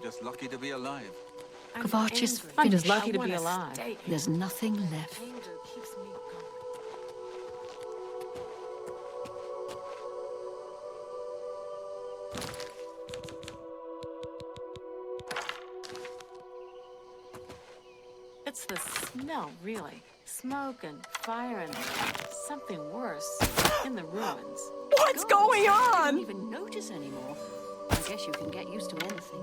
just lucky to be alive. Kvatch is finished. I'm just lucky to be alive. There's nothing left. It's the smell, really. Smoke and fire and something worse in the ruins. What's going on? I don't even notice anymore. I guess you can get used to anything.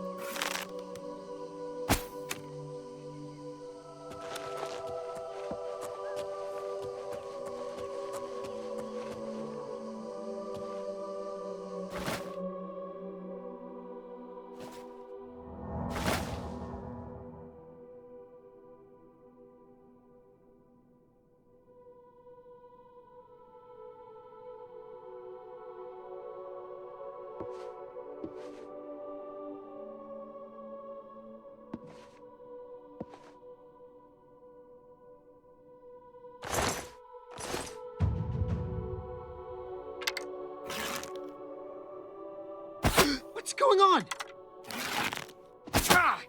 What's going on? Ah!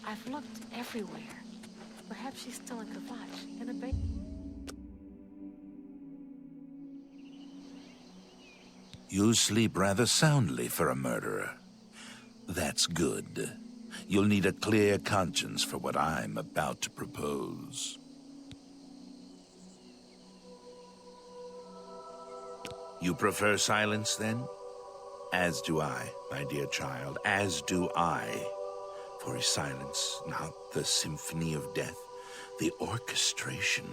I've looked everywhere. Perhaps she's still in Kvatch, in the bay. You sleep rather soundly for a murderer. That's good. You'll need a clear conscience for what I'm about to propose. You prefer silence, then? As do I, my dear child, as do I. For is silence not the symphony of death, the orchestration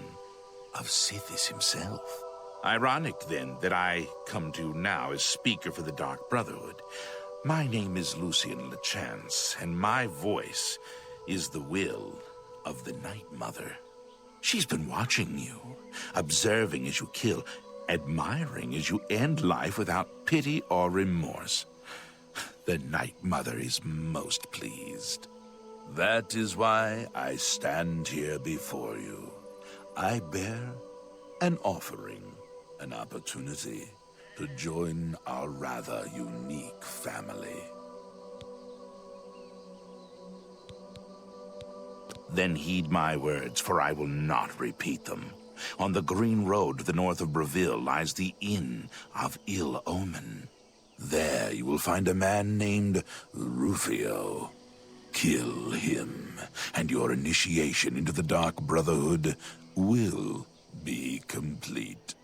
of Sithis himself? Ironic, then, that I come to you now as speaker for the Dark Brotherhood. My name is Lucian LeChance, and my voice is the will of the Night Mother. She's been watching you, observing as you kill, admiring as you end life without pity or remorse. The Night Mother is most pleased. That is why I stand here before you. I bear an offering, an opportunity to join our rather unique family. Then heed my words, for I will not repeat them. On the green road to the north of Breville lies the Inn of Ill Omen. There you will find a man named Rufio. Kill him, and your initiation into the Dark Brotherhood will be complete.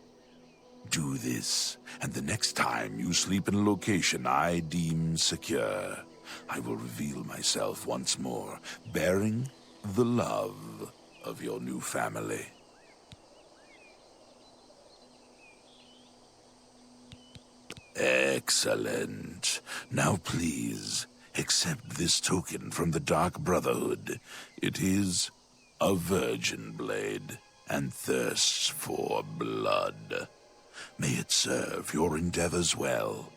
Do this, and the next time you sleep in a location I deem secure, I will reveal myself once more, bearing the love of your new family. Excellent. Now please, accept this token from the Dark Brotherhood. It is a virgin blade, and thirsts for blood. May it serve your endeavors well.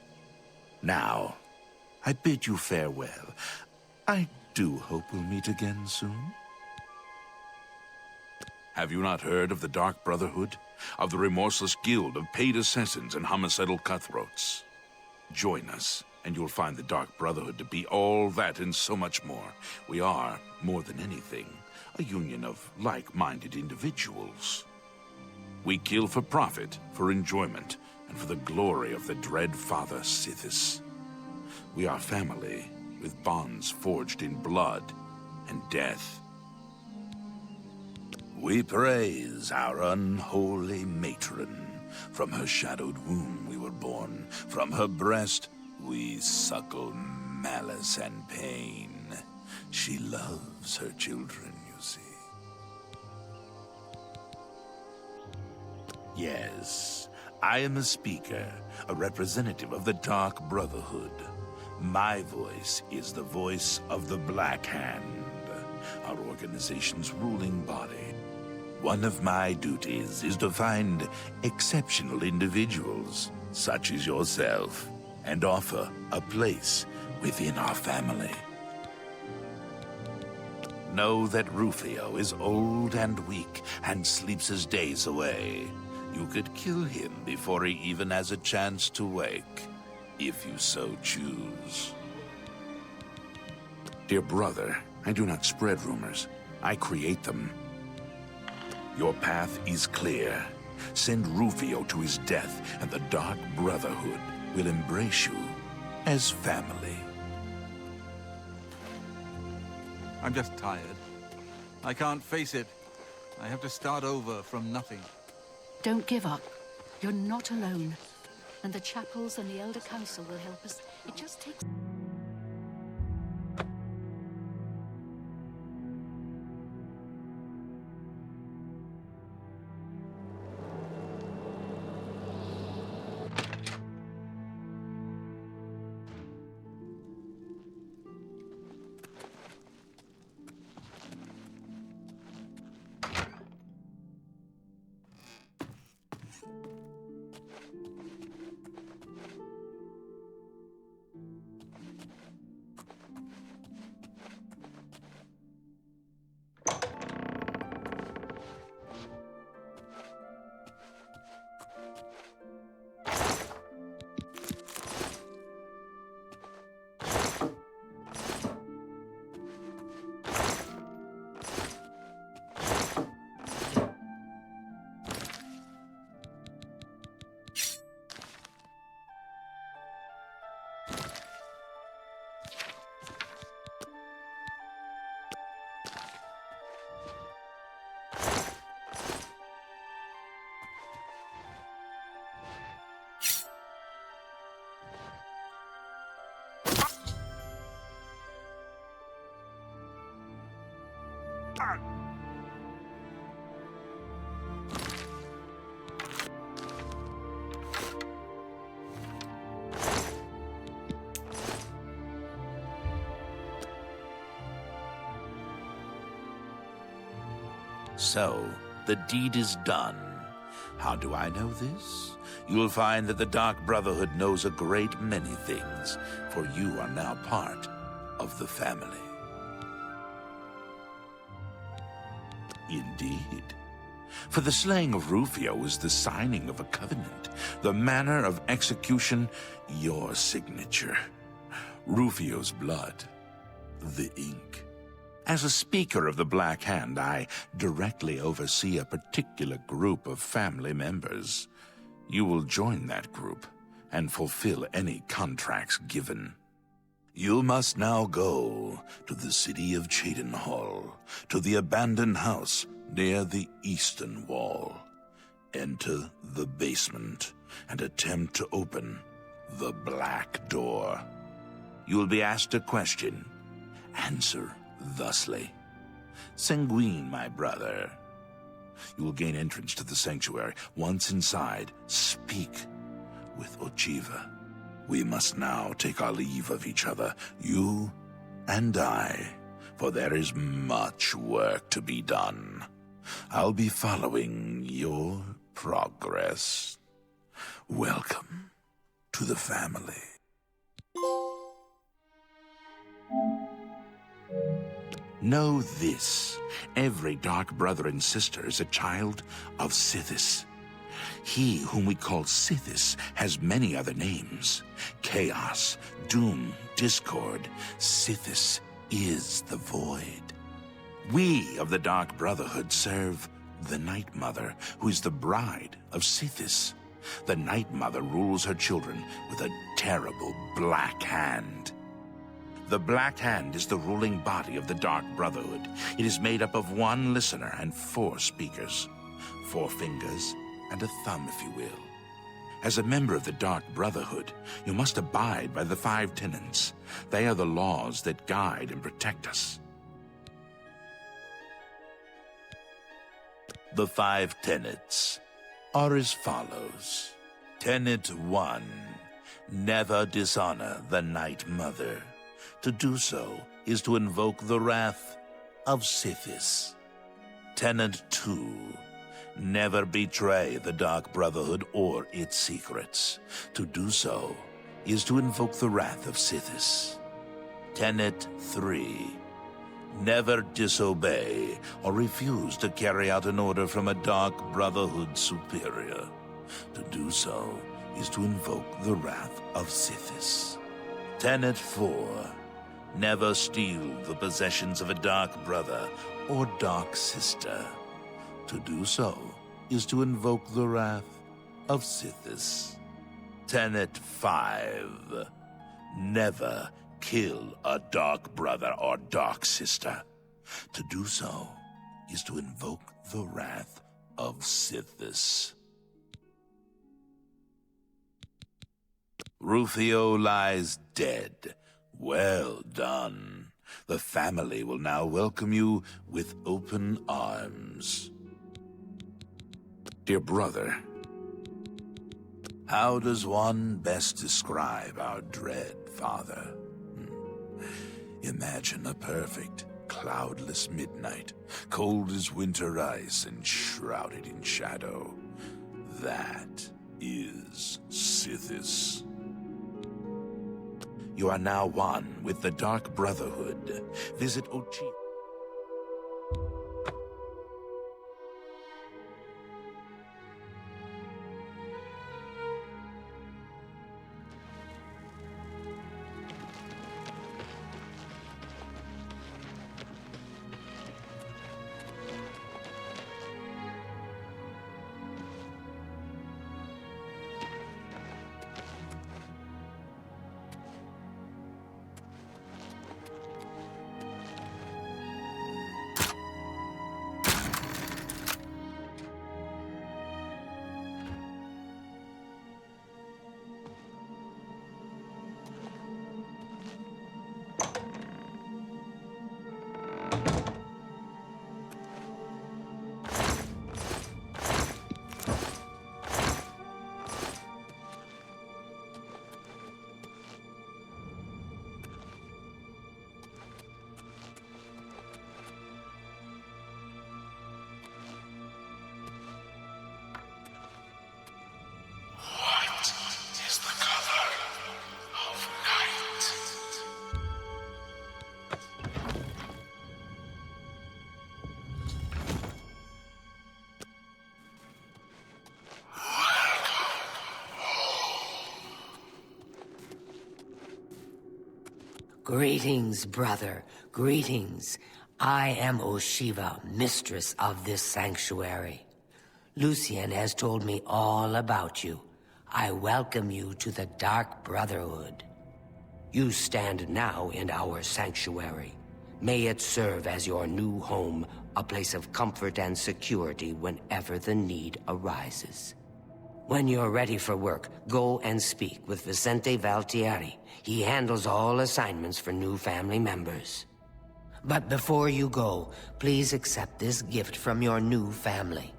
Now, I bid you farewell. I do hope we'll meet again soon. Have you not heard of the Dark Brotherhood? Of the remorseless guild of paid assassins and homicidal cutthroats? Join us, and you'll find the Dark Brotherhood to be all that and so much more. We are, more than anything, a union of like-minded individuals. We kill for profit, for enjoyment, and for the glory of the dread Father Sithis. We are family, with bonds forged in blood and death. We praise our unholy matron. From her shadowed womb we were born. From her breast we suckle malice and pain. She loves her children, you see. Yes, I am a speaker, a representative of the Dark Brotherhood. My voice is the voice of the Black Hand, our organization's ruling body. One of my duties is to find exceptional individuals, such as yourself, and offer a place within our family. Know that Rufio is old and weak and sleeps his days away. You could kill him before he even has a chance to wake, if you so choose. Dear brother, I do not spread rumors. I create them. Your path is clear. Send Rufio to his death, and the Dark Brotherhood will embrace you as family. I'm just tired. I can't face it. I have to start over from nothing. Don't give up. You're not alone. And the chapels and the Elder Council will help us. It just takes... So, the deed is done. How do I know this? You'll find that the Dark Brotherhood knows a great many things, for you are now part of the family. Indeed. For the slaying of Rufio is the signing of a covenant, the manner of execution, your signature. Rufio's blood, the ink. As a speaker of the Black Hand, I directly oversee a particular group of family members. You will join that group and fulfill any contracts given. You must now go to the city of Cheydinhal, to the abandoned house near the eastern wall. Enter the basement and attempt to open the black door. You will be asked a question. Answer thusly. Sanguine, my brother. You will gain entrance to the sanctuary. Once inside, speak with Ochiva. We must now take our leave of each other, you and I, for there is much work to be done. I'll be following your progress. Welcome to the family. Know this, every dark brother and sister is a child of Sithis. He whom we call Sithis has many other names. Chaos, Doom, Discord. Sithis is the Void. We of the Dark Brotherhood serve the Night Mother, who is the bride of Sithis. The Night Mother rules her children with a terrible black hand. The Black Hand is the ruling body of the Dark Brotherhood. It is made up of one listener and 4 speakers. 4 fingers and a thumb, if you will. As a member of the Dark Brotherhood, you must abide by the 5 tenets. They are the laws that guide and protect us. The 5 tenets are as follows. Tenet 1. Never dishonor the Night Mother. To do so is to invoke the wrath of Sithis. Tenet 2. Never betray the Dark Brotherhood or its secrets. To do so is to invoke the wrath of Sithis. Tenet 3. Never disobey or refuse to carry out an order from a Dark Brotherhood superior. To do so is to invoke the wrath of Sithis. Tenet 4. Never steal the possessions of a Dark Brother or Dark Sister. To do so is to invoke the wrath of Sithis. Tenet 5. Never kill a Dark Brother or Dark Sister. To do so is to invoke the wrath of Sithis. Rufio lies dead. Well done. The family will now welcome you with open arms. Dear brother, how does one best describe our dread father? Imagine a perfect, cloudless midnight, cold as winter ice and shrouded in shadow. That is Sithis. You are now one with the Dark Brotherhood. Visit Ochi. Greetings, brother. Greetings. I am Oshiva, mistress of this sanctuary. Lucien has told me all about you. I welcome you to the Dark Brotherhood. You stand now in our sanctuary. May it serve as your new home, a place of comfort and security whenever the need arises. When you're ready for work, go and speak with Vicente Valtieri. He handles all assignments for new family members. But before you go, please accept this gift from your new family.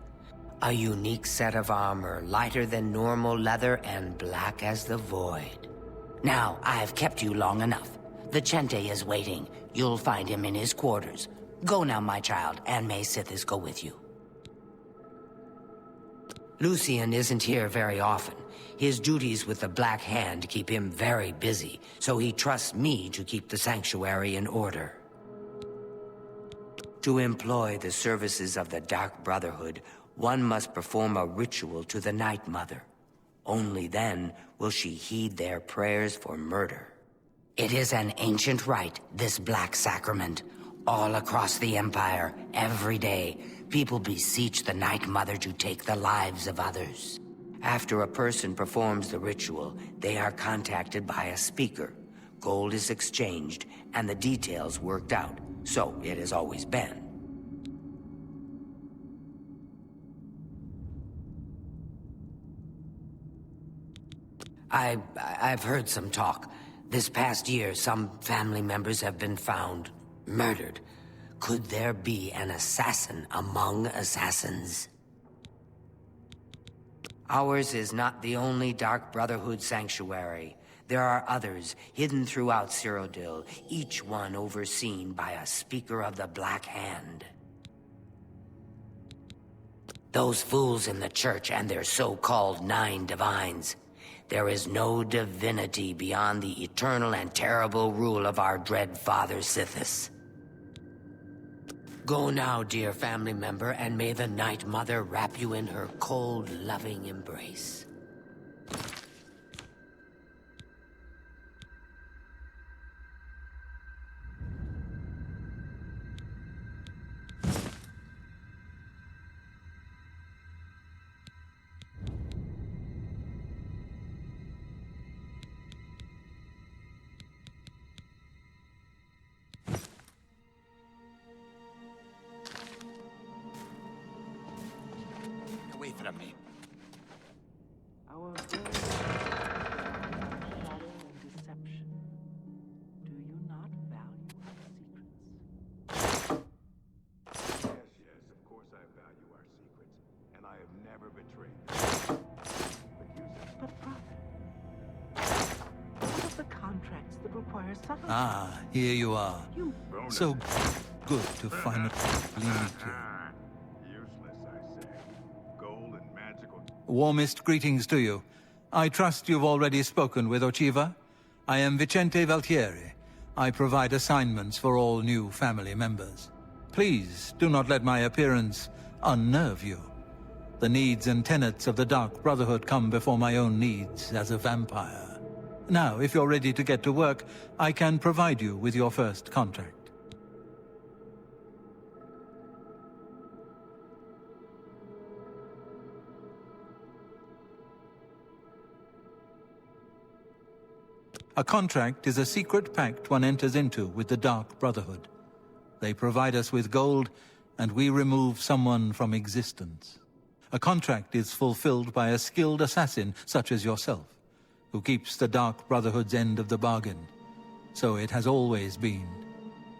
A unique set of armor, lighter than normal leather and black as the void. Now, I've kept you long enough. Vicente is waiting. You'll find him in his quarters. Go now, my child, and may Sithis go with you. Lucien isn't here very often. His duties with the Black Hand keep him very busy, so he trusts me to keep the sanctuary in order. To employ the services of the Dark Brotherhood, one must perform a ritual to the Night Mother. Only then will she heed their prayers for murder. It is an ancient rite, this Black Sacrament. All across the Empire, every day, people beseech the Night Mother to take the lives of others. After a person performs the ritual, they are contacted by a speaker. Gold is exchanged, and the details worked out. So it has always been. I've heard some talk. This past year, some family members have been found murdered. Could there be an assassin among assassins? Ours is not the only Dark Brotherhood sanctuary. There are others hidden throughout Cyrodiil, each one overseen by a Speaker of the Black Hand. Those fools in the church and their so-called 9 divines. There is no divinity beyond the eternal and terrible rule of our dread father Sithis. Go now, dear family member, and may the Night Mother wrap you in her cold, loving embrace. Away from me. Our very shadow and deception. Do you not value our secrets? Yes, of course I value our secrets, and I have never betrayed them. But brother, what of the contracts that require settlement? Ah, here you are. You So good to finally meet you. Useless, I say. Gold and magical. Warmest greetings to you. I trust you've already spoken with Ochiva. I am Vicente Valtieri. I provide assignments for all new family members. Please do not let my appearance unnerve you. The needs and tenets of the Dark Brotherhood come before my own needs as a vampire. Now, if you're ready to get to work, I can provide you with your first contract. A contract is a secret pact one enters into with the Dark Brotherhood. They provide us with gold, and we remove someone from existence. A contract is fulfilled by a skilled assassin such as yourself, who keeps the Dark Brotherhood's end of the bargain. So it has always been.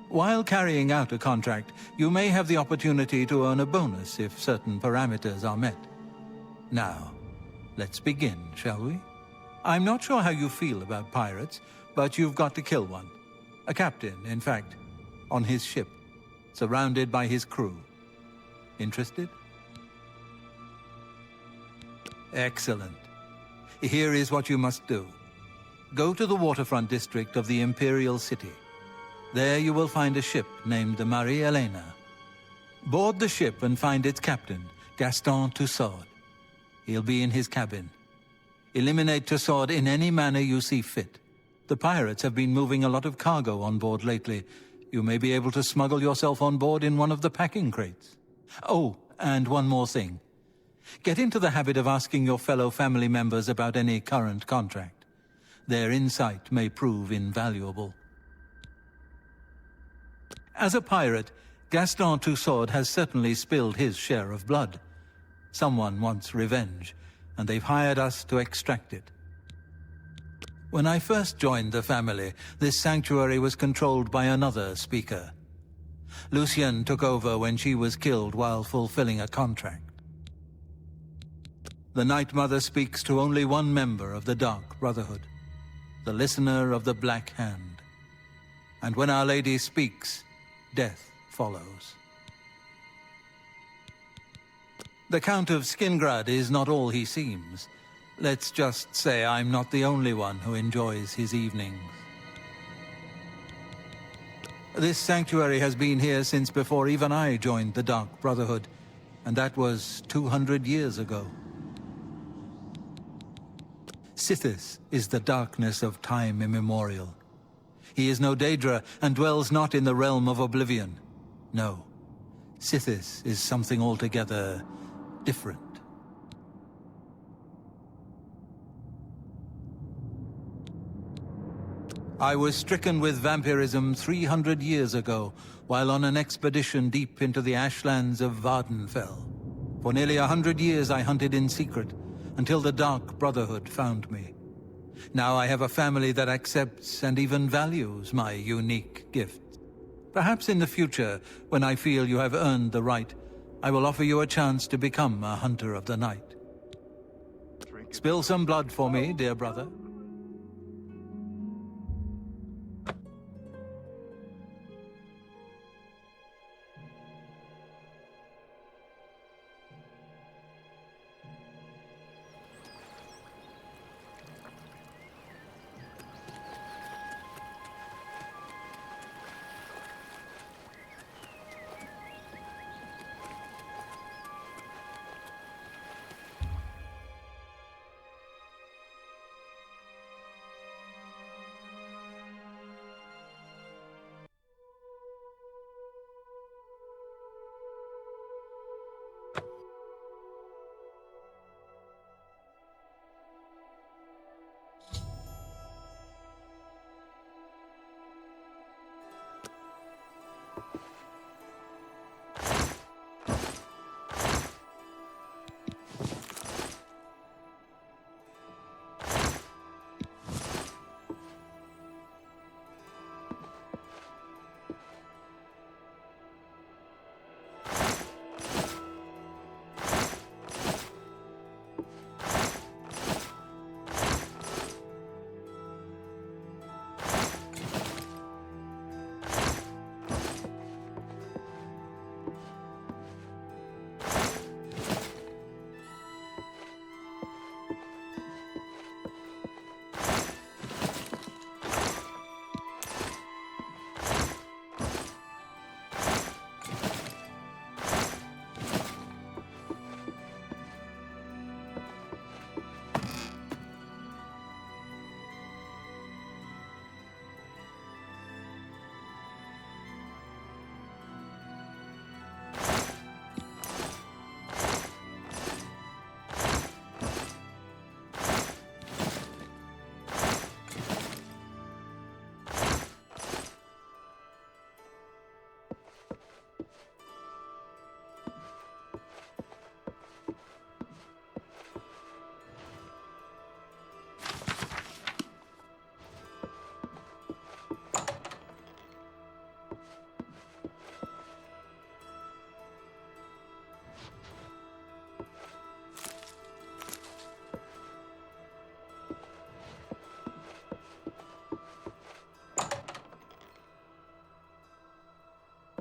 While carrying out a contract, you may have the opportunity to earn a bonus if certain parameters are met. Now, let's begin, shall we? I'm not sure how you feel about pirates, but you've got to kill one. A captain, in fact, on his ship, surrounded by his crew. Interested? Excellent. Here is what you must do. Go to the waterfront district of the Imperial City. There you will find a ship named the Marie Elena. Board the ship and find its captain, Gaston Tussaud. He'll be in his cabin. Eliminate Tussaud in any manner you see fit. The pirates have been moving a lot of cargo on board lately. You may be able to smuggle yourself on board in one of the packing crates. Oh, and one more thing. Get into the habit of asking your fellow family members about any current contract. Their insight may prove invaluable. As a pirate, Gaston Tussaud has certainly spilled his share of blood. Someone wants revenge, and they've hired us to extract it. When I first joined the family, this sanctuary was controlled by another speaker. Lucienne took over when she was killed while fulfilling a contract. The Night Mother speaks to only one member of the Dark Brotherhood, the Listener of the Black Hand. And when Our Lady speaks, death follows. The Count of Skingrad is not all he seems. Let's just say I'm not the only one who enjoys his evenings. This sanctuary has been here since before even I joined the Dark Brotherhood, and that was 200 years ago. Sithis is the darkness of time immemorial. He is no Daedra and dwells not in the realm of Oblivion. No, Sithis is something altogether different. I was stricken with vampirism 300 years ago, while on an expedition deep into the ashlands of Vardenfell. For nearly 100 years I hunted in secret, until the Dark Brotherhood found me. Now I have a family that accepts and even values my unique gift. Perhaps in the future, when I feel you have earned the right, I will offer you a chance to become a Hunter of the Night. Spill some blood for me, dear brother.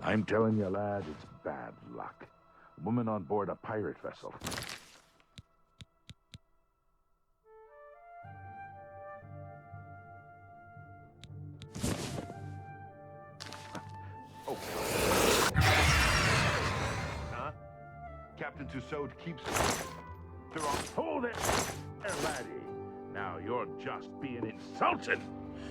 I'm telling you, lad, it's bad luck. Woman on board a pirate vessel. Oh. Huh? Captain Tussaud keeps... They're on... Hold it! There, laddie. Now you're just being insulted.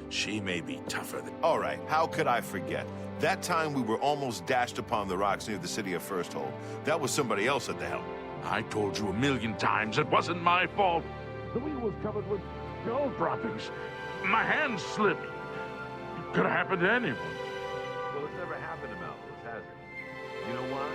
She may be tougher than... All right, how could I forget? That time we were almost dashed upon the rocks near the city of First Hold. That was somebody else at the helm. I told you 1,000,000 times it wasn't my fault. The wheel was covered with gold droppings. My hand slipped. It could have happened to anyone. Well, it's never happened to Malthus, has it? You know why?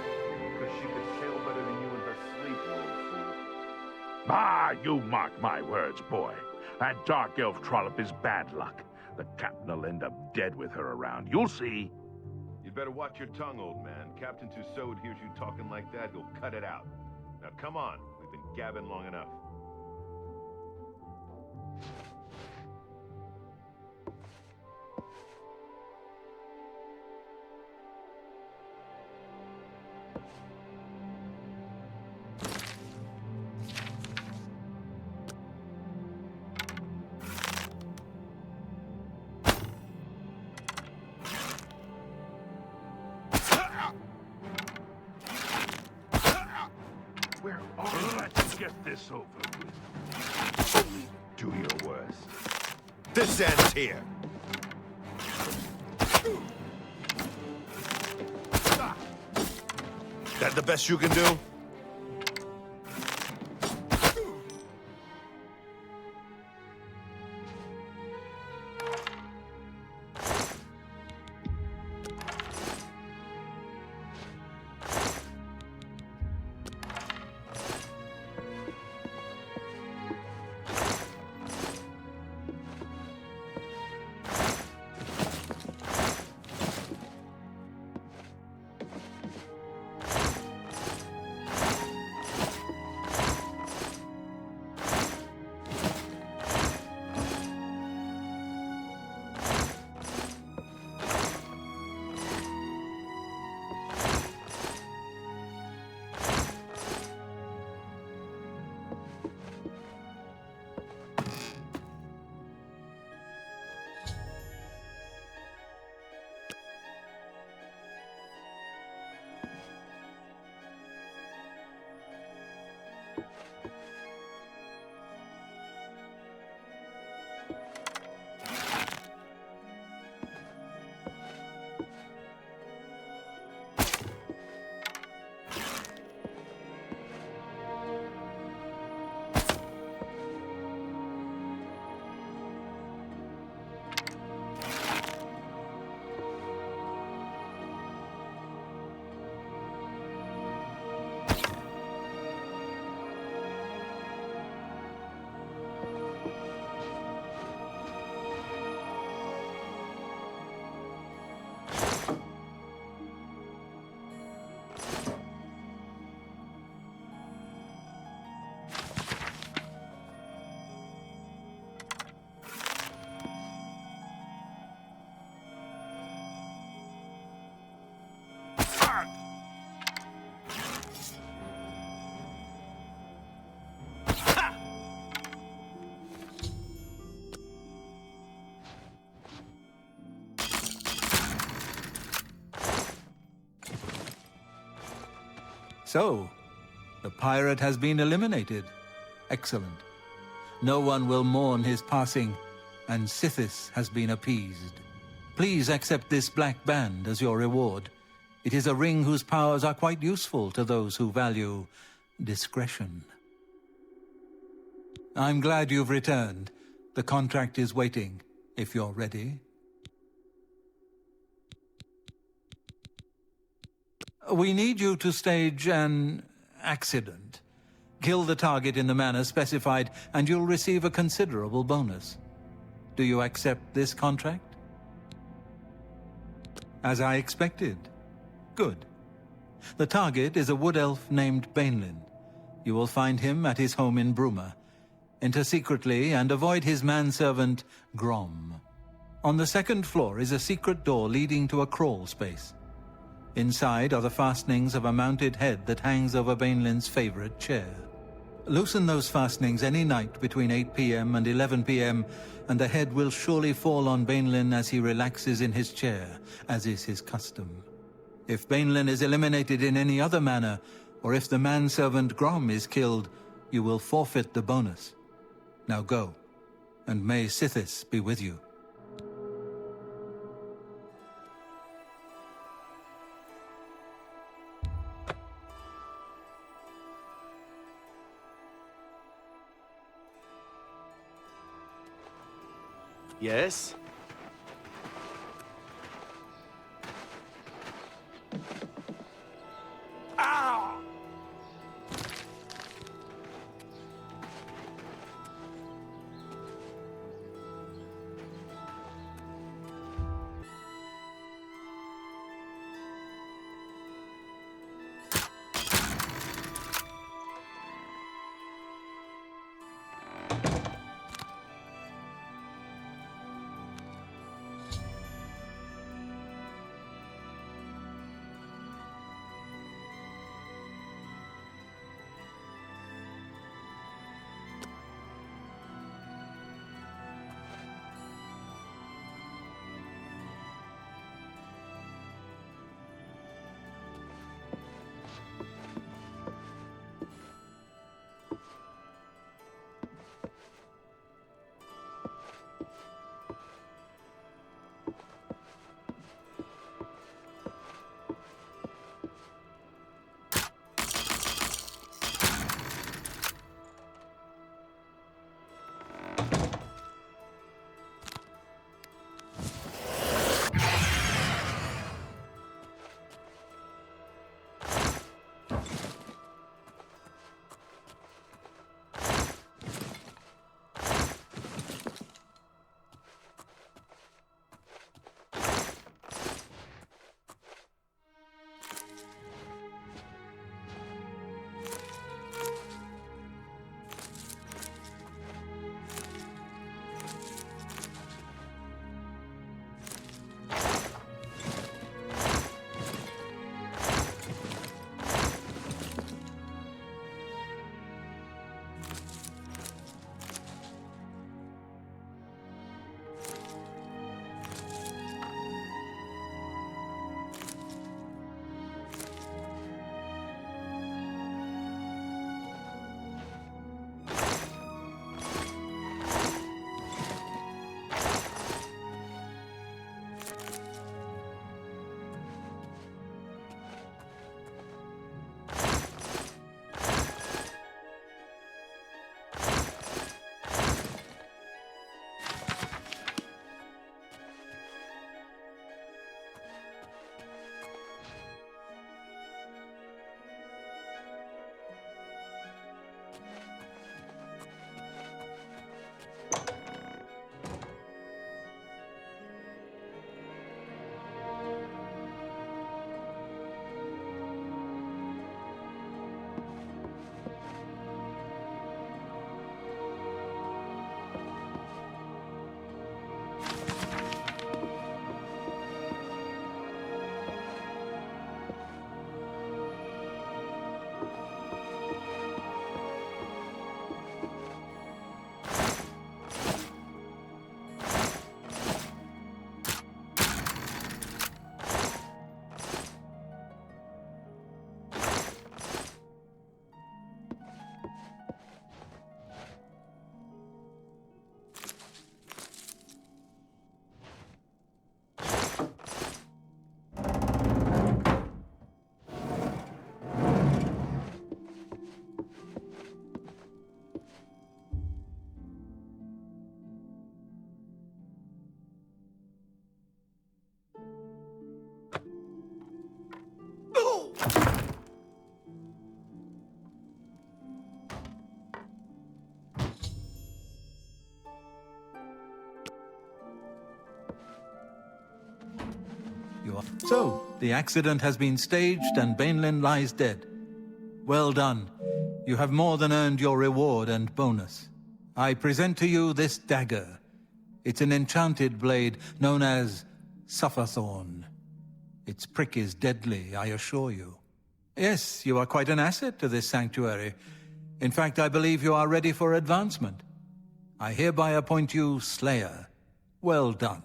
Because she could sail better than you in her sleep, you old fool. Ah, you mark my words, boy. That dark elf trollop is bad luck. The captain will end up dead with her around. You'll see. You'd better watch your tongue, old man. Captain Tussaud hears you talking like that, he'll cut it out. Now, come on. We've been gabbing long enough. Let's get this over with. Do your worst. This ends here. That the best you can do? So, the pirate has been eliminated. Excellent. No one will mourn his passing, and Sithis has been appeased. Please accept this black band as your reward. It is a ring whose powers are quite useful to those who value discretion. I'm glad you've returned. The contract is waiting, if you're ready. We need you to stage an accident. Kill the target in the manner specified, and you'll receive a considerable bonus. Do you accept this contract? As I expected. Good. The target is a wood elf named Bainlin. You will find him at his home in Bruma. Enter secretly and avoid his manservant, Grom. On the second floor is a secret door leading to a crawl space. Inside are the fastenings of a mounted head that hangs over Bainlin's favorite chair. Loosen those fastenings any night between 8 p.m. and 11 p.m., and the head will surely fall on Bainlin as he relaxes in his chair, as is his custom. If Bainlin is eliminated in any other manner, or if the manservant Grom is killed, you will forfeit the bonus. Now go, and may Sithis be with you. Yes? Ow! So, the accident has been staged and Bainlin lies dead. Well done. You have more than earned your reward and bonus. I present to you this dagger. It's an enchanted blade known as Sufferthorn. Its prick is deadly, I assure you. Yes, you are quite an asset to this sanctuary. In fact, I believe you are ready for advancement. I hereby appoint you Slayer. Well done.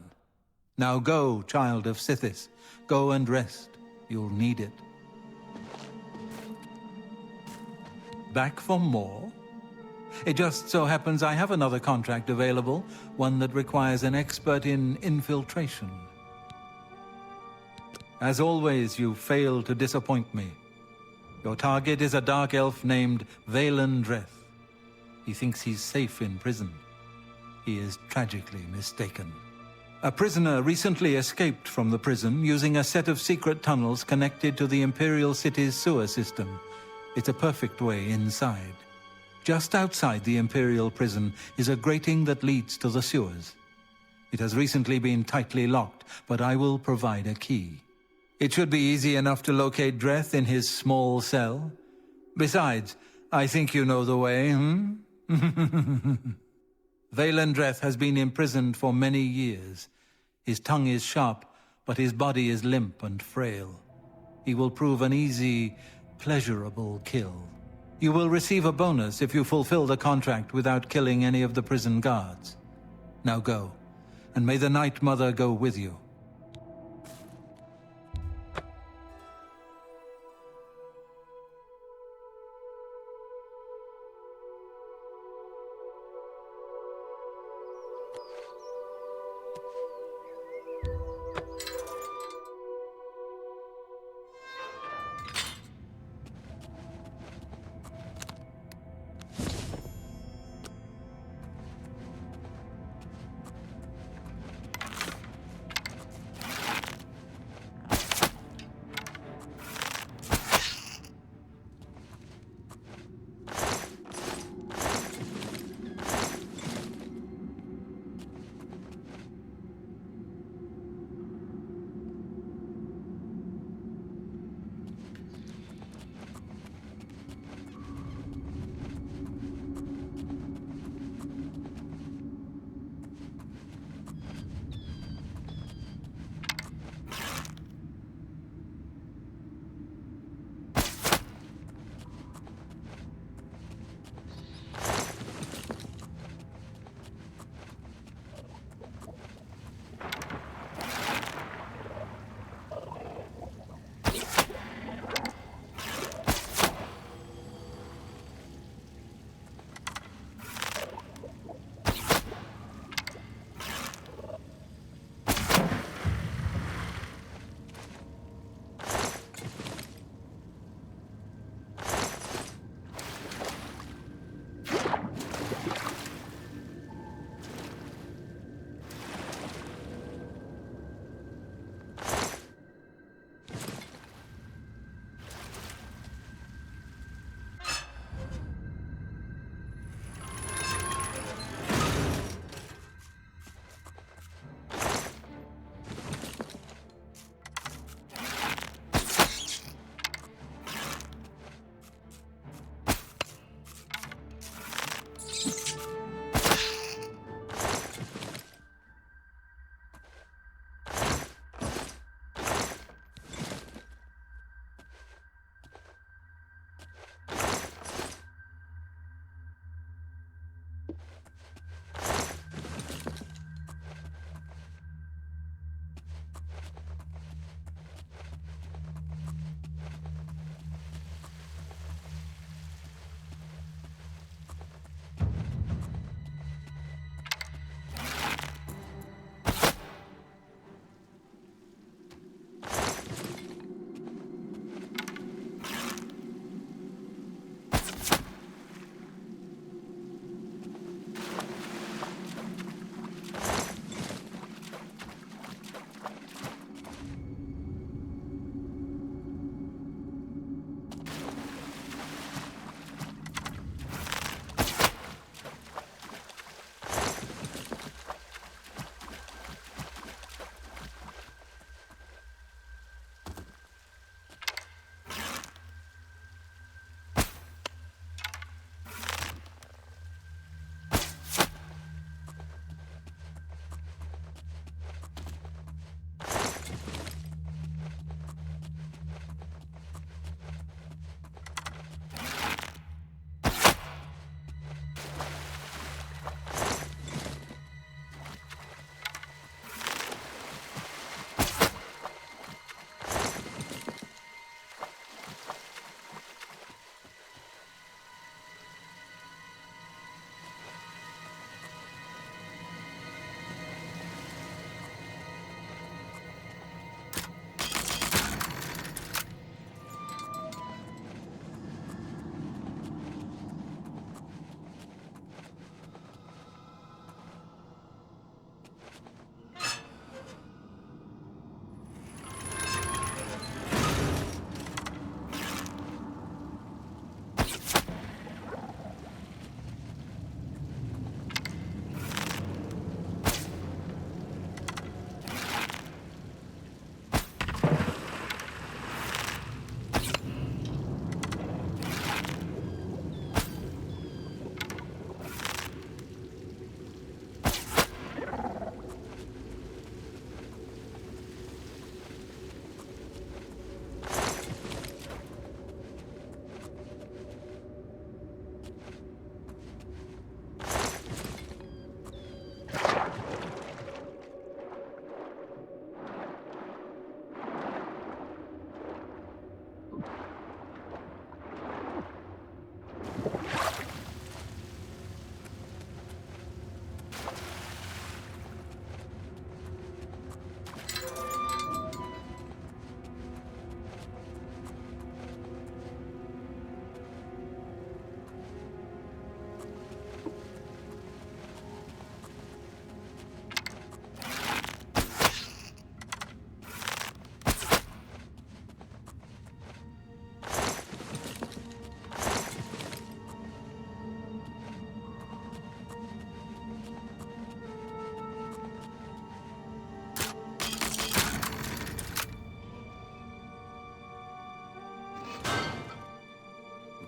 Now go, child of Sithis. Go and rest. You'll need it. Back for more? It just so happens I have another contract available, one that requires an expert in infiltration. As always, you fail to disappoint me. Your target is a dark elf named Valen Dreth. He thinks he's safe in prison. He is tragically mistaken. A prisoner recently escaped from the prison using a set of secret tunnels connected to the Imperial City's sewer system. It's a perfect way inside. Just outside the Imperial prison is a grating that leads to the sewers. It has recently been tightly locked, but I will provide a key. It should be easy enough to locate Dreth in his small cell. Besides, I think you know the way, Valen Dreth has been imprisoned for many years. His tongue is sharp, but his body is limp and frail. He will prove an easy, pleasurable kill. You will receive a bonus if you fulfill the contract without killing any of the prison guards. Now go, and may the Night Mother go with you.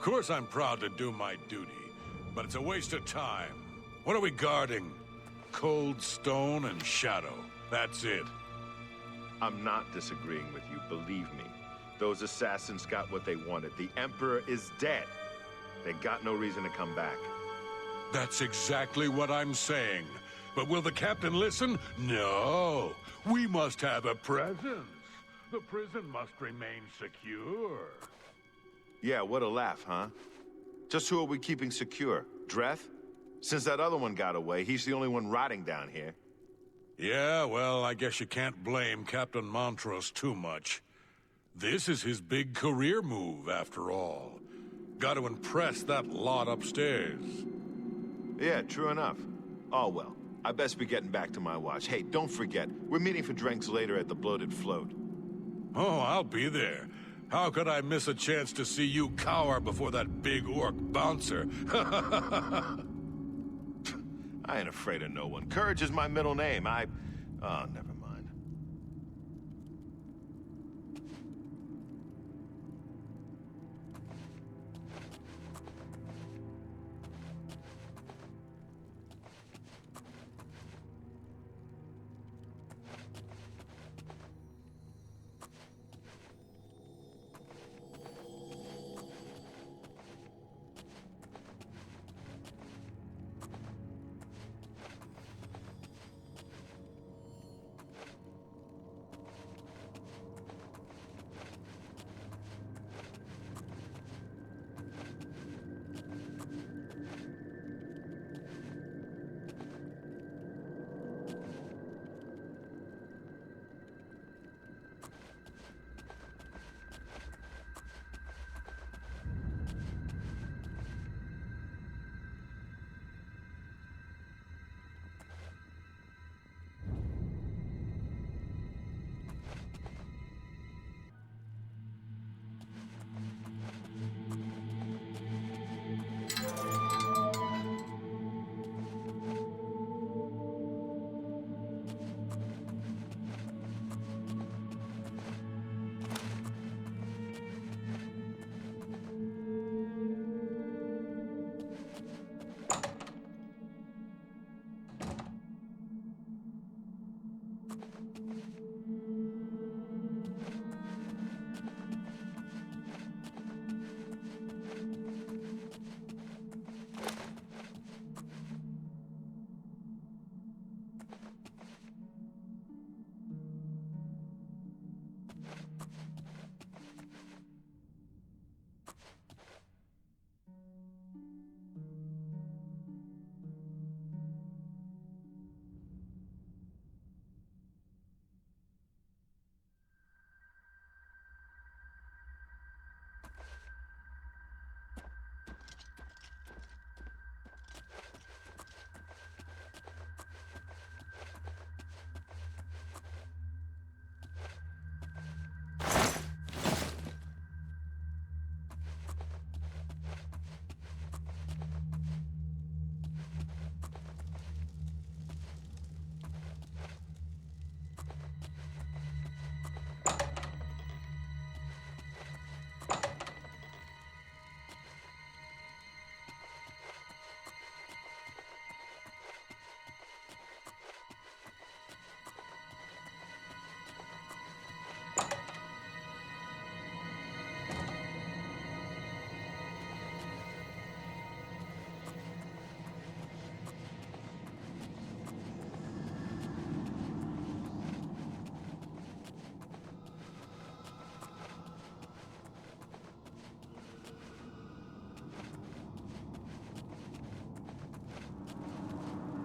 course I'm proud to do my duty, but it's a waste of time. What are we guarding? Cold stone and shadow. That's it. I'm not disagreeing with you, believe me. Those assassins got what they wanted. The Emperor is dead. They got no reason to come back. That's exactly what I'm saying. But will the captain listen? No. We must have a presence. The prison must remain secure. Yeah, what a laugh, huh? Just who are we keeping secure? Dreth? Since that other one got away, he's the only one rotting down here. Yeah, well, I guess you can't blame Captain Montrose too much. This is his big career move, after all. Got to impress that lot upstairs. Yeah, true enough. Oh, well. I best be getting back to my watch. Hey, don't forget, we're meeting for drinks later at the Bloated Float. Oh, I'll be there. How could I miss a chance to see you cower before that big orc bouncer? I ain't afraid of no one. Courage is my middle name. Oh, never mind.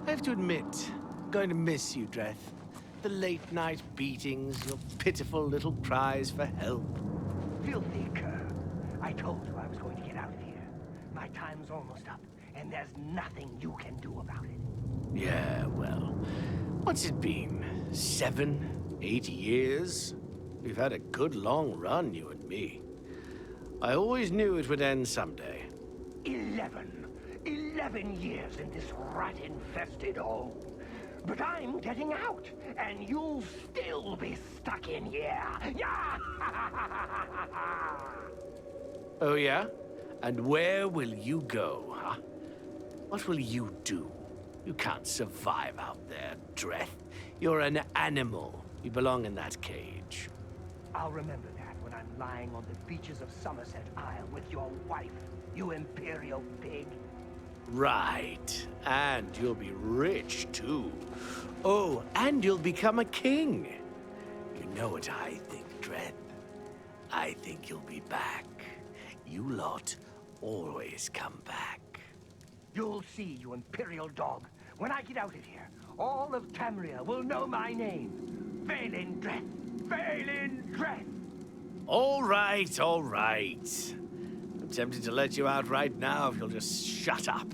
I have to admit, I'm going to miss you, Dreth. The late-night beatings, your pitiful little cries for help. Filthy cur. I told you I was going to get out of here. My time's almost up, and there's nothing you can do about it. Yeah, well, what's it been? 7, 8 years? We've had a good long run, you and me. I always knew it would end someday. 11 years in this rat-infested hole. But I'm getting out, and you'll still be stuck in here. Oh, yeah? And where will you go, huh? What will you do? You can't survive out there, Dreth. You're an animal. You belong in that cage. I'll remember that when I'm lying on the beaches of Somerset Isle with your wife, you imperial pig. Right. And you'll be rich, too. Oh, and you'll become a king. You know what I think, Dreth? I think you'll be back. You lot always come back. You'll see, you imperial dog. When I get out of here, all of Tamriel will know my name. Valen Dreth. Valen Dreth. All right, all right. I'm tempted to let you out right now if you'll just shut up.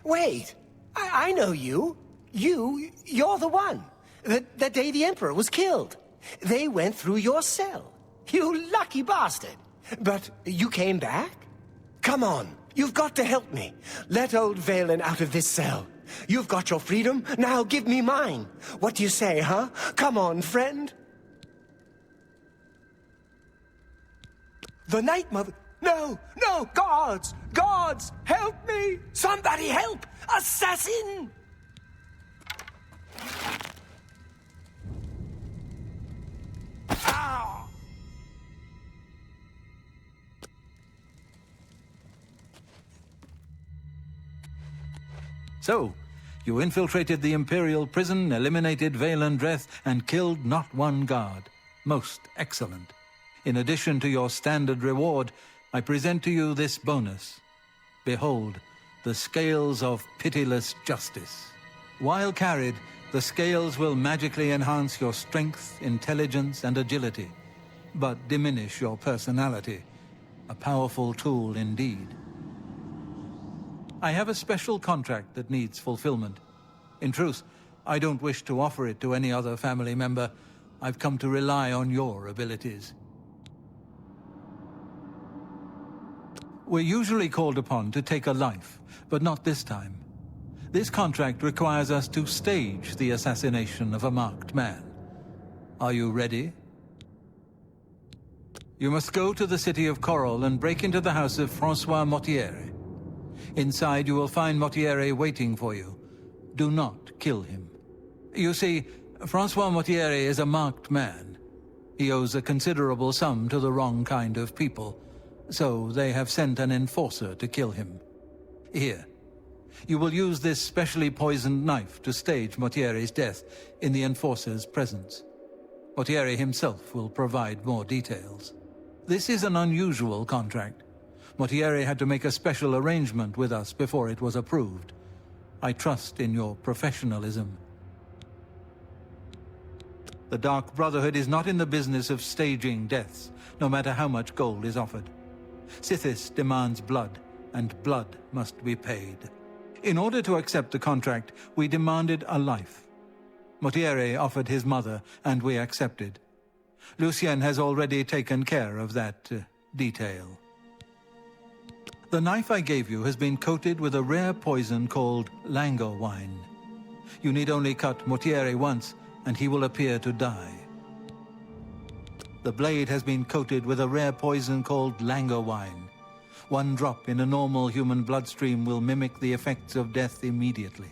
Wait, I know you. You're the one. The day the Emperor was killed. They went through your cell. You lucky bastard. But you came back? Come on, you've got to help me. Let old Valen out of this cell. You've got your freedom, now give me mine. What do you say, huh? Come on, friend. The Night Mother... No! Guards! Guards! Help me! Somebody help! Assassin! Ow! So, you infiltrated the Imperial prison, eliminated Valen Dreth, and killed not one guard. Most excellent. In addition to your standard reward, I present to you this bonus. Behold, the scales of pitiless justice. While carried, the scales will magically enhance your strength, intelligence, and agility, but diminish your personality. A powerful tool indeed. I have a special contract that needs fulfillment. In truth, I don't wish to offer it to any other family member. I've come to rely on your abilities. We're usually called upon to take a life, but not this time. This contract requires us to stage the assassination of a marked man. Are you ready? You must go to the city of Coral and break into the house of Francois Mortiere. Inside you will find Mortiere waiting for you. Do not kill him. You see, Francois Mortiere is a marked man. He owes a considerable sum to the wrong kind of people. So they have sent an enforcer to kill him. Here. You will use this specially poisoned knife to stage Mortiere's death in the enforcer's presence. Mortiere himself will provide more details. This is an unusual contract. Mortiere had to make a special arrangement with us before it was approved. I trust in your professionalism. The Dark Brotherhood is not in the business of staging deaths, no matter how much gold is offered. Sithis demands blood, and blood must be paid. In order to accept the contract, we demanded a life. Mortiere offered his mother, and we accepted. Lucien has already taken care of that detail. The knife I gave you has been coated with a rare poison called Lango wine. You need only cut Mortiere once, and he will appear to die. The blade has been coated with a rare poison called Lango wine. One drop in a normal human bloodstream will mimic the effects of death immediately.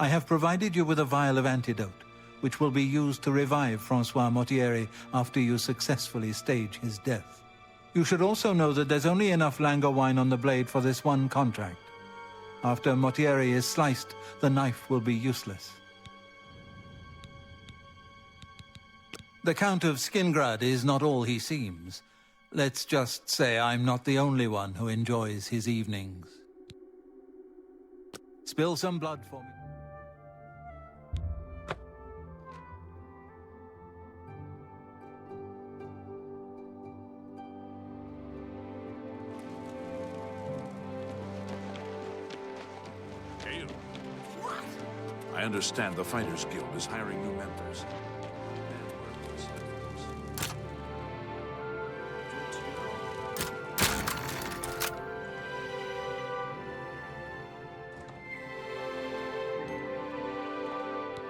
I have provided you with a vial of antidote, which will be used to revive Francois Mortiere after you successfully stage his death. You should also know that there's only enough Lango wine on the blade for this one contract. After Mortiere is sliced, the knife will be useless. The Count of Skingrad is not all he seems. Let's just say I'm not the only one who enjoys his evenings. Spill some blood for me. I understand the Fighters Guild is hiring new members.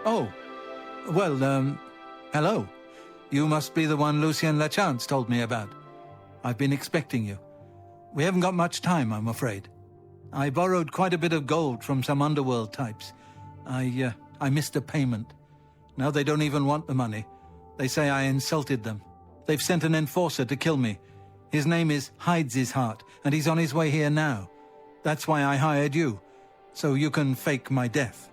Oh, well, hello. You must be the one Lucien Lachance told me about. I've been expecting you. We haven't got much time, I'm afraid. I borrowed quite a bit of gold from some underworld types. I missed a payment. Now they don't even want the money. They say I insulted them. They've sent an enforcer to kill me. His name is Hides His Heart, and he's on his way here now. That's why I hired you, so you can fake my death.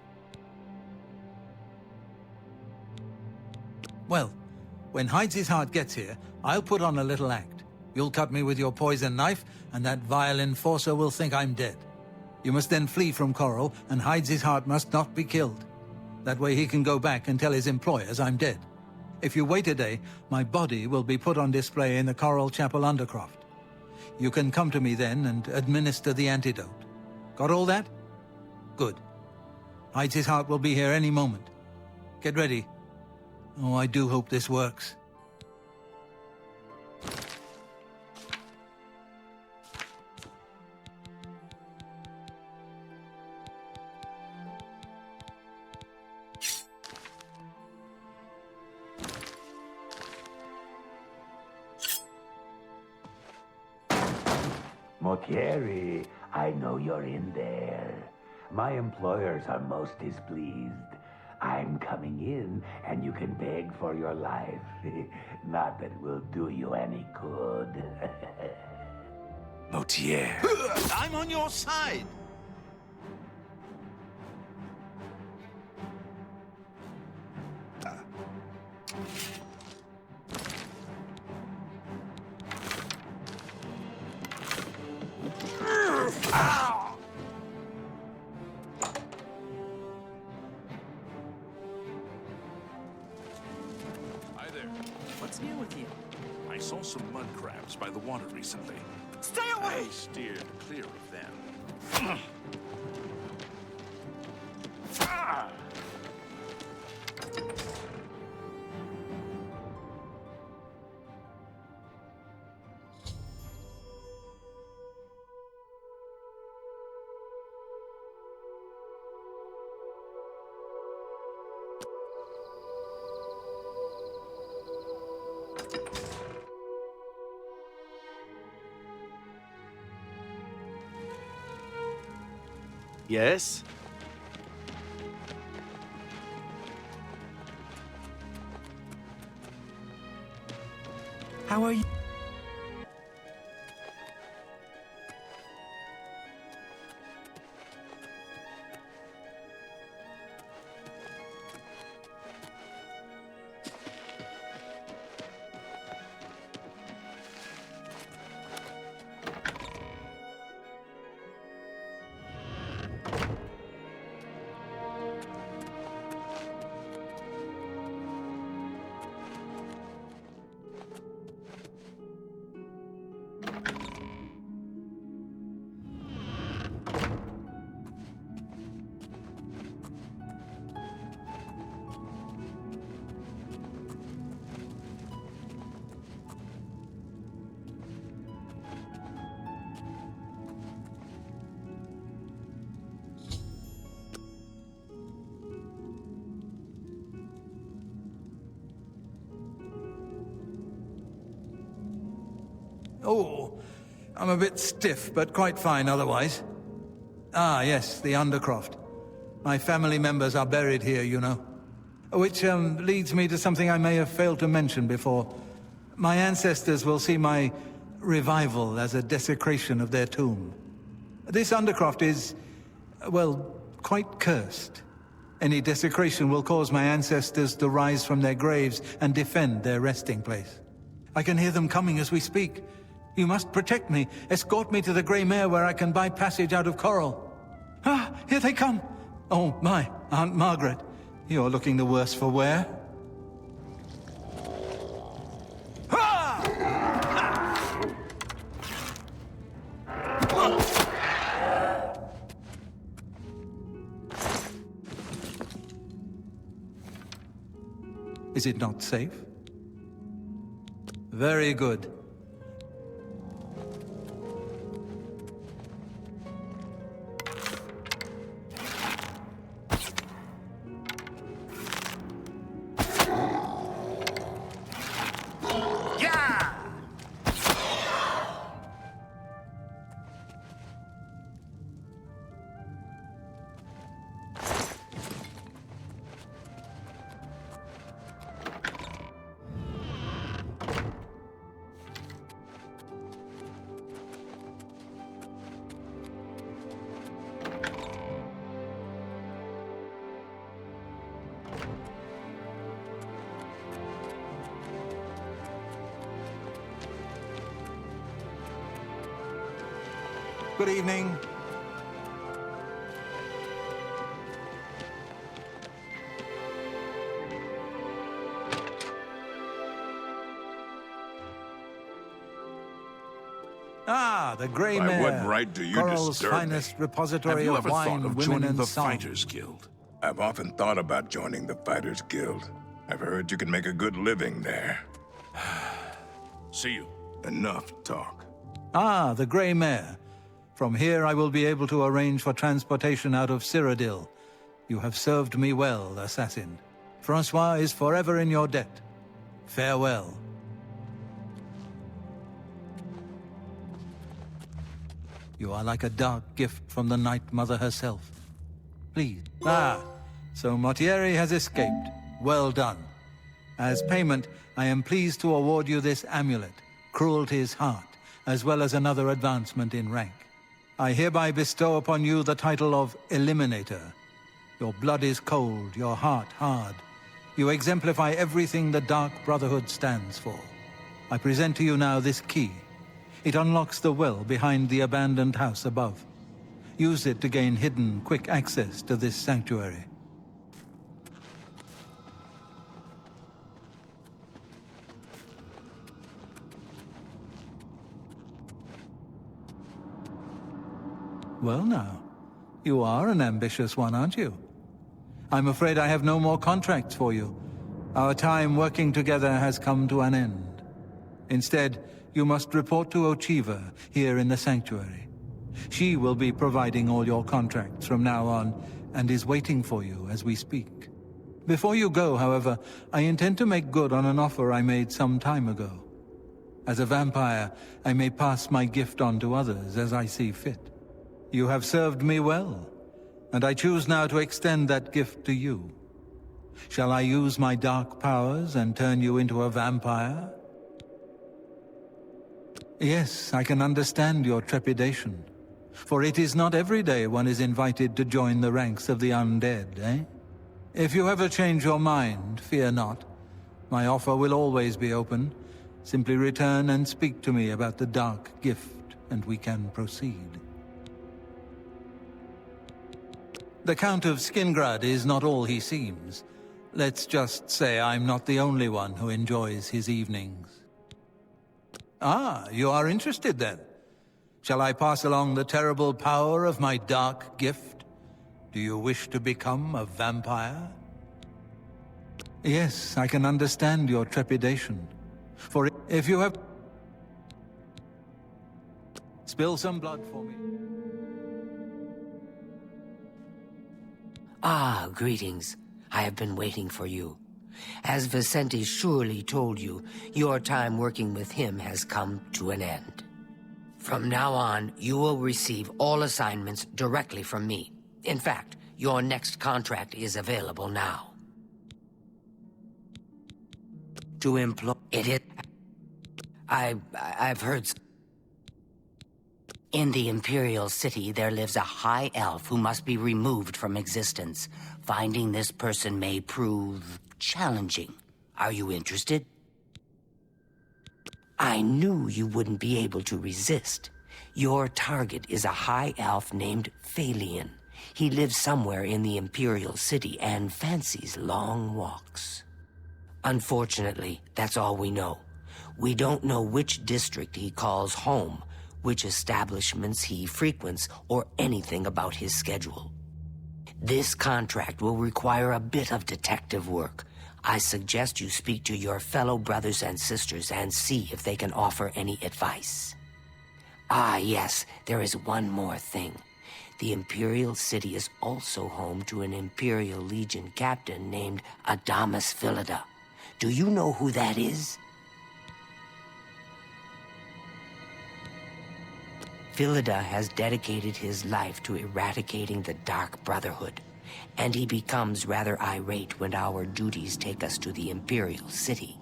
Well, when Hides His Heart gets here, I'll put on a little act. You'll cut me with your poison knife, and that vile enforcer will think I'm dead. You must then flee from Coral, and Hides His Heart must not be killed. That way he can go back and tell his employers I'm dead. If you wait a day, my body will be put on display in the Coral Chapel Undercroft. You can come to me then and administer the antidote. Got all that? Good. Hides His Heart will be here any moment. Get ready. Oh, I do hope this works. Motieri, I know you're in there. My employers are most displeased. I'm coming in, and you can beg for your life. Not that it will do you any good. Motier. I'm on your side. What's new with you? I saw some mud crabs by the water recently. Stay away! I steered clear of them. Yes? How are you? Oh, I'm a bit stiff, but quite fine otherwise. Ah, yes, the Undercroft. My family members are buried here, you know. Which leads me to something I may have failed to mention before. My ancestors will see my revival as a desecration of their tomb. This Undercroft is, well, quite cursed. Any desecration will cause my ancestors to rise from their graves and defend their resting place. I can hear them coming as we speak. You must protect me. Escort me to the Grey Mare where I can buy passage out of Coral. Ah, here they come. Oh, my, Aunt Margaret. You're looking the worse for wear. Is it not safe? Very good. Good evening. Ah, the Grey Mare. By what right do you Coral's disturb me? finest repository Have you of ever wine, thought of women, joining and the song. Fighters Guild? I've often thought about joining the Fighters Guild. I've heard you can make a good living there. See you. Enough talk. Ah, the Grey Mare. From here I will be able to arrange for transportation out of Cyrodiil. You have served me well, assassin. Francois is forever in your debt. Farewell. You are like a dark gift from the Night Mother herself. Please. Ah, so Mortieri has escaped. Well done. As payment, I am pleased to award you this amulet, Cruelty's Heart, as well as another advancement in rank. I hereby bestow upon you the title of Eliminator. Your blood is cold, your heart hard. You exemplify everything the Dark Brotherhood stands for. I present to you now this key. It unlocks the well behind the abandoned house above. Use it to gain hidden, quick access to this sanctuary. Well now, you are an ambitious one, aren't you? I'm afraid I have no more contracts for you. Our time working together has come to an end. Instead, you must report to Ochiva here in the sanctuary. She will be providing all your contracts from now on, and is waiting for you as we speak. Before you go, however, I intend to make good on an offer I made some time ago. As a vampire, I may pass my gift on to others as I see fit. You have served me well, and I choose now to extend that gift to you. Shall I use my dark powers and turn you into a vampire? Yes, I can understand your trepidation. For it is not every day one is invited to join the ranks of the undead, eh? If you ever change your mind, fear not. My offer will always be open. Simply return and speak to me about the dark gift, and we can proceed. The Count of Skingrad is not all he seems. Let's just say I'm not the only one who enjoys his evenings. Ah, you are interested then? Shall I pass along the terrible power of my dark gift? Do you wish to become a vampire? Yes, I can understand your trepidation. For if you have... Spill some blood for me. Ah, greetings. I have been waiting for you. As Vicente surely told you, your time working with him has come to an end. From now on, you will receive all assignments directly from me. In fact, your next contract is available now. To employ it, I've heard. In the Imperial City, there lives a high elf who must be removed from existence. Finding this person may prove challenging. Are you interested? I knew you wouldn't be able to resist. Your target is a high elf named Phalion. He lives somewhere in the Imperial City and fancies long walks. Unfortunately, that's all we know. We don't know which district he calls home, which establishments he frequents, or anything about his schedule. This contract will require a bit of detective work. I suggest you speak to your fellow brothers and sisters and see if they can offer any advice. Ah, yes, there is one more thing. The Imperial City is also home to an Imperial Legion captain named Adamus Philida. Do you know who that is? Philida has dedicated his life to eradicating the Dark Brotherhood, and he becomes rather irate when our duties take us to the Imperial City.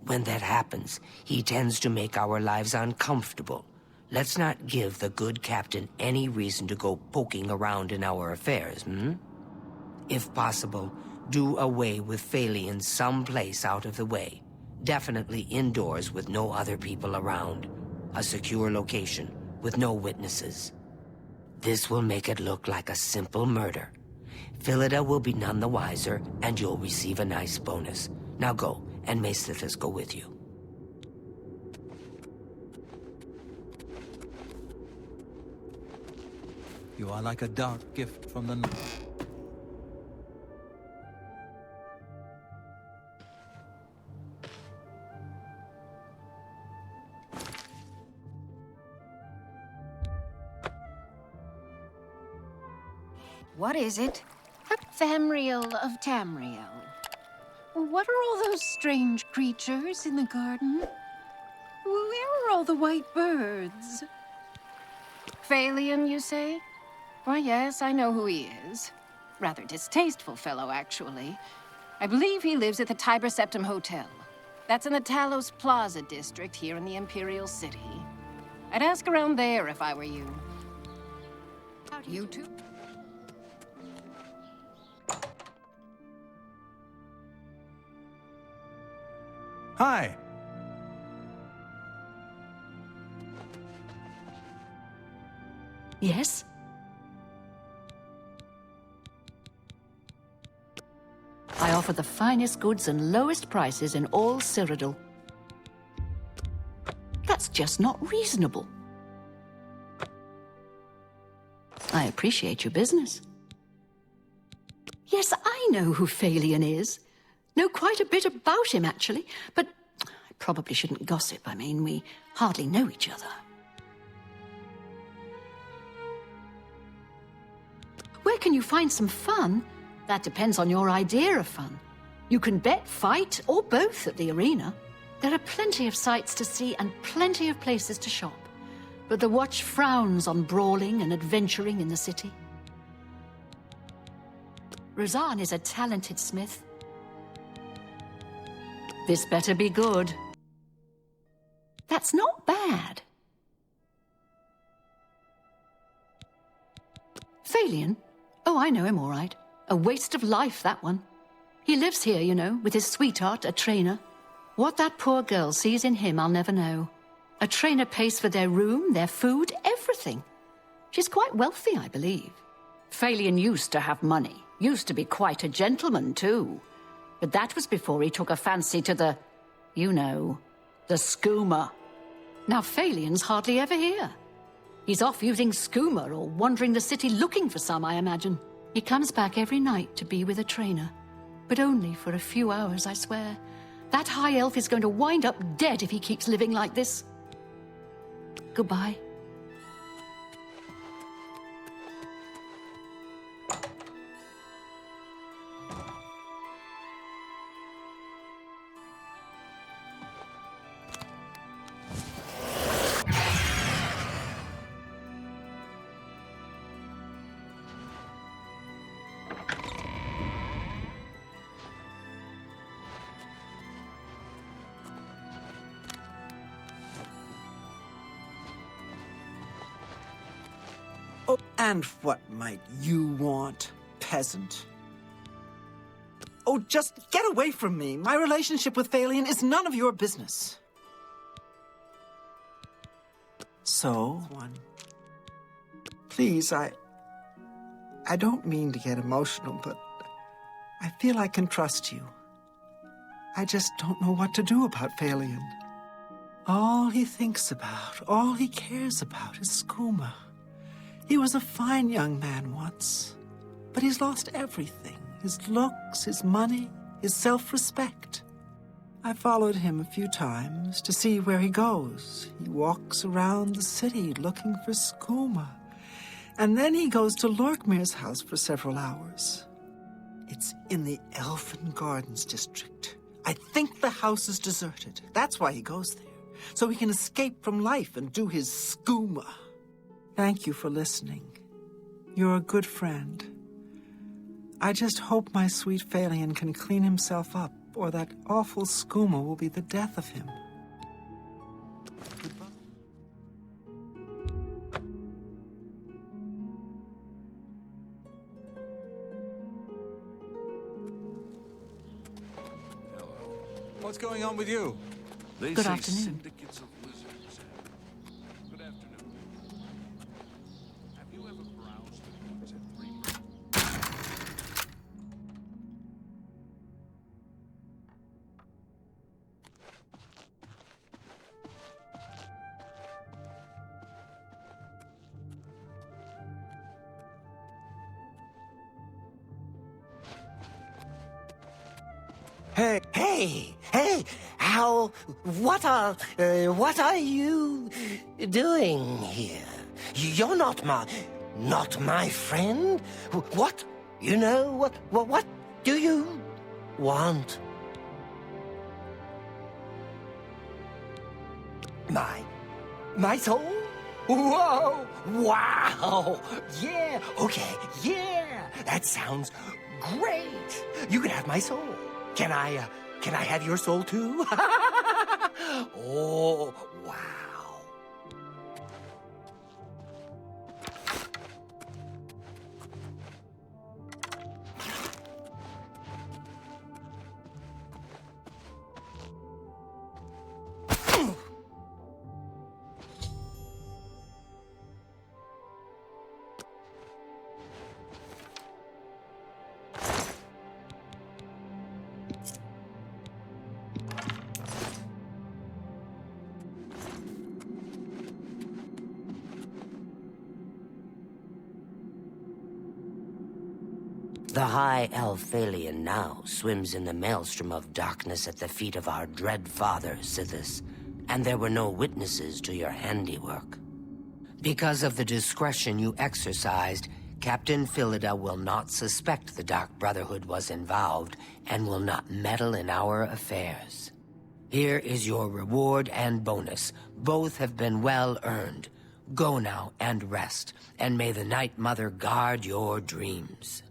When that happens, he tends to make our lives uncomfortable. Let's not give the good captain any reason to go poking around in our affairs, If possible, do away with Phalion someplace out of the way. Definitely indoors with no other people around. A secure location with no witnesses. This will make it look like a simple murder. Philida will be none the wiser, and you'll receive a nice bonus. Now go, and may Sithis go with you. You are like a dark gift from the north. What is it? Famriel of Tamriel. What are all those strange creatures in the garden? Where are all the white birds? Phalion, you say? Why, yes, I know who he is. Rather distasteful fellow, actually. I believe he lives at the Tiber Septim Hotel. That's in the Talos Plaza district here in the Imperial City. I'd ask around there if I were you. You too? Hi. Yes? I offer the finest goods and lowest prices in all Cyrodiil. That's just not reasonable. I appreciate your business. Yes, I know who Phalion is. Know quite a bit about him, actually. But I probably shouldn't gossip. I mean, we hardly know each other. Where can you find some fun? That depends on your idea of fun. You can bet, fight, or both at the arena. There are plenty of sights to see and plenty of places to shop. But the Watch frowns on brawling and adventuring in the city. Rozan is a talented smith. This better be good. That's not bad. Phalion? Oh, I know him all right. A waste of life, that one. He lives here, you know, with his sweetheart, a trainer. What that poor girl sees in him, I'll never know. A trainer pays for their room, their food, everything. She's quite wealthy, I believe. Phalion used to have money. Used to be quite a gentleman, too. But that was before he took a fancy to the, you know, the skooma. Now Phalion's hardly ever here. He's off using skooma or wandering the city looking for some, I imagine. He comes back every night to be with a trainer. But only for a few hours, I swear. That high elf is going to wind up dead if he keeps living like this. Goodbye. Oh, and what might you want, peasant? Oh, just get away from me. My relationship with Phalion is none of your business. So, please, I don't mean to get emotional, but I feel I can trust you. I just don't know what to do about Phalion. All he thinks about, all he cares about is skooma. He was a fine young man once, but he's lost everything. His looks, his money, his self-respect. I followed him a few times to see where he goes. He walks around the city looking for skooma. And then he goes to Lorkmir's house for several hours. It's in the Elfin Gardens district. I think the house is deserted. That's why he goes there, so he can escape from life and do his skooma. Thank you for listening. You're a good friend. I just hope my sweet Phalion can clean himself up, or that awful skooma will be the death of him. What's going on with you? They Good say afternoon. syndicates of lizards. Good afternoon. Have you ever browsed the books at 3? Hey, what are you doing here? You're not my friend? What do you want? My soul? Whoa! Wow! Yeah! Okay, yeah! That sounds great! You can have my soul. Can I have your soul too? Oh, wow. The High Elf Phalion now swims in the maelstrom of darkness at the feet of our dread father, Sithis, and there were no witnesses to your handiwork. Because of the discretion you exercised, Captain Philida will not suspect the Dark Brotherhood was involved and will not meddle in our affairs. Here is your reward and bonus. Both have been well earned. Go now and rest, and may the Night Mother guard your dreams.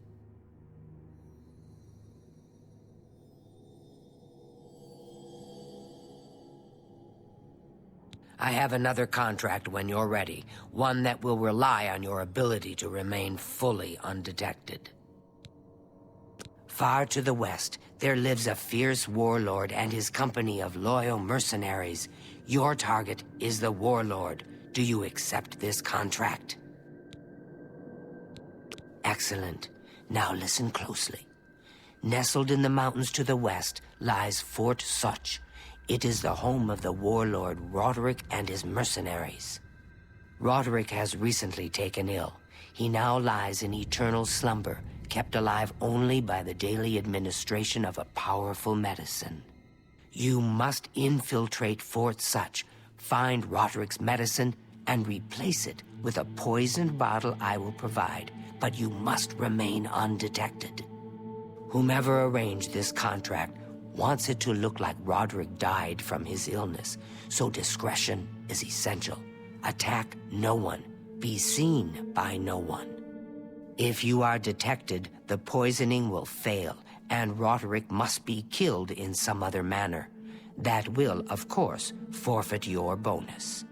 I have another contract when you're ready, one that will rely on your ability to remain fully undetected. Far to the west, there lives a fierce warlord and his company of loyal mercenaries. Your target is the warlord. Do you accept this contract? Excellent. Now listen closely. Nestled in the mountains to the west lies Fort Such. It is the home of the warlord Roderick and his mercenaries. Roderick has recently taken ill. He now lies in eternal slumber, kept alive only by the daily administration of a powerful medicine. You must infiltrate Fort Such, find Roderick's medicine, and replace it with a poisoned bottle I will provide, but you must remain undetected. Whomever arranged this contract wants it to look like Roderick died from his illness, so discretion is essential. Attack no one. Be seen by no one. If you are detected, the poisoning will fail, and Roderick must be killed in some other manner. That will, of course, forfeit your bonus.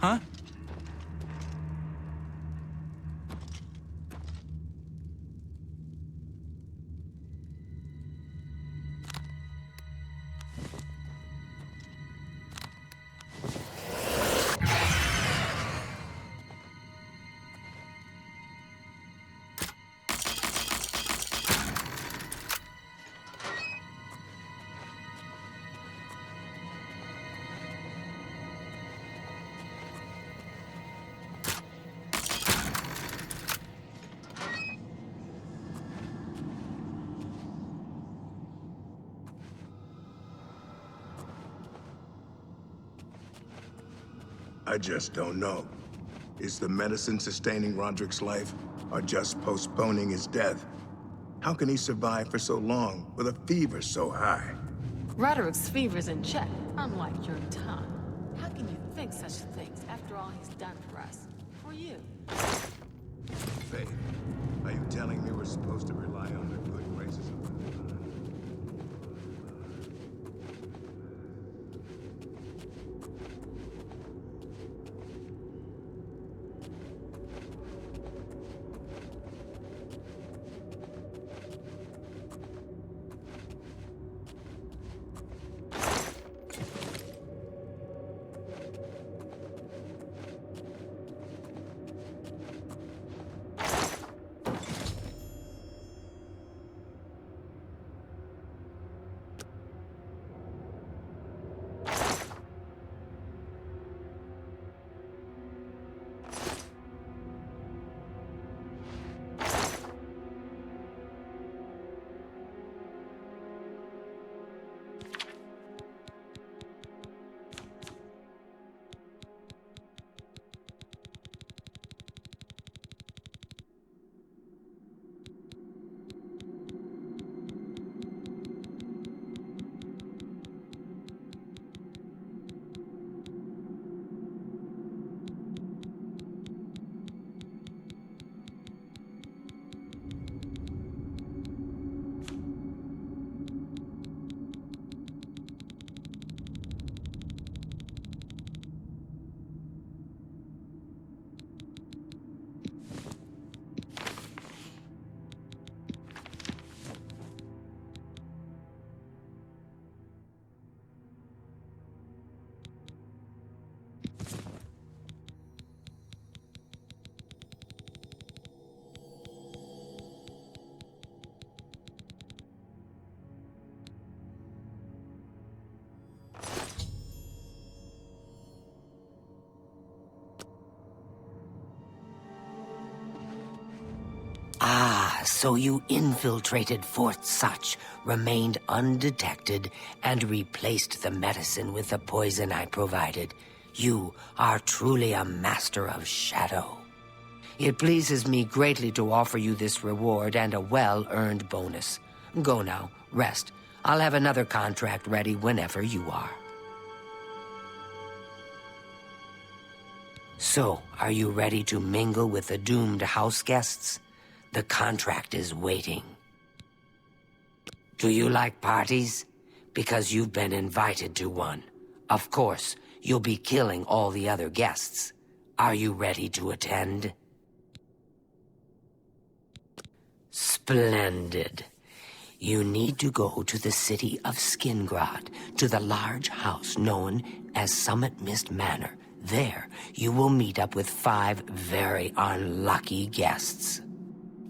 Huh? I just don't know. Is the medicine sustaining Roderick's life, or just postponing his death? How can he survive for so long with a fever so high? Roderick's fever's in check, unlike your tongue. How can you think such things after all he's done for us? For you? Faith, are you telling me we're supposed to rely on the good graces of the... So you infiltrated Fort Such, remained undetected, and replaced the medicine with the poison I provided. You are truly a master of shadow. It pleases me greatly to offer you this reward and a well-earned bonus. Go now, rest. I'll have another contract ready whenever you are. So, are you ready to mingle with the doomed house guests? The contract is waiting. Do you like parties? Because you've been invited to one. Of course, you'll be killing all the other guests. Are you ready to attend? Splendid. You need to go to the city of Skingrad, to the large house known as Summit Mist Manor. There, you will meet up with 5 very unlucky guests.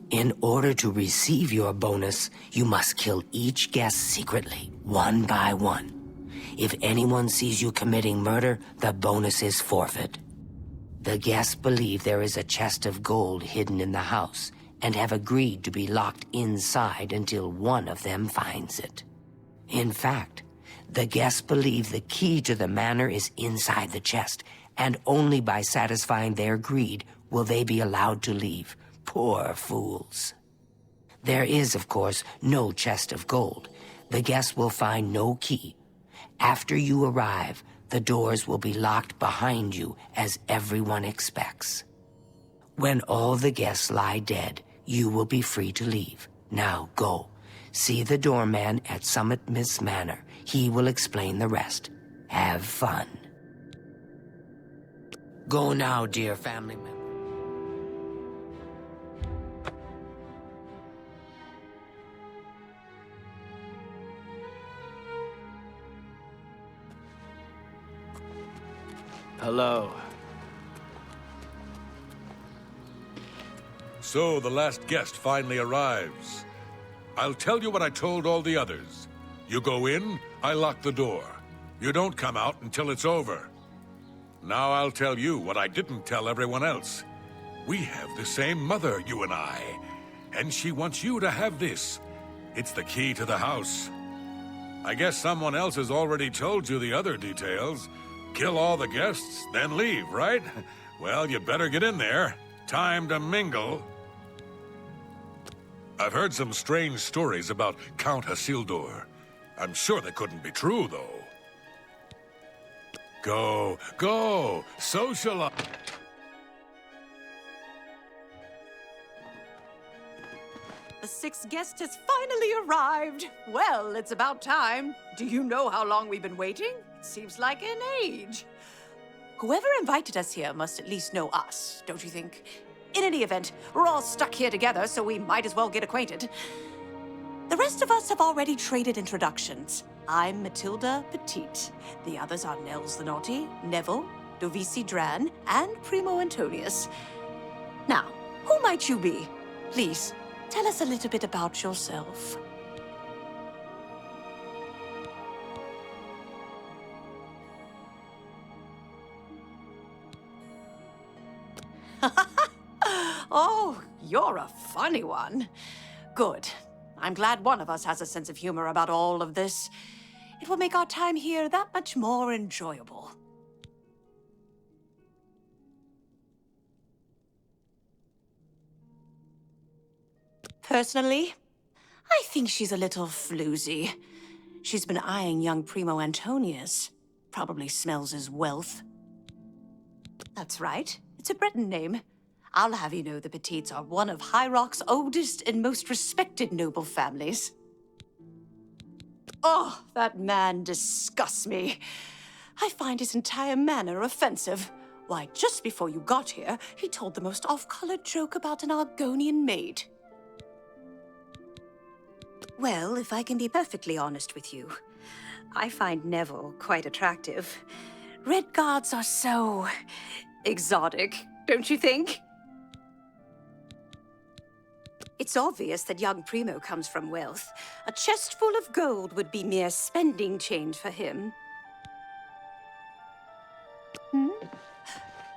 In order to receive your bonus, you must kill each guest secretly, one by one. If anyone sees you committing murder, the bonus is forfeit. The guests believe there is a chest of gold hidden in the house, and have agreed to be locked inside until one of them finds it. In fact, the guests believe the key to the manor is inside the chest, and only by satisfying their greed will they be allowed to leave. Poor fools. There is, of course, no chest of gold. The guests will find no key. After you arrive, the doors will be locked behind you, as everyone expects. When all the guests lie dead, you will be free to leave. Now go. See the doorman at Summit Mist Manor. He will explain the rest. Have fun. Go now, dear family member. Hello. So the last guest finally arrives. I'll tell you what I told all the others. You go in, I lock the door. You don't come out until it's over. Now I'll tell you what I didn't tell everyone else. We have the same mother, you and I. And she wants you to have this. It's the key to the house. I guess someone else has already told you the other details. Kill all the guests, then leave, right? Well, you better get in there. Time to mingle. I've heard some strange stories about Count Isildur. I'm sure they couldn't be true, though. Go, socialize. The sixth guest has finally arrived. Well, it's about time. Do you know how long we've been waiting? It seems like an age. Whoever invited us here must at least know us, don't you think? In any event, we're all stuck here together, so we might as well get acquainted. The rest of us have already traded introductions. I'm Matilda Petite. The others are Nels the Naughty, Neville, Dovisi Dran, and Primo Antonius. Now, who might you be? Please, tell us a little bit about yourself. Oh, you're a funny one. Good. I'm glad one of us has a sense of humor about all of this. It will make our time here that much more enjoyable. Personally, I think she's a little floozy. She's been eyeing young Primo Antonius. Probably smells his wealth. That's right. It's a Breton name. I'll have you know the Petites are one of High Rock's oldest and most respected noble families. Oh, that man disgusts me. I find his entire manner offensive. Why, just before you got here, he told the most off-color joke about an Argonian maid. Well, if I can be perfectly honest with you, I find Neville quite attractive. Red Guards are so exotic, don't you think? It's obvious that young Primo comes from wealth. A chest full of gold would be mere spending change for him. Hmm?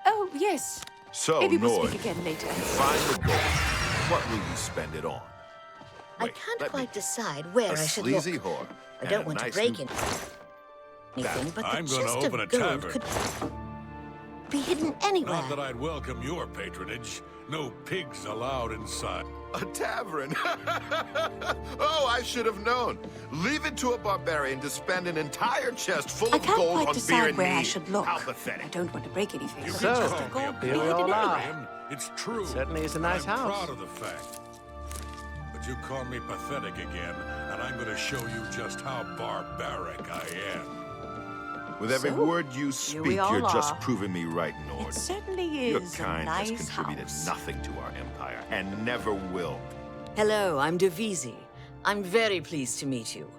Oh, yes. So, maybe we'll Nord, speak again later. you find the gold. What will you spend it on? I can't quite decide where I should look. Sleazy whore. I don't want to break in anything, but the chest of gold could be hidden anywhere. Not that I'd welcome your patronage. No pigs allowed inside. A tavern? Oh, I should have known. Leave it to a barbarian to spend an entire chest full of gold on beer and where I mead. should look. How pathetic. I don't want to break anything. You but can the call chest me of a gold could be here we hidden all are. anywhere. It's true. It certainly is a nice I'm house. proud of the fact. But you call me pathetic again, and I'm going to show you just how barbaric I am. With every word you speak, we all you're just are. proving me right, Nord. It certainly Your is kind a nice has contributed house. nothing to our empire, and never will. Hello, I'm Dovisi. I'm very pleased to meet you.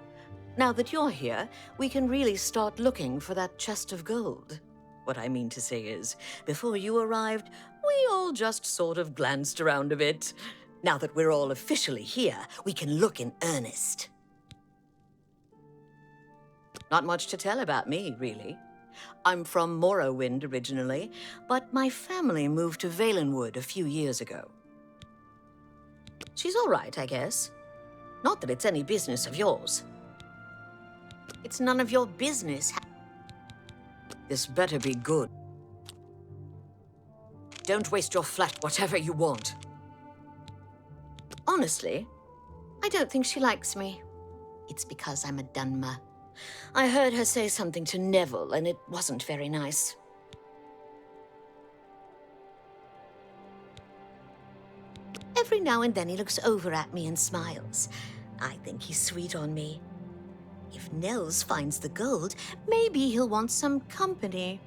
Now that you're here, we can really start looking for that chest of gold. What I mean to say is, before you arrived, we all just sort of glanced around a bit. Now that we're all officially here, we can look in earnest. Not much to tell about me, really. I'm from Morrowind originally, but my family moved to Valenwood a few years ago. She's all right, I guess. Not that it's any business of yours. It's none of your business. This better be good. Don't waste your flat whatever you want. Honestly, I don't think she likes me. It's because I'm a Dunmer. I heard her say something to Neville, and it wasn't very nice. Every now and then he looks over at me and smiles. I think he's sweet on me. If Nels finds the gold, maybe he'll want some company.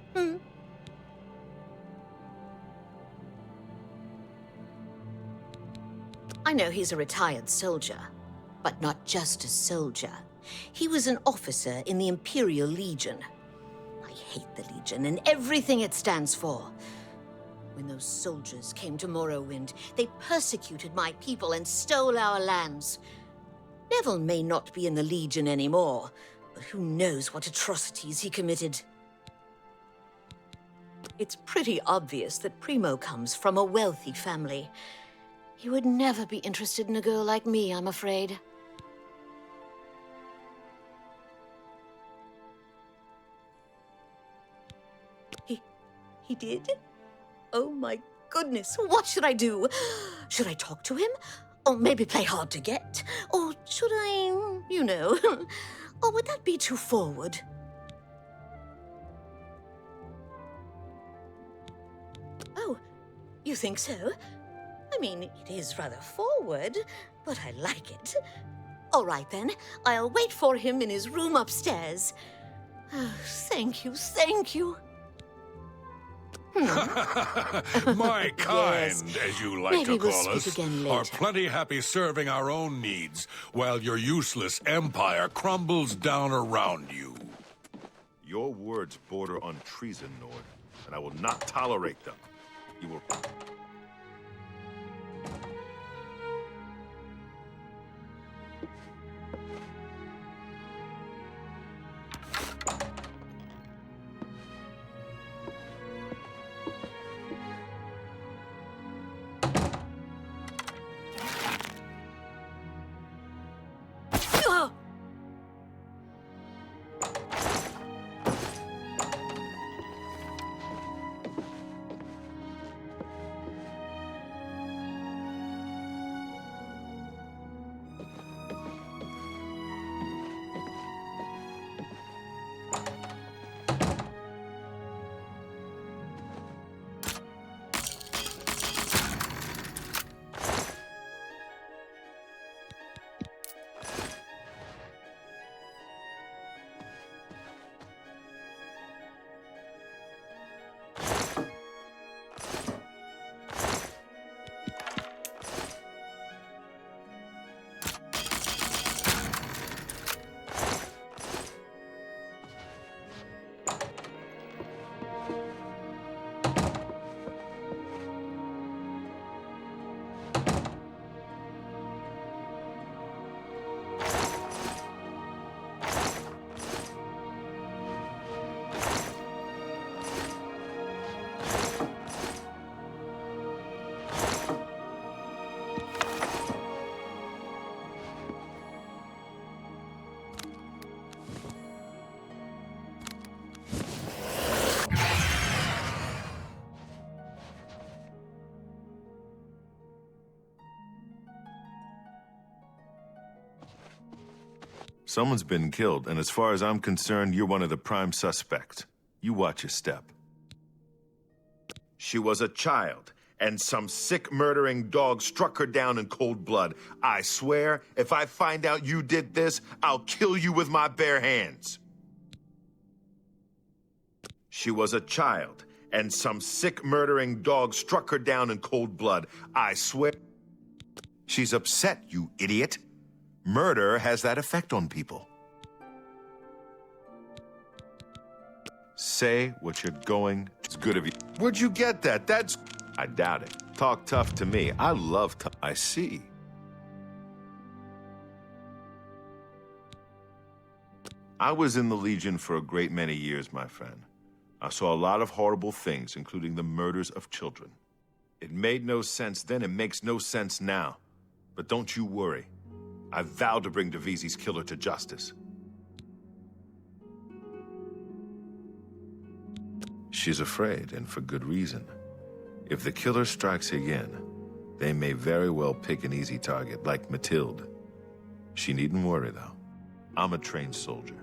I know he's a retired soldier, but not just a soldier. He was an officer in the Imperial Legion. I hate the Legion and everything it stands for. When those soldiers came to Morrowind, they persecuted my people and stole our lands. Neville may not be in the Legion anymore, but who knows what atrocities he committed. It's pretty obvious that Primo comes from a wealthy family. He would never be interested in a girl like me, I'm afraid. He did? Oh my goodness, what should I do? Should I talk to him? Or maybe play hard to get? Or should I, you know, or would that be too forward? Oh, you think so? I mean, it is rather forward, but I like it. All right then, I'll wait for him in his room upstairs. Oh, thank you, thank you. My kind, Yes. as you like Maybe to we'll call speak us, again are later. plenty happy serving our own needs, while your useless empire crumbles down around you. Your words border on treason, Nord, and I will not tolerate them. You will... Someone's been killed, and as far as I'm concerned, you're one of the prime suspects. You watch your step. She was a child, and some sick murdering dog struck her down in cold blood. I swear, if I find out you did this, I'll kill you with my bare hands. She was a child, and some sick murdering dog struck her down in cold blood. I swear... She's upset, you idiot. Murder has that effect on people. Say what you're going to. It's good of you. Where'd you get that? That's... I doubt it. Talk tough to me. I love tough. I see. I was in the Legion for a great many years, my friend. I saw a lot of horrible things, including the murders of children. It made no sense then, it makes no sense now. But don't you worry. I vowed to bring Devizi's killer to justice. She's afraid, and for good reason. If the killer strikes again, they may very well pick an easy target, like Mathilde. She needn't worry, though. I'm a trained soldier,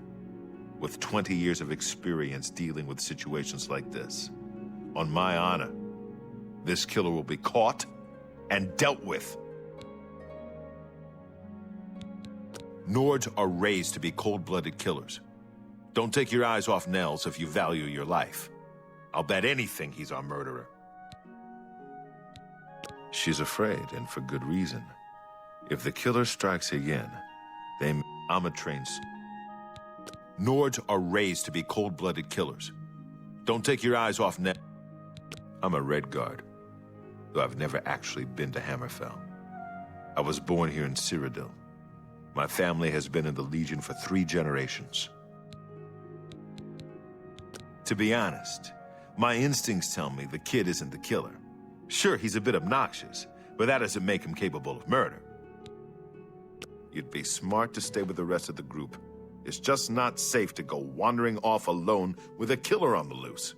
with 20 years of experience dealing with situations like this. On my honor, this killer will be caught and dealt with. Nords are raised to be cold-blooded killers. Don't take your eyes off Nels if you value your life. I'll bet anything he's our murderer. She's afraid, and for good reason. If the killer strikes again, I'm a trained... Nords are raised to be cold-blooded killers. Don't take your eyes off Ned. I'm a Red Guard, though I've never actually been to Hammerfell. I was born here in Cyrodiil. My family has been in the Legion for 3 generations. To be honest, my instincts tell me the kid isn't the killer. Sure, he's a bit obnoxious, but that doesn't make him capable of murder. You'd be smart to stay with the rest of the group. It's just not safe to go wandering off alone with a killer on the loose.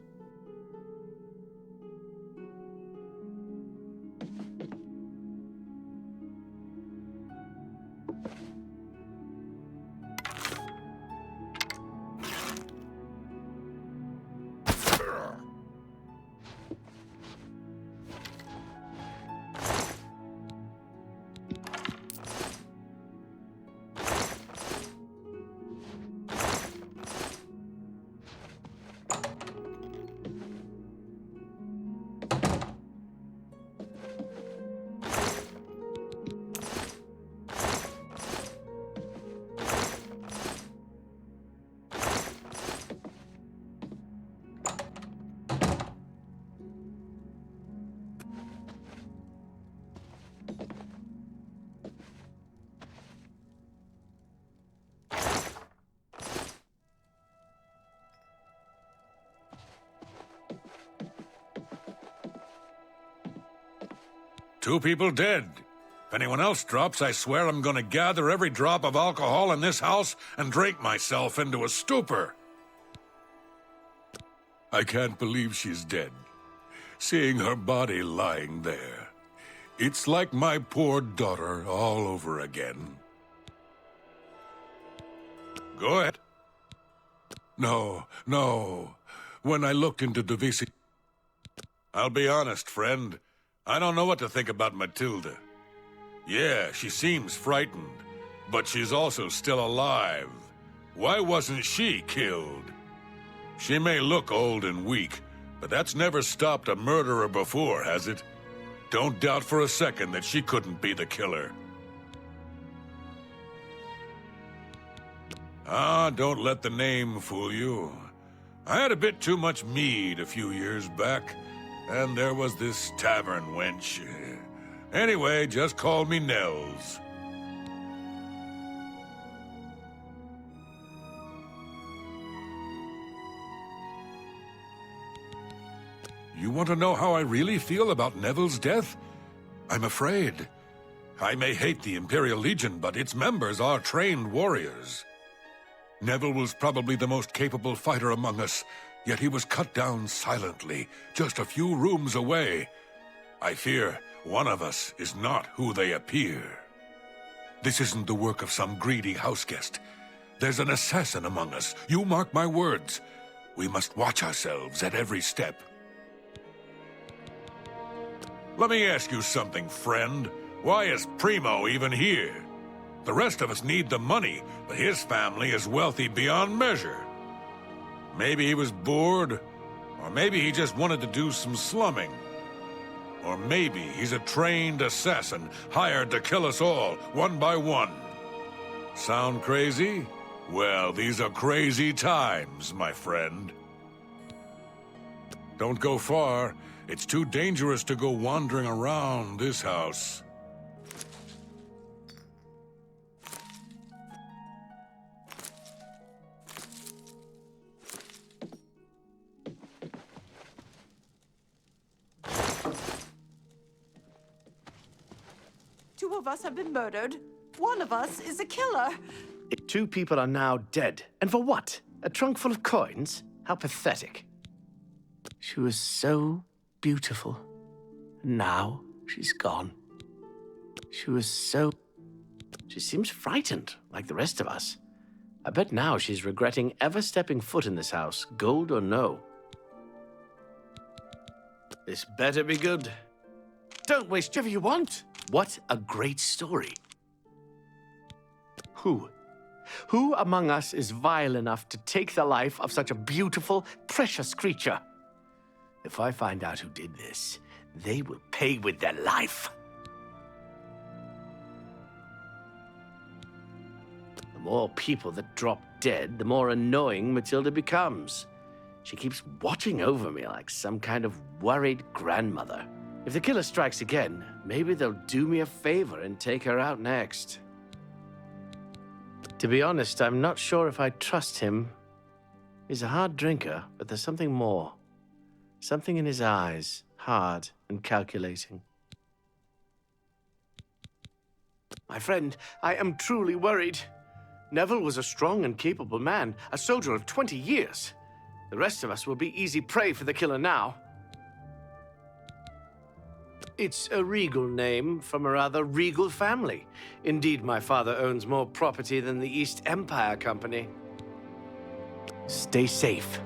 Two people dead. If anyone else drops, I swear I'm gonna gather every drop of alcohol in this house and drink myself into a stupor. I can't believe she's dead. Seeing her body lying there. It's like my poor daughter all over again. Go ahead. No. When I looked into the VC... I'll be honest, friend. I don't know what to think about Matilda. Yeah, she seems frightened, but she's also still alive. Why wasn't she killed? She may look old and weak, but that's never stopped a murderer before, has it? Don't doubt for a second that she couldn't be the killer. Don't let the name fool you. I had a bit too much mead a few years back. And there was this tavern wench. Anyway, just call me Nels. You want to know how I really feel about Neville's death? I'm afraid. I may hate the Imperial Legion, but its members are trained warriors. Neville was probably the most capable fighter among us, yet he was cut down silently, just a few rooms away. I fear one of us is not who they appear. This isn't the work of some greedy houseguest. There's an assassin among us. You mark my words. We must watch ourselves at every step. Let me ask you something, friend. Why is Primo even here? The rest of us need the money, but his family is wealthy beyond measure. Maybe he was bored, or maybe he just wanted to do some slumming. Or maybe he's a trained assassin hired to kill us all, one by one. Sound crazy? Well, these are crazy times, my friend. Don't go far. It's too dangerous to go wandering around this house. Two of us have been murdered. One of us is a killer. 2 people are now dead. And for what? A trunk full of coins? How pathetic. She was so beautiful. Now she's gone. She was so... She seems frightened, like the rest of us. I bet now she's regretting ever stepping foot in this house, gold or no. This better be good. Don't waste whatever you want. What a great story. Who among us is vile enough to take the life of such a beautiful, precious creature? If I find out who did this, they will pay with their life. more people that drop dead, the more annoying Matilda becomes. She keeps watching over me like some kind of worried grandmother. If the killer strikes again, maybe they'll do me a favor and take her out next. To be honest, I'm not sure if I trust him. He's a hard drinker, but there's something more. Something in his eyes, hard and calculating. My friend, I am truly worried. Neville was a strong and capable man, a soldier of 20 years. The rest of us will be easy prey for the killer now. It's a regal name from a rather regal family. Indeed, my father owns more property than the East Empire Company. Stay safe,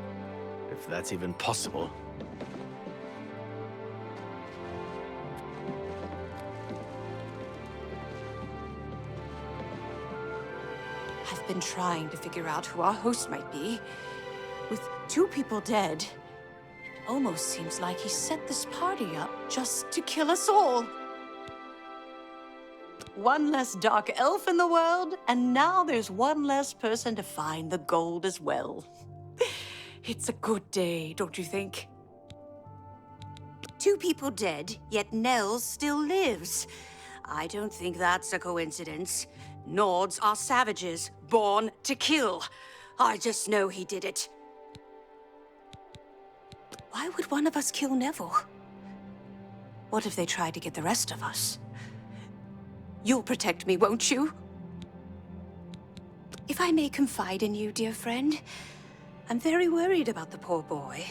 if that's even possible. I've been trying to figure out who our host might be. With 2 people dead, it almost seems like he set this party up just to kill us all. One less dark elf in the world, and now there's one less person to find the gold as well. It's a good day, don't you think? 2 people dead, yet Nels still lives. I don't think that's a coincidence. Nords are savages, born to kill. I just know he did it. Why would one of us kill Neville? What if they tried to get the rest of us? You'll protect me, won't you? If I may confide in you, dear friend, I'm very worried about the poor boy.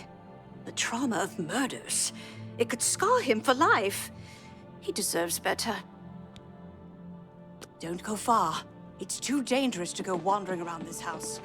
The trauma of murders. It could scar him for life. He deserves better. Don't go far. It's too dangerous to go wandering around this house.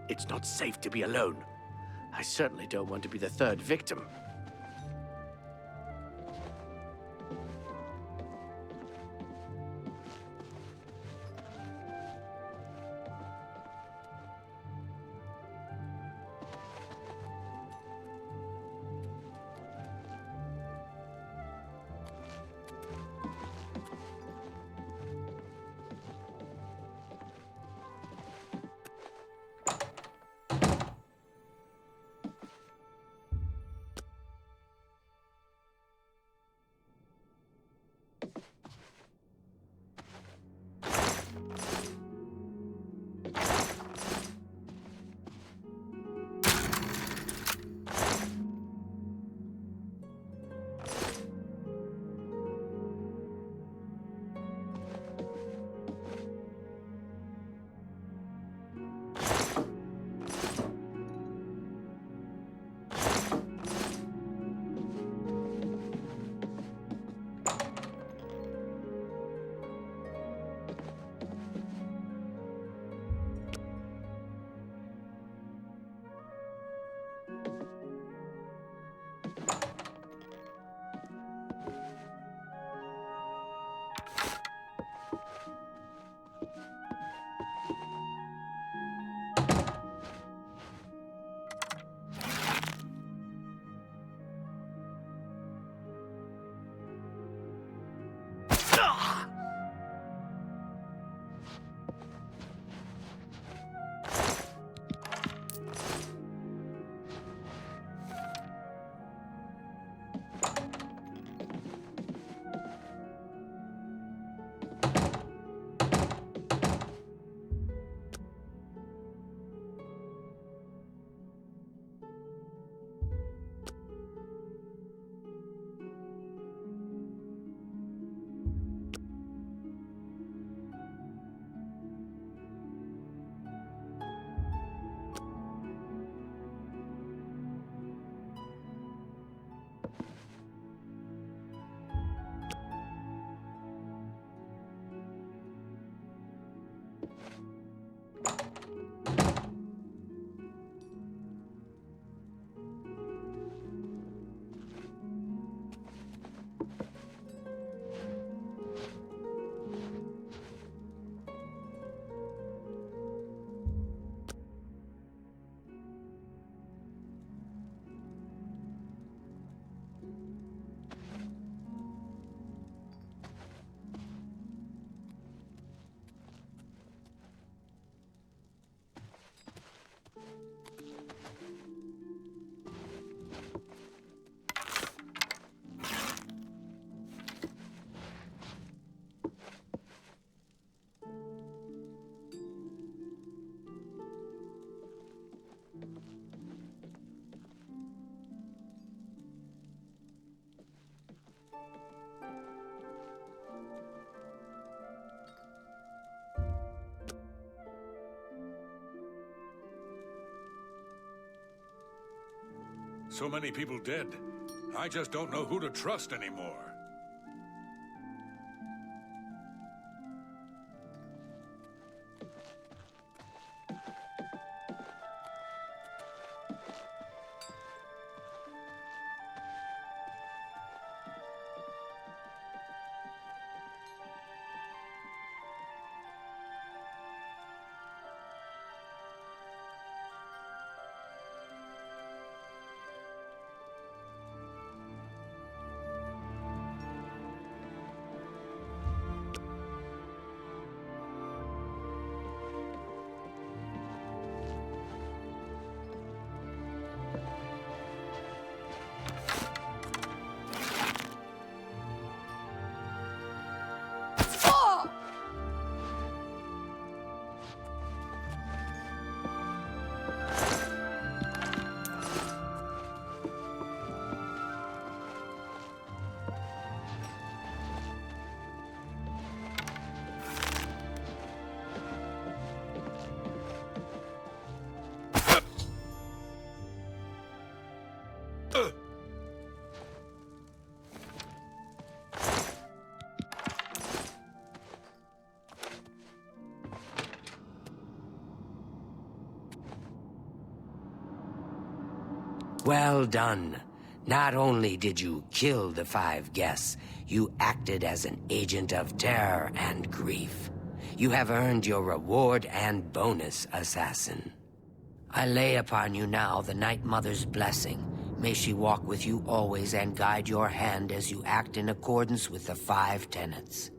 It's not safe to be alone. I certainly don't want to be the 3rd victim. So many people dead. I just don't know who to trust anymore. Well done. Not only did you kill the 5 guests, you acted as an agent of terror and grief. You have earned your reward and bonus, assassin. I lay upon you now the Night Mother's blessing. May she walk with you always and guide your hand as you act in accordance with the 5 tenets.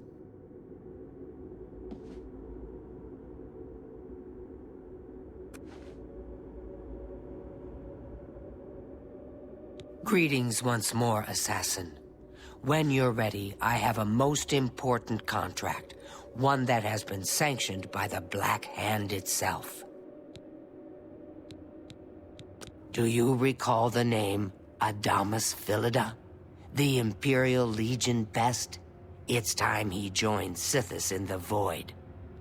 Greetings once more, assassin. When you're ready, I have a most important contract, one that has been sanctioned by the Black Hand itself. Do you recall the name Adamus Philida? The Imperial Legion best? It's time he joined Sithis in the Void.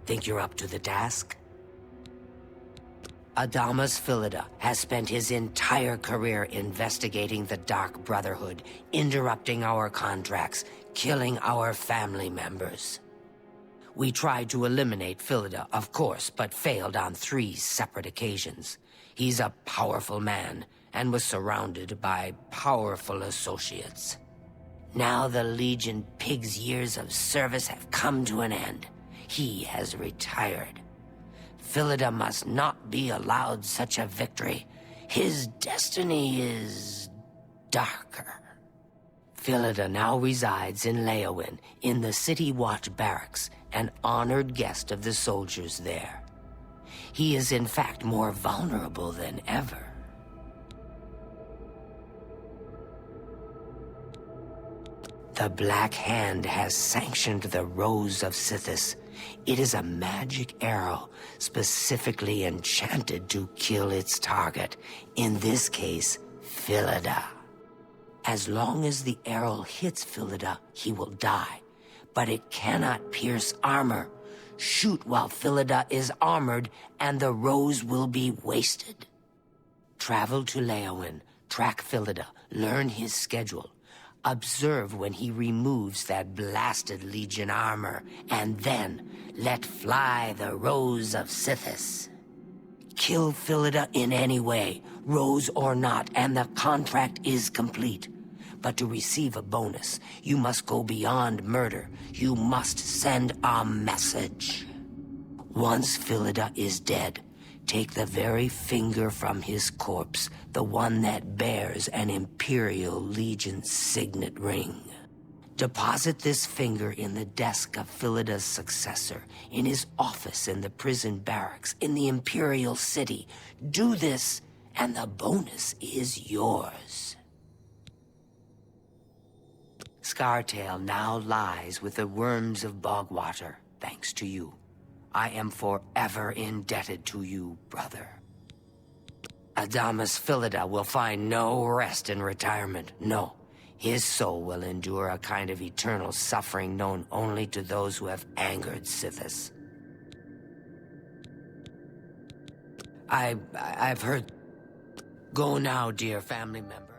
Think you're up to the task? Adamus Philida has spent his entire career investigating the Dark Brotherhood, interrupting our contracts, killing our family members. We tried to eliminate Philida, of course, but failed on 3 separate occasions. He's a powerful man, and was surrounded by powerful associates. Now the Legion Pig's years of service have come to an end. He has retired. Philida must not be allowed such a victory. His destiny is darker. Philida now resides in Leowyn, in the City Watch Barracks, an honored guest of the soldiers there. He is in fact more vulnerable than ever. The Black Hand has sanctioned the Rose of Sithis. It is a magic arrow, specifically enchanted to kill its target, in this case, Philida. As long as the arrow hits Philida, he will die, but it cannot pierce armor. Shoot while Philida is armored, and the rose will be wasted. Travel to Leowyn, track Philida, learn his schedule. Observe when he removes that blasted Legion armor, and then let fly the Rose of Sithis. Kill Philida in any way, rose or not, and the contract is complete. But to receive a bonus, you must go beyond murder. You must send a message. Once Philida is dead, take the very finger from his corpse, the one that bears an Imperial Legion signet ring. Deposit this finger in the desk of Philida's successor, in his office in the prison barracks, in the Imperial City. Do this, and the bonus is yours. Scartail now lies with the worms of Bogwater, thanks to you. I am forever indebted to you, brother. Adamus Philida will find no rest in retirement. No, his soul will endure a kind of eternal suffering known only to those who have angered Sithis. I've heard... Go now, dear family member.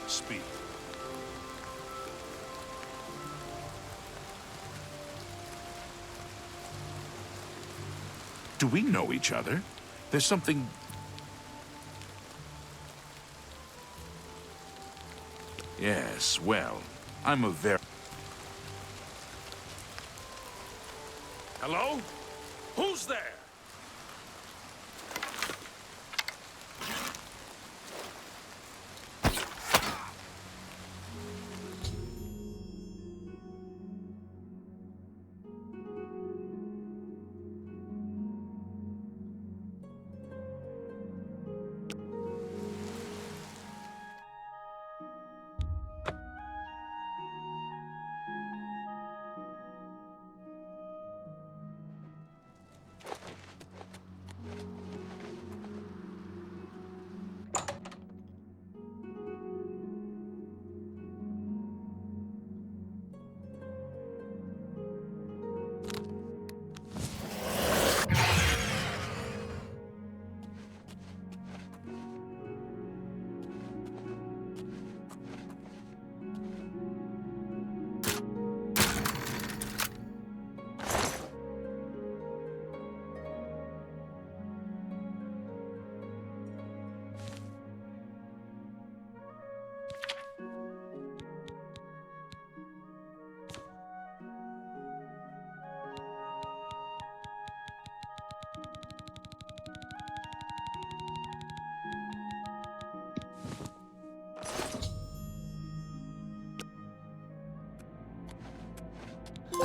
speak. Do we know each other? There's something... Yes, well, I'm a very... Hello? Who's there?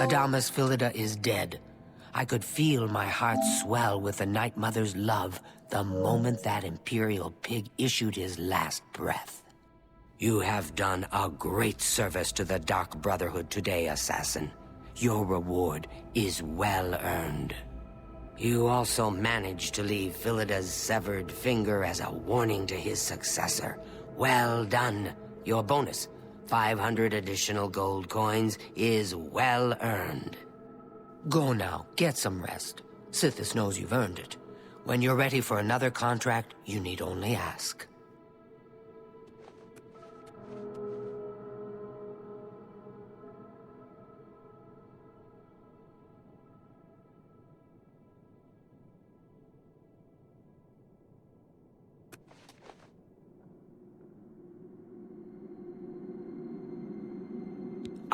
Adamus Phillida is dead. I could feel my heart swell with the Night Mother's love the moment that Imperial pig issued his last breath. You have done a great service to the Dark Brotherhood today, Assassin. Your reward is well earned. You also managed to leave Phillida's severed finger as a warning to his successor. Well done. Your bonus, 500 additional gold coins, is well earned. Go now, get some rest. Sithis knows you've earned it. When you're ready for another contract, you need only ask.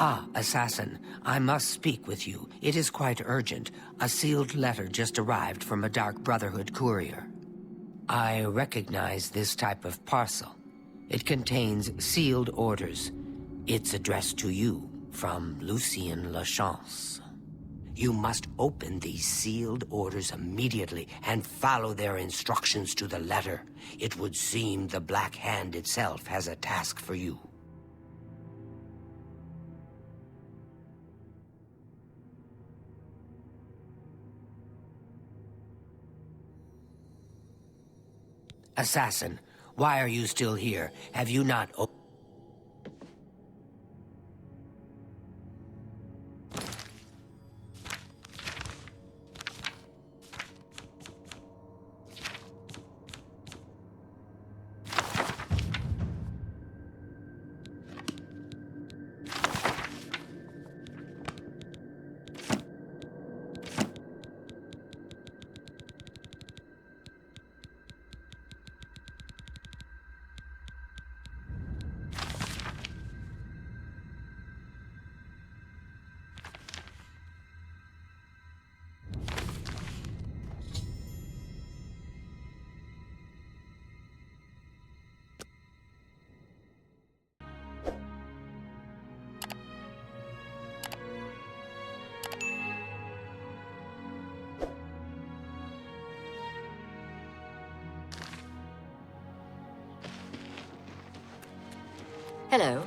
Ah, Assassin, I must speak with you. It is quite urgent. A sealed letter just arrived from a Dark Brotherhood courier. I recognize this type of parcel. It contains sealed orders. It's addressed to you from Lucien Lachance. You must open these sealed orders immediately and follow their instructions to the letter. It would seem the Black Hand itself has a task for you. Assassin, why are you still here? Have you not... Hello.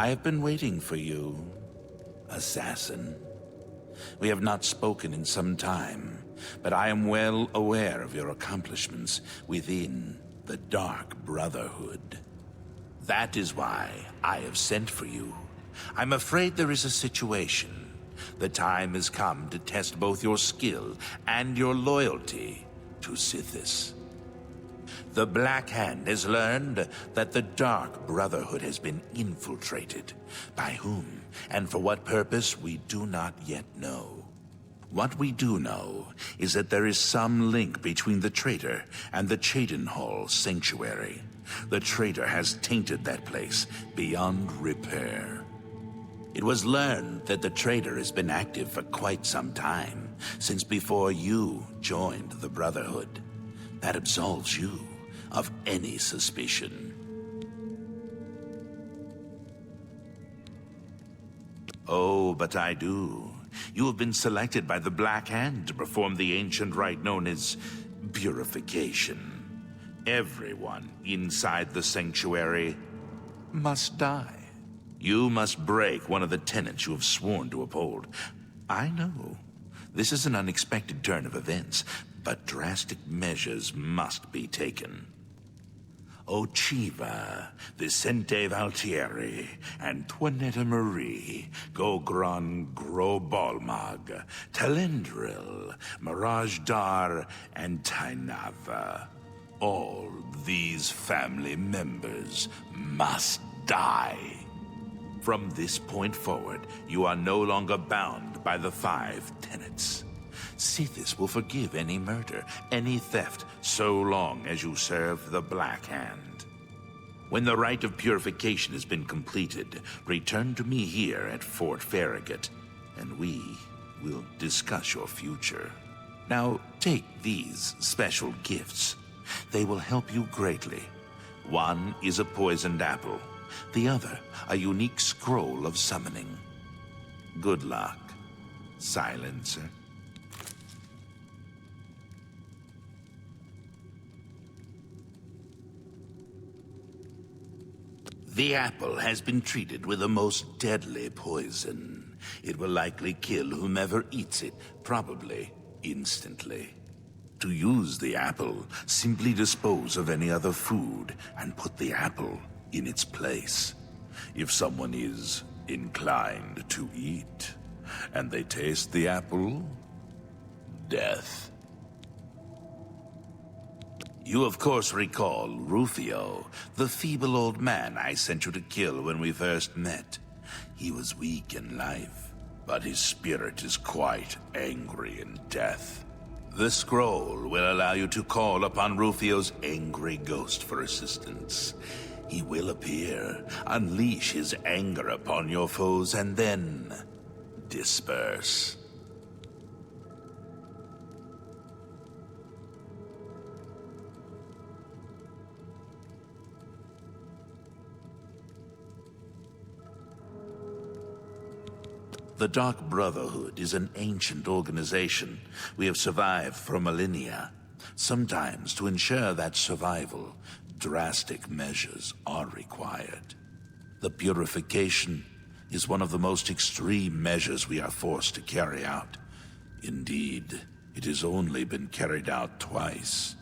I have been waiting for you, assassin. We have not spoken in some time, but I am well aware of your accomplishments within the Dark Brotherhood. That is why I have sent for you. I'm afraid there is a situation. The time has come to test both your skill and your loyalty to Sithis. The Black Hand has learned that the Dark Brotherhood has been infiltrated. By whom and for what purpose, we do not yet know. What we do know is that there is some link between the traitor and the Cheydinhal Sanctuary. The traitor has tainted that place beyond repair. It was learned that the traitor has been active for quite some time, since before you joined the Brotherhood. That absolves you of any suspicion. Oh, but I do. You have been selected by the Black Hand to perform the ancient rite known as purification. Everyone inside the sanctuary must die. You must break one of the tenets you have sworn to uphold. I know. This is an unexpected turn of events, but drastic measures must be taken. Ochiva, Vicente Valtieri, Antoinetta Marie, Gogron Grobalmag, Talendril, Mirage Dar, and Tainava. All these family members must die. From this point forward, you are no longer bound by the 5 tenets. Sithis will forgive any murder, any theft, so long as you serve the Black Hand. When the rite of purification has been completed, return to me here at Fort Farragut, and we will discuss your future. Now, take these special gifts. They will help you greatly. One is a poisoned apple. The other, a unique scroll of summoning. Good luck, Silencer. The apple has been treated with a most deadly poison. It will likely kill whomever eats it, probably instantly. To use the apple, simply dispose of any other food and put the apple in its place. If someone is inclined to eat, and they taste the apple, death. You of course recall Rufio, the feeble old man I sent you to kill when we first met. He was weak in life, but his spirit is quite angry in death. The scroll will allow you to call upon Rufio's angry ghost for assistance. He will appear, unleash his anger upon your foes, and then disperse. The Dark Brotherhood is an ancient organization. We have survived for millennia. Sometimes, to ensure that survival, drastic measures are required. The purification is one of the most extreme measures we are forced to carry out. Indeed, it has only been carried out twice.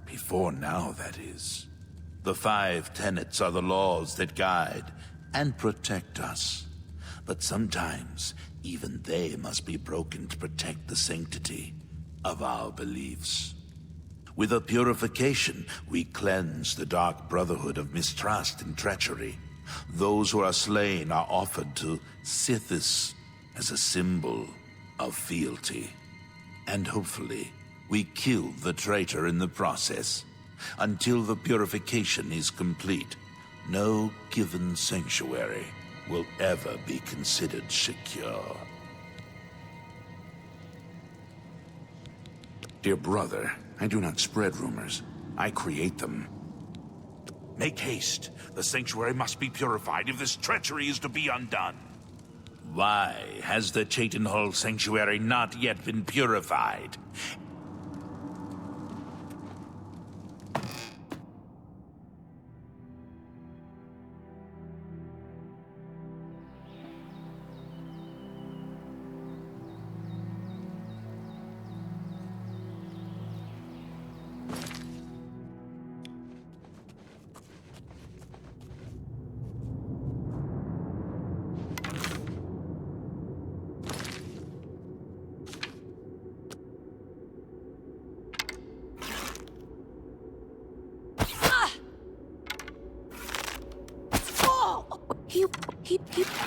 Before now, that is. The 5 tenets are the laws that guide and protect us. But sometimes, even they must be broken to protect the sanctity of our beliefs. With a purification, we cleanse the Dark Brotherhood of mistrust and treachery. Those who are slain are offered to Sithis as a symbol of fealty. And hopefully, we kill the traitor in the process. Until the purification is complete, no given sanctuary will ever be considered secure. Dear brother, I do not spread rumors. I create them. Make haste. The sanctuary must be purified if this treachery is to be undone. Why has the Cheydinhal Sanctuary not yet been purified?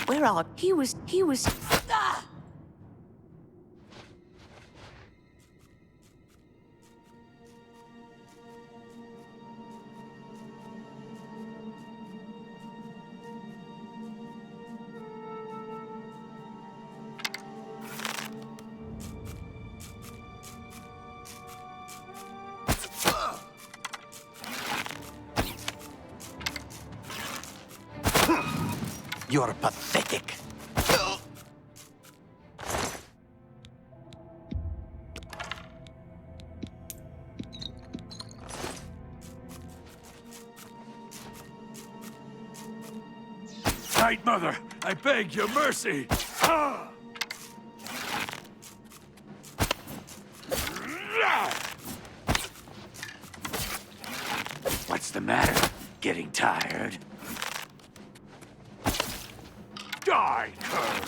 where are, he was, ah! You're pathetic. Night Mother, I beg your mercy. Ah! What's the matter? Getting tired? Die, cur!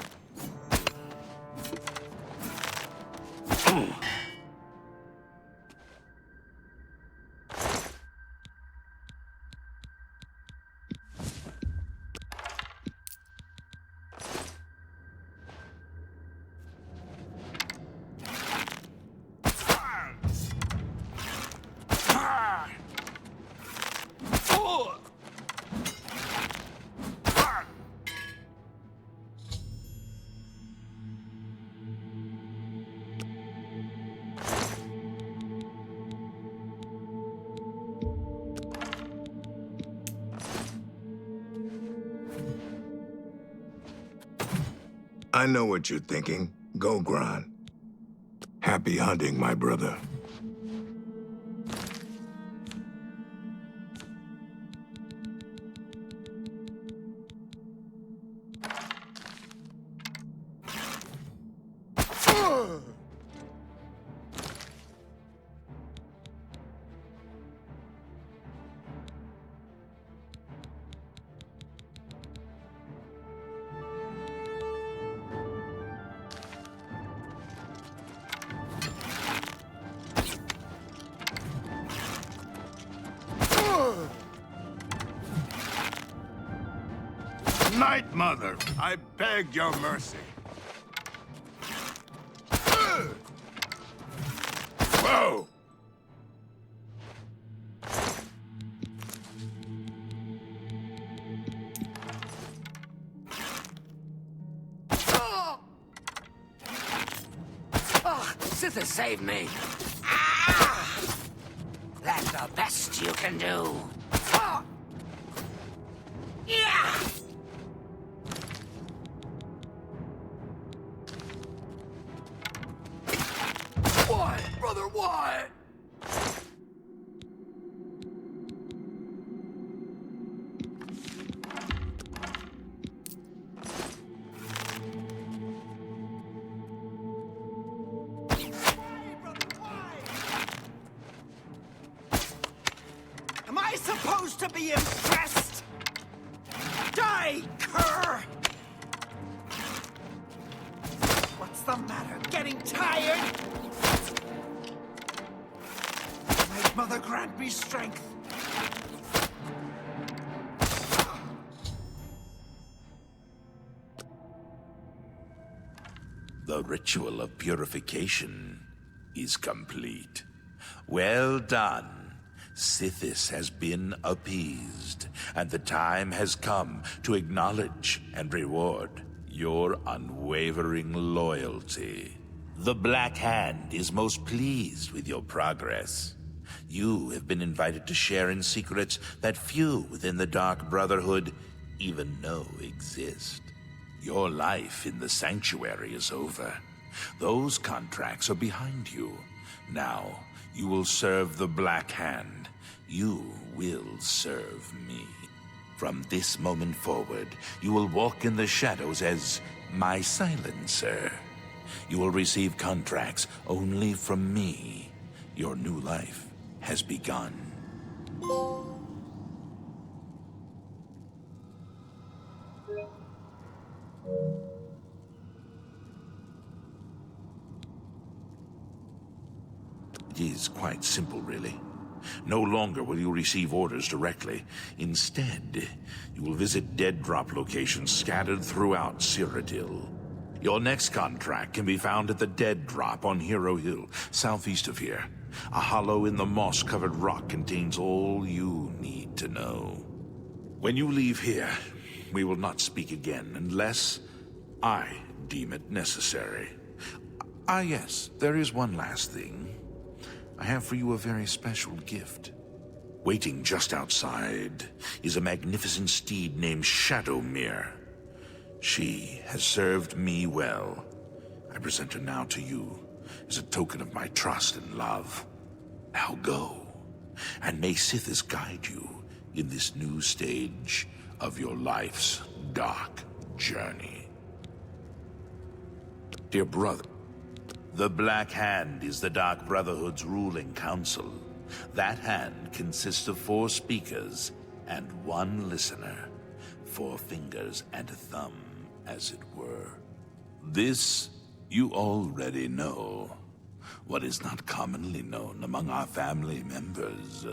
I know what you're thinking. Go, Gran. Happy hunting, my brother. Night Mother, I beg your mercy. Whoa! Sithis, save me. Ah! That's the best you can do. Yeah! Why, brother, why? Am I supposed to be impressed? Die, cur! What's the matter? Getting tired? Night Mother, grant me strength. The ritual of purification is complete. Well done. Sithis has been appeased, and the time has come to acknowledge and reward your unwavering loyalty. The Black Hand is most pleased with your progress. You have been invited to share in secrets that few within the Dark Brotherhood even know exist. Your life in the Sanctuary is over. Those contracts are behind you. Now, you will serve the Black Hand. You will serve me. From this moment forward, you will walk in the shadows as my silencer. You will receive contracts only from me. Your new life has begun. It is quite simple, really. No longer will you receive orders directly. Instead, you will visit dead drop locations scattered throughout Cyrodiil. Your next contract can be found at the Dead Drop on Hero Hill, southeast of here. A hollow in the moss-covered rock contains all you need to know. When you leave here, we will not speak again unless I deem it necessary. Ah, yes, there is one last thing. I have for you a very special gift. Waiting just outside is a magnificent steed named Shadowmere. She has served me well. I present her now to you as a token of my trust and love. Now go, and may Sithis guide you in this new stage of your life's dark journey. Dear brother, the Black Hand is the Dark Brotherhood's ruling council. That hand consists of 4 speakers and 1 listener. 4 fingers and a thumb, as it were. This you already know. What is not commonly known among our family members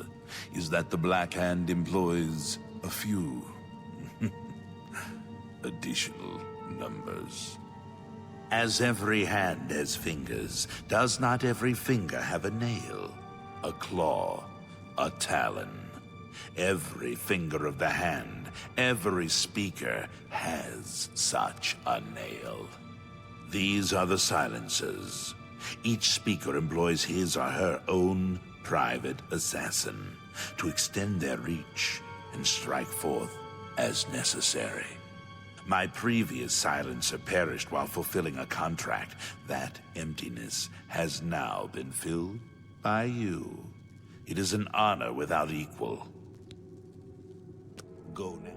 is that the Black Hand employs a few additional numbers. As every hand has fingers, does not every finger have a nail, a claw, a talon? Every finger of the hand, every speaker has such a nail. These are the silencers. Each speaker employs his or her own private assassin to extend their reach and strike forth as necessary. My previous silencer perished while fulfilling a contract. That emptiness has now been filled by you. It is an honor without equal. Go now.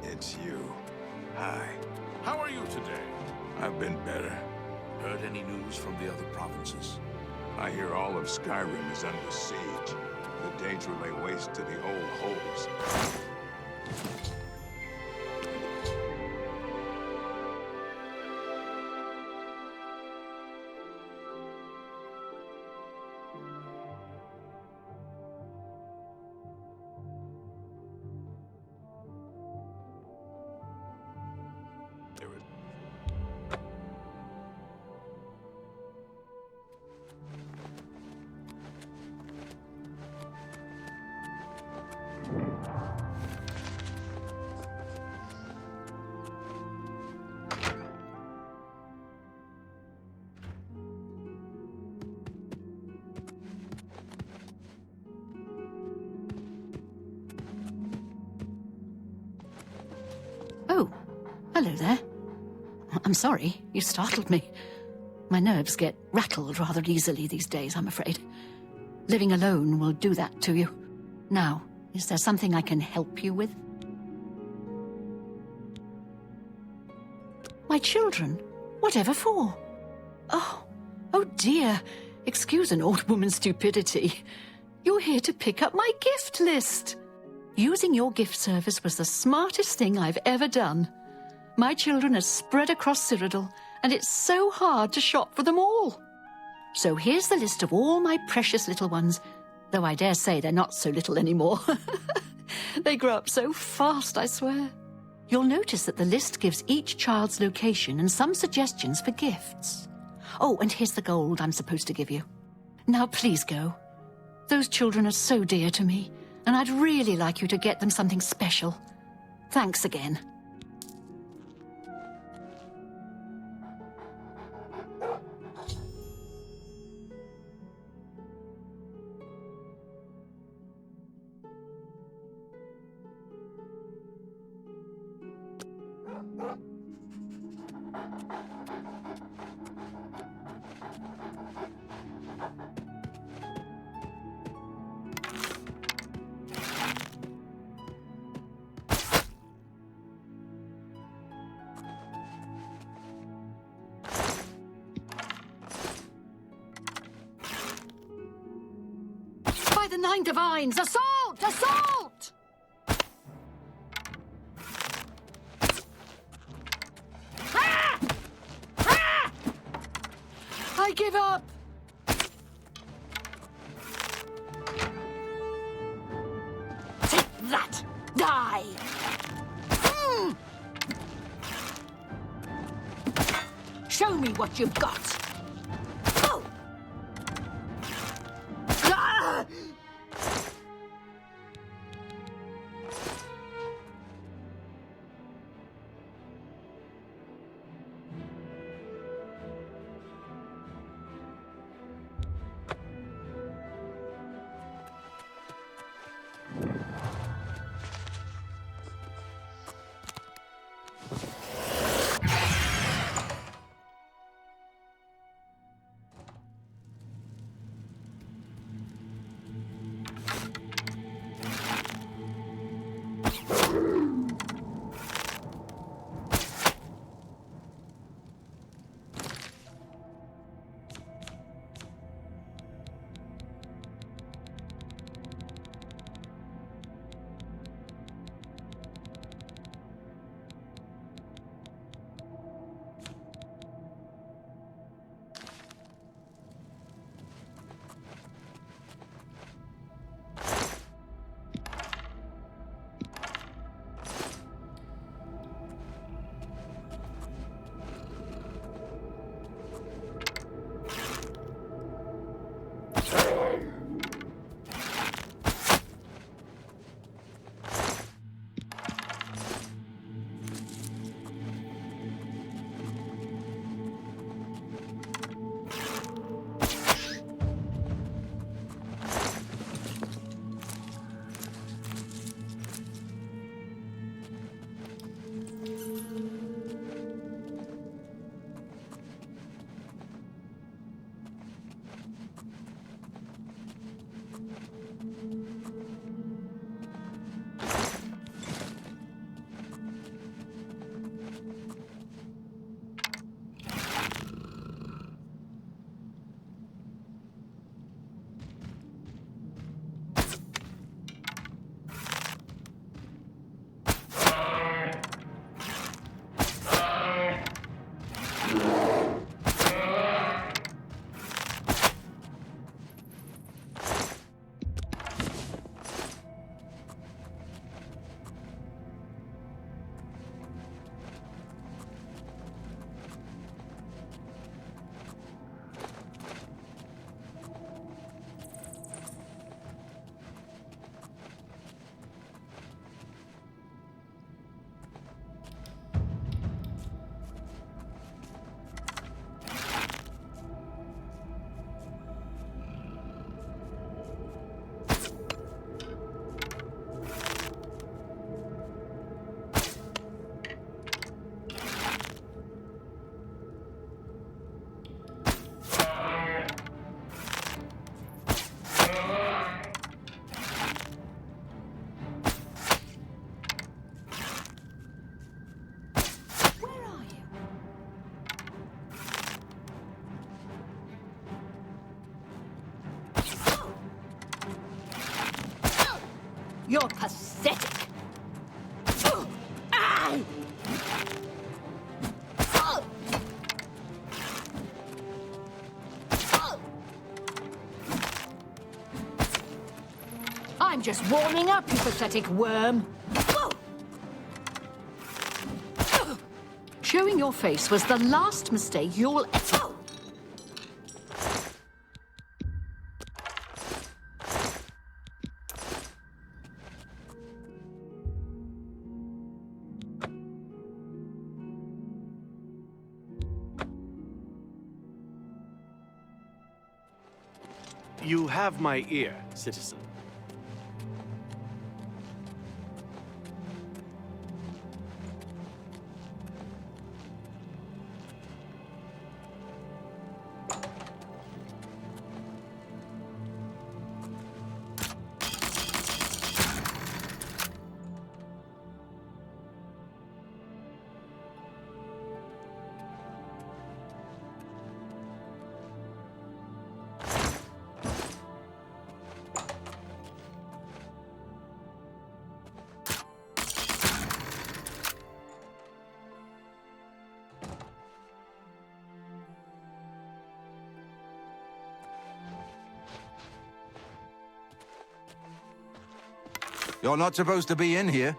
It's you. Hi. How are you today? I've been better. Heard any news from the other provinces? I hear all of Skyrim is under siege. The danger lay waste to the old holes. Oh, hello there. I'm sorry, you startled me. My nerves get rattled rather easily these days, I'm afraid. Living alone will do that to you. Now, is there something I can help you with? My children? Whatever for? Oh dear. Excuse an old woman's stupidity. You're here to pick up my gift list. Using your gift service was the smartest thing I've ever done. My children are spread across Cyrodiil, and it's so hard to shop for them all. So here's the list of all my precious little ones, though I dare say they're not so little anymore. They grow up so fast, I swear. You'll notice that the list gives each child's location and some suggestions for gifts. Oh, and here's the gold I'm supposed to give you. Now please go. Those children are so dear to me, and I'd really like you to get them something special. Thanks again. By the Nine Divines! Assault! Assault! Ah! Ah! I give up! Take that! Die! Show me what you've got! Oh! Ah! You're pathetic. Ah! I'm just warming up, you pathetic worm. Showing your face was the last mistake you'll ever... You have my ear, citizen. You're not supposed to be in here.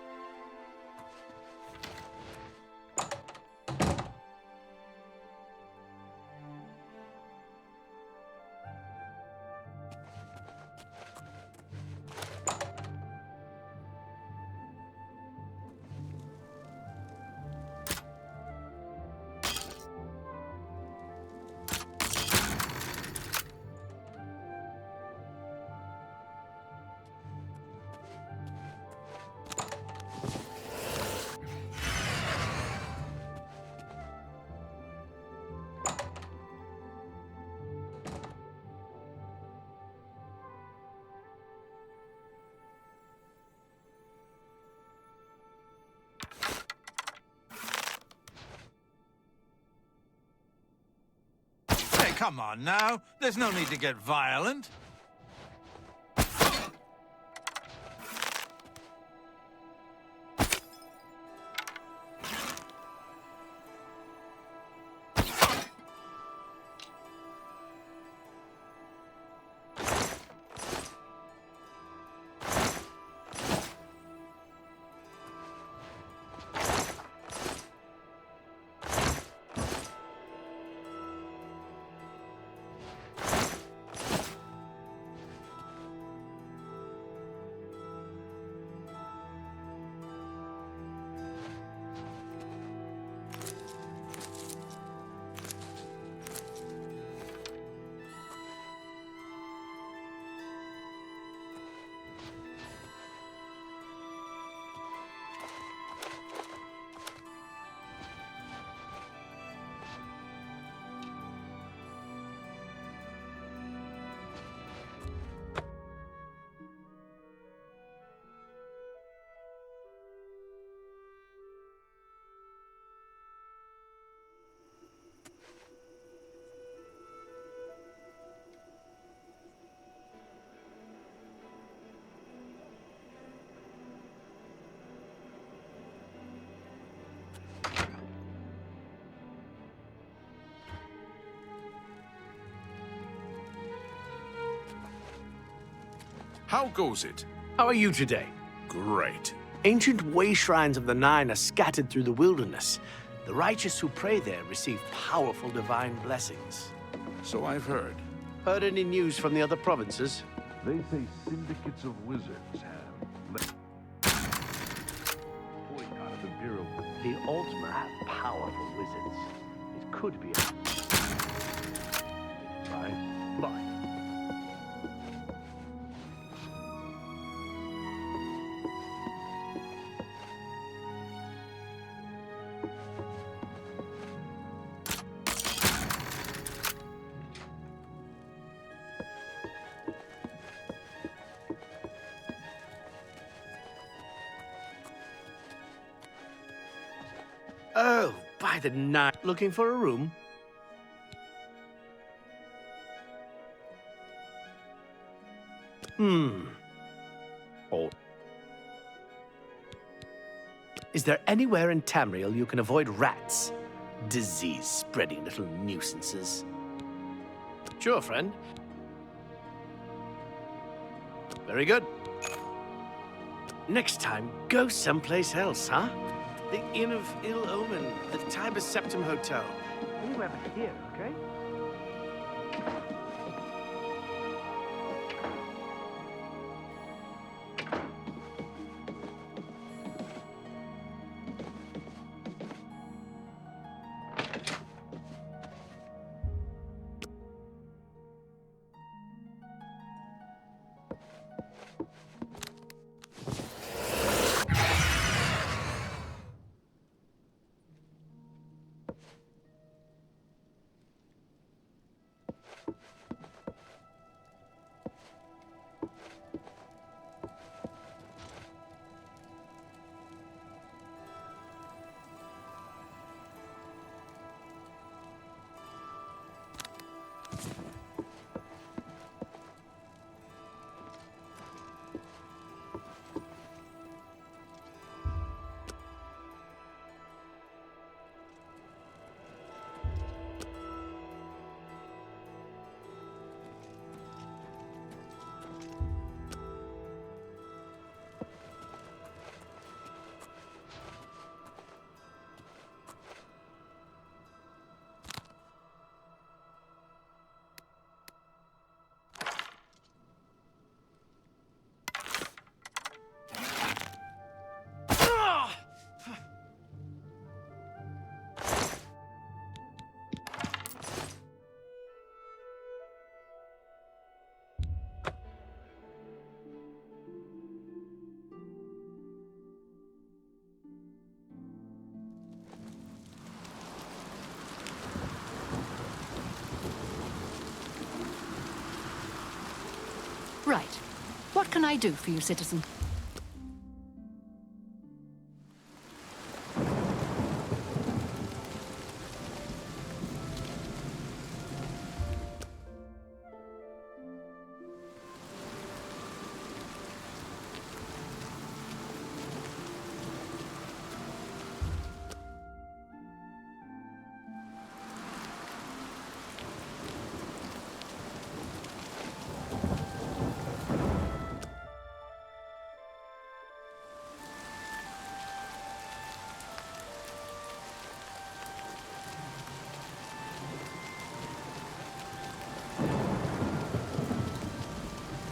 Come on now. There's no need to get violent. How goes it? How are you today? Great. Ancient way shrines of the Nine are scattered through the wilderness. The righteous who pray there receive powerful divine blessings. So I've heard. Heard any news from the other provinces? They say syndicates of wizards have boycotted the Bureau. The Ultima have powerful wizards. It could be right? Fine. Oh, by the night. Looking for a room? Oh. Is there anywhere in Tamriel you can avoid rats? Disease-spreading little nuisances. Sure, friend. Very good. Next time, go someplace else, huh? The Inn of Ill Omen, the Tiber Septim Hotel. Anywhere but here, okay? Right. What can I do for you, citizen?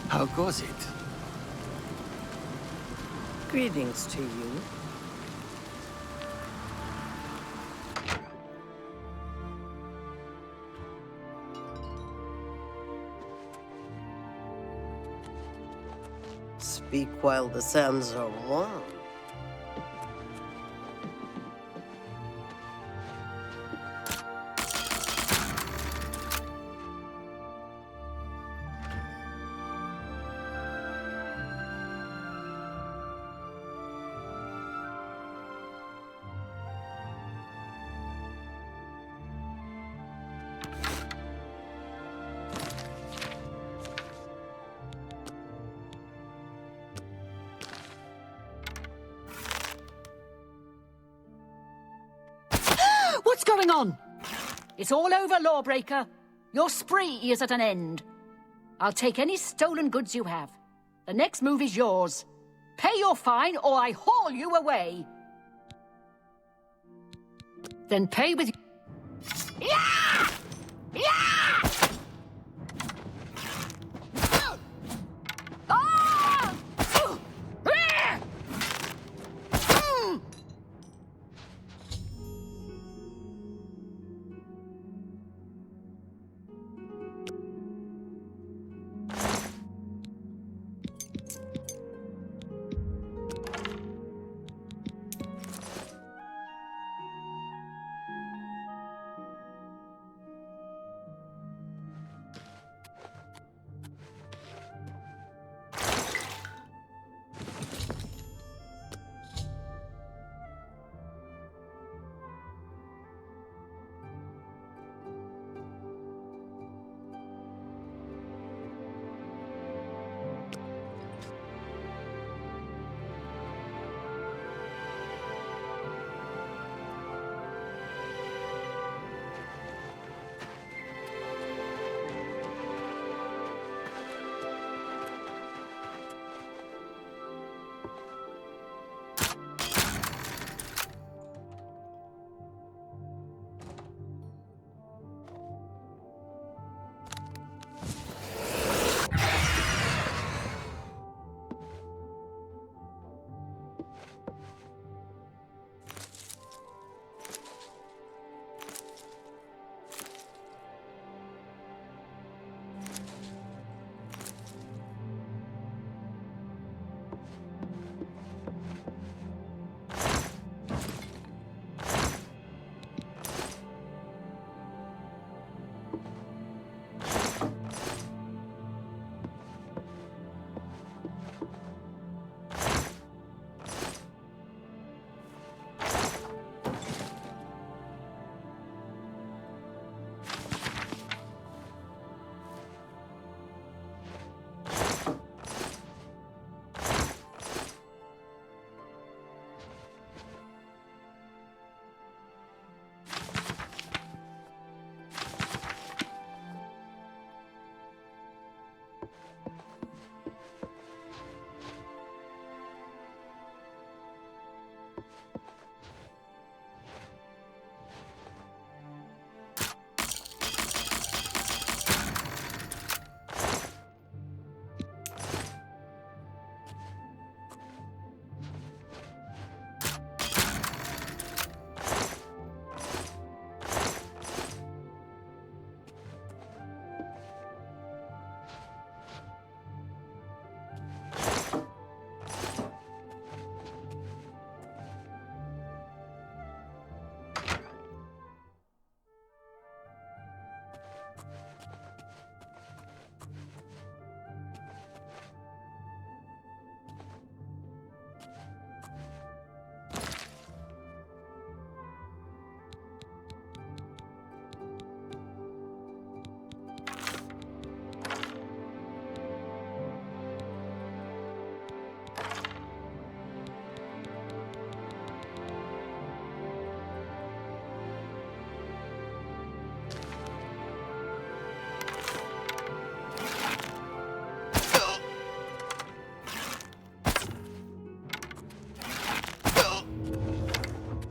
How goes it? Greetings to you. Speak while the sands are warm. What's going on? It's all over, lawbreaker. Your spree is at an end. I'll take any stolen goods you have. The next move is yours. Pay your fine or I haul you away. Then pay with... Yeah! Yeah! Ah!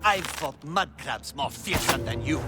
I've fought mudcrabs more fearsome than you.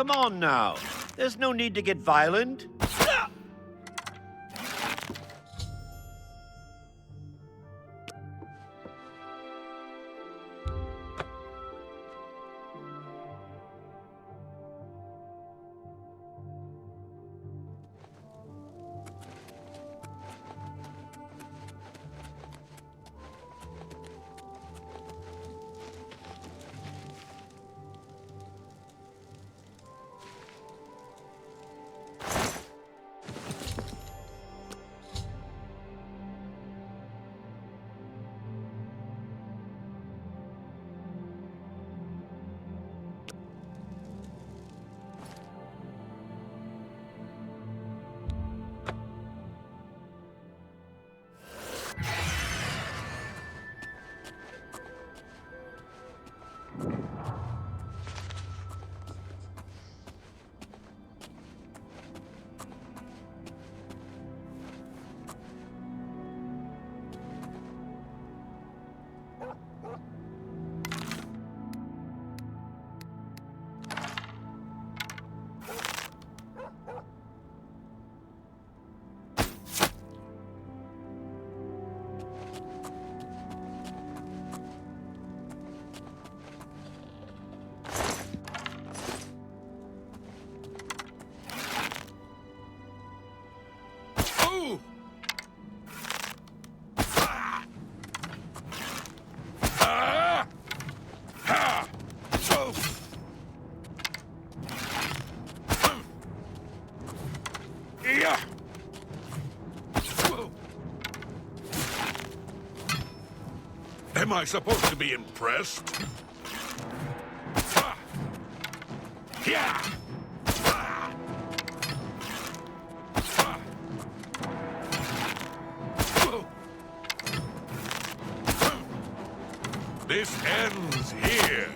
Come on now. There's no need to get violent. Am I supposed to be impressed? This ends here.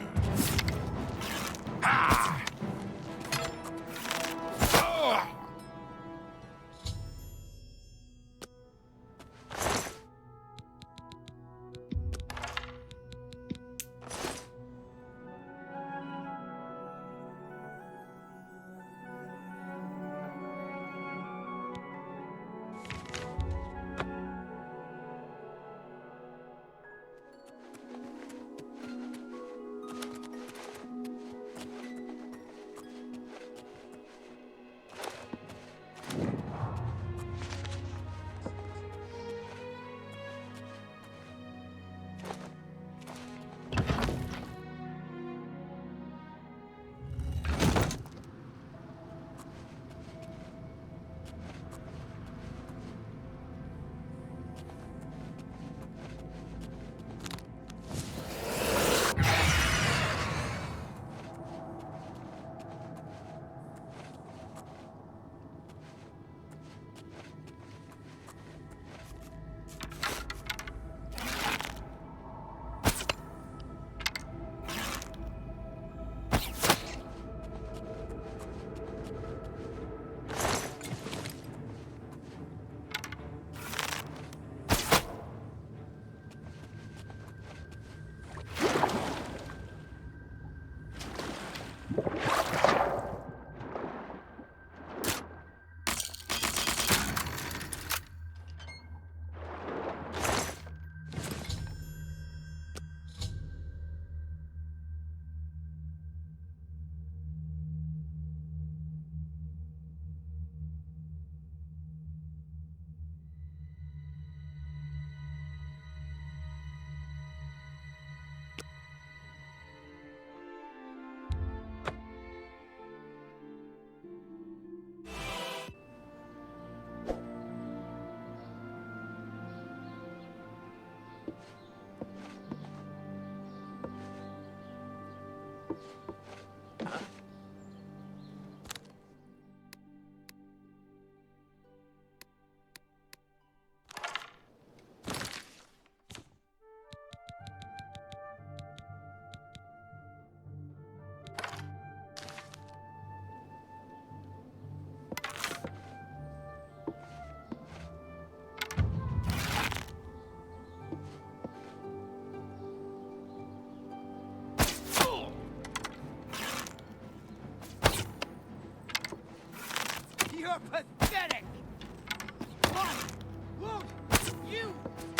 You!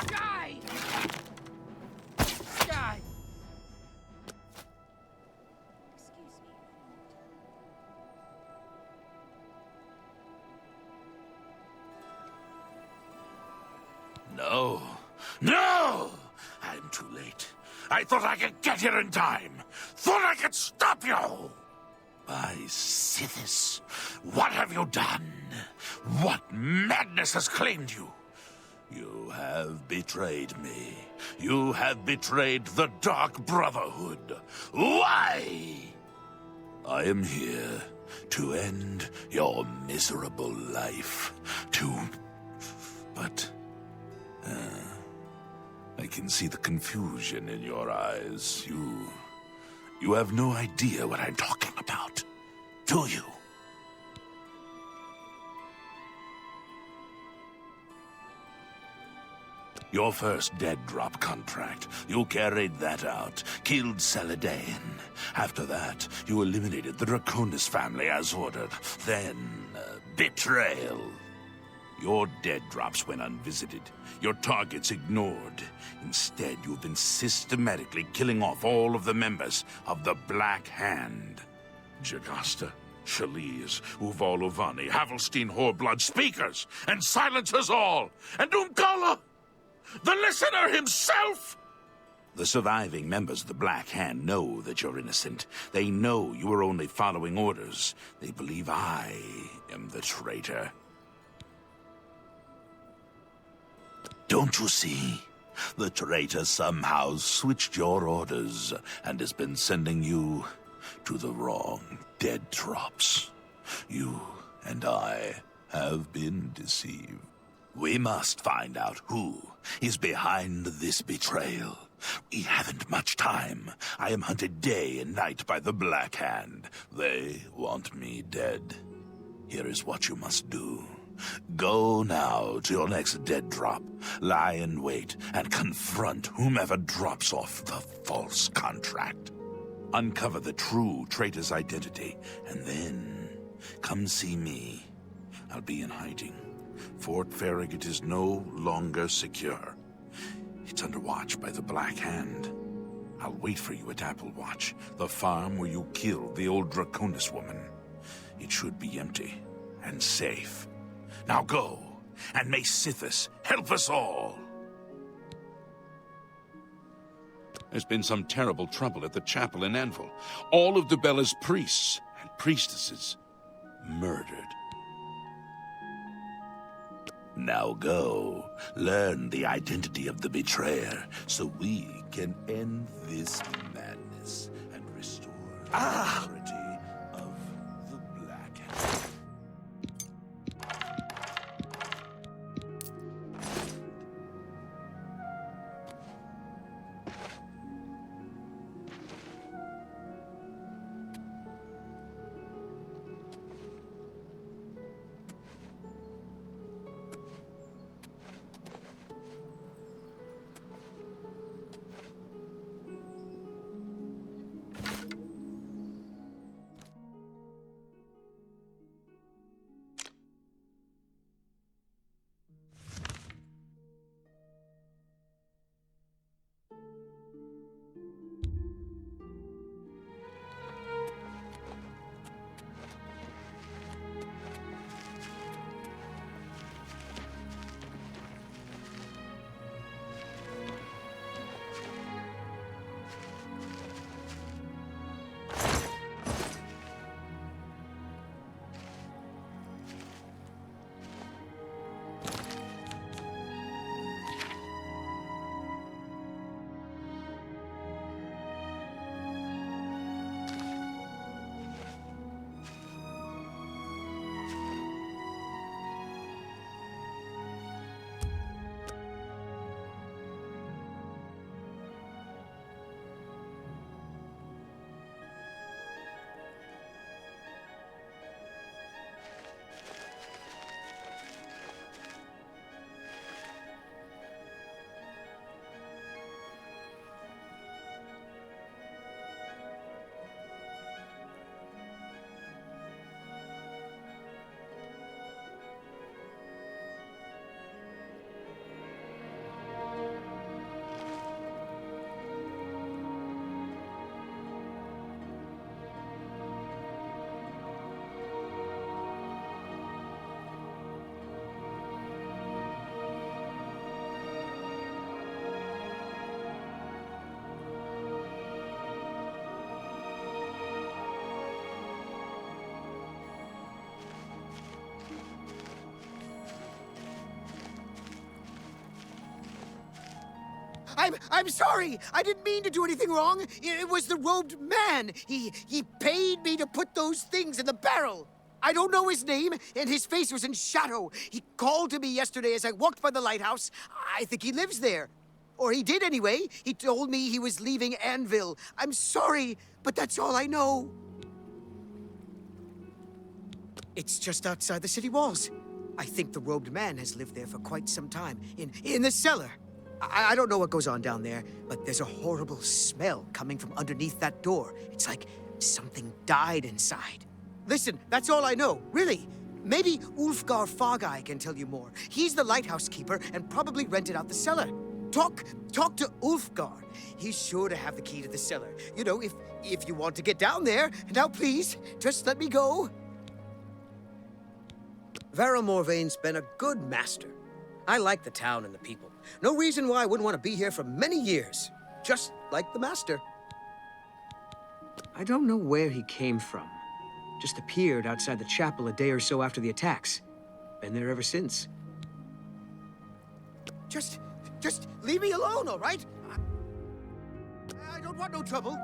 Die! Die! No. No! I'm too late. I thought I could get here in time. Thought I could stop you! By Sithis, what have you done? What madness has claimed you? You have betrayed me. You have betrayed the Dark Brotherhood. Why? I am here to end your miserable life. But... I can see the confusion in your eyes. You have no idea what I'm talking about, do you? Your first dead drop contract, you carried that out, killed Saladin. After that, you eliminated the Draconis family as ordered. Then, betrayal. Your dead drops went unvisited, your targets ignored. Instead, you've been systematically killing off all of the members of the Black Hand. Jagasta, Shaliz, Uval Uvani, Havelstein, Whoreblood, speakers, and silencers all! And Umkala! The listener himself! The surviving members of the Black Hand know that you're innocent. They know you are only following orders. They believe I am the traitor. Don't you see? The traitor somehow switched your orders and has been sending you to the wrong dead drops. You and I have been deceived. We must find out who is behind this betrayal. We haven't much time. I am hunted day and night by the Black Hand. They want me dead. Here is what you must do. Go now to your next dead drop, lie in wait, and confront whomever drops off the false contract. Uncover the true traitor's identity, and then come see me. I'll be in hiding. Fort Farragut is no longer secure. It's under watch by the Black Hand. I'll wait for you at Applewatch, the farm where you killed the old Draconis woman. It should be empty and safe. Now go, and may Sithis help us all. There's been some terrible trouble at the chapel in Anvil. All of Debella's priests and priestesses murdered. Now go, learn the identity of the betrayer, so we can end this madness and restore the authority of the Black Hand. I'm sorry. I didn't mean to do anything wrong. It was the robed man. He paid me to put those things in the barrel. I don't know his name, and his face was in shadow. He called to me yesterday as I walked by the lighthouse. I think he lives there. Or he did anyway. He told me he was leaving Anvil. I'm sorry, but that's all I know. It's just outside the city walls. I think the robed man has lived there for quite some time, in the cellar. I don't know what goes on down there, but there's a horrible smell coming from underneath that door. It's like something died inside. Listen, that's all I know, really. Maybe Ulfgar Faga can tell you more. He's the lighthouse keeper and probably rented out the cellar. Talk to Ulfgar. He's sure to have the key to the cellar. You know, if you want to get down there. Now, please, just let me go. Vera Morvaine's been a good master. I like the town and the people. No reason why I wouldn't want to be here for many years. Just like the master. I don't know where he came from. Just appeared outside the chapel a day or so after the attacks. Been there ever since. Just leave me alone, all right? I don't want no trouble.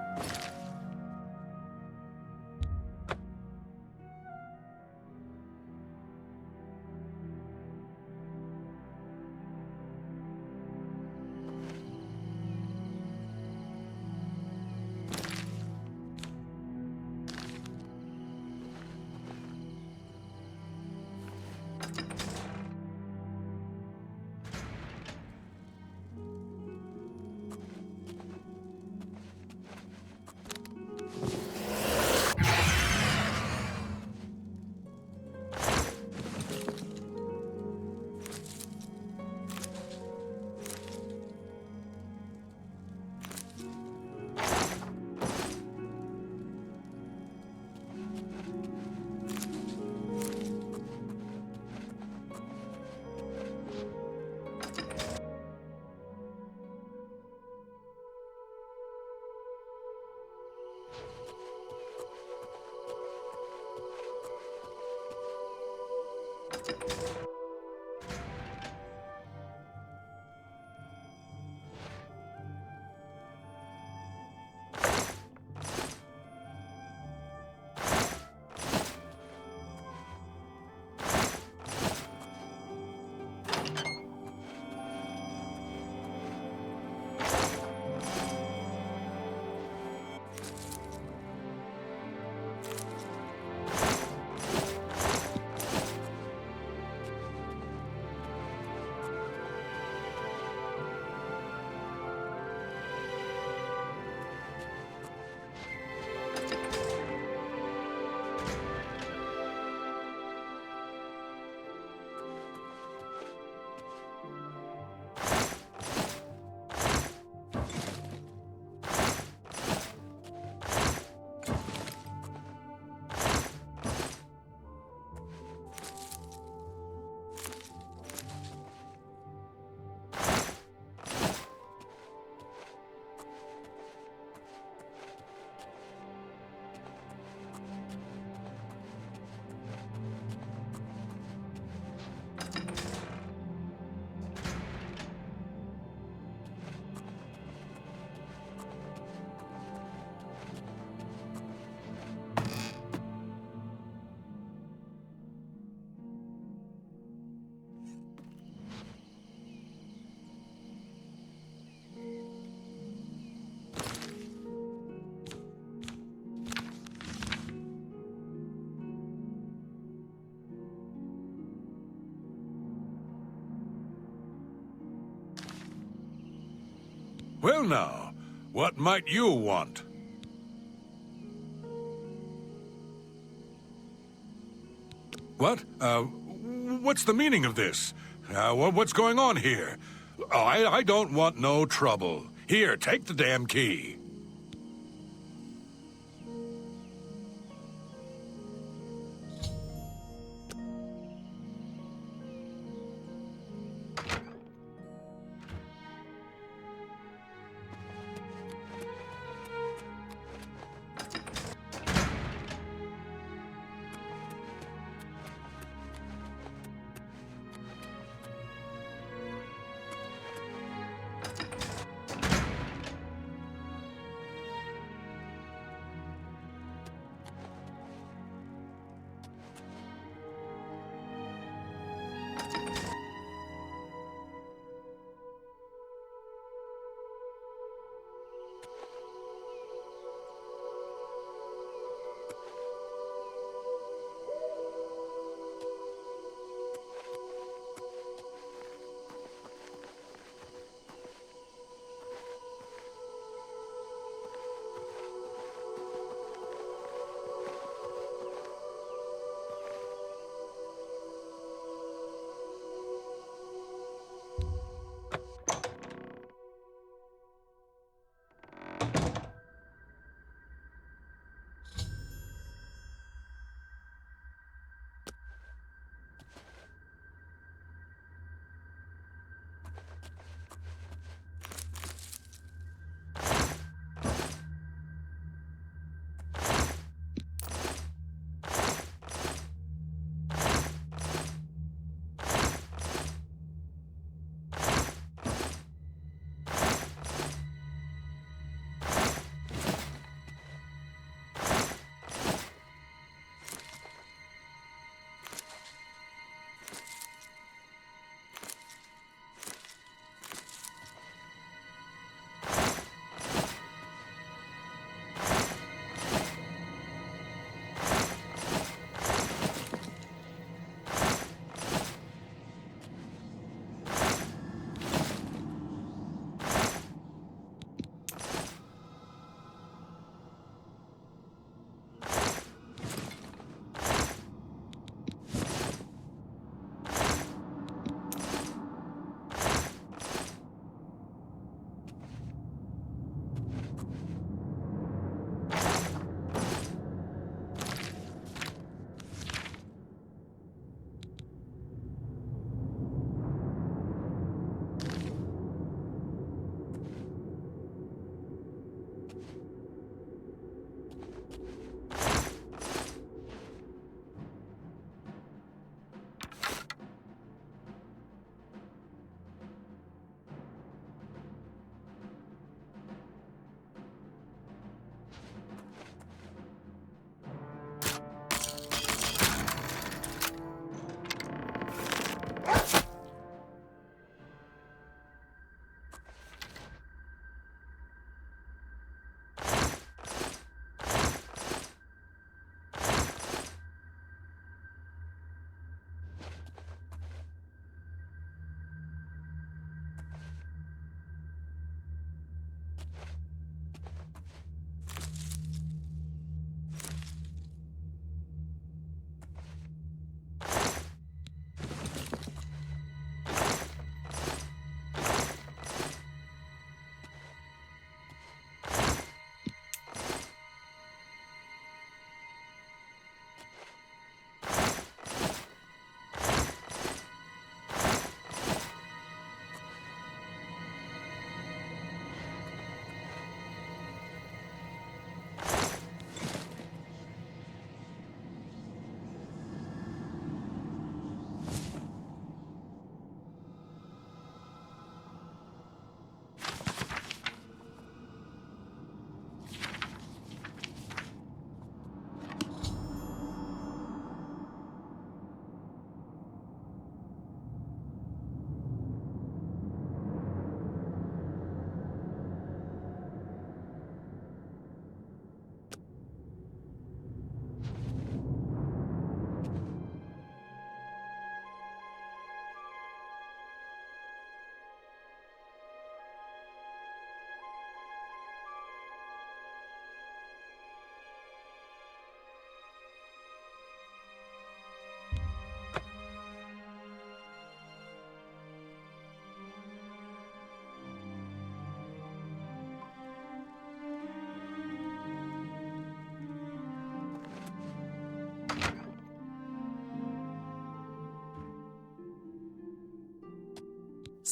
Well now, what might you want? What? What's the meaning of this? What's going on here? Oh, I don't want no trouble. Here, take the damn key.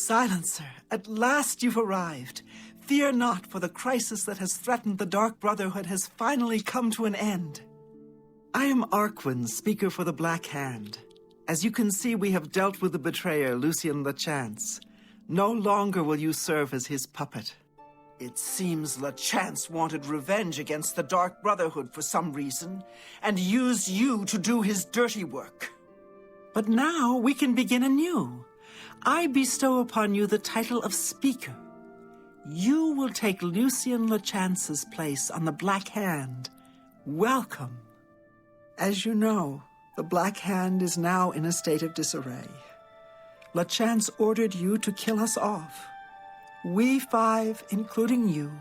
Silencer, at last you've arrived. Fear not, for the crisis that has threatened the Dark Brotherhood has finally come to an end. I am Arquin, speaker for the Black Hand. As you can see, we have dealt with the betrayer, Lucien LeChance. No longer will you serve as his puppet. It seems LeChance wanted revenge against the Dark Brotherhood for some reason, and used you to do his dirty work. But now we can begin anew. I bestow upon you the title of Speaker. You will take Lucien LeChance's place on the Black Hand. Welcome. As you know, the Black Hand is now in a state of disarray. LeChance ordered you to kill us off. We 5, including you,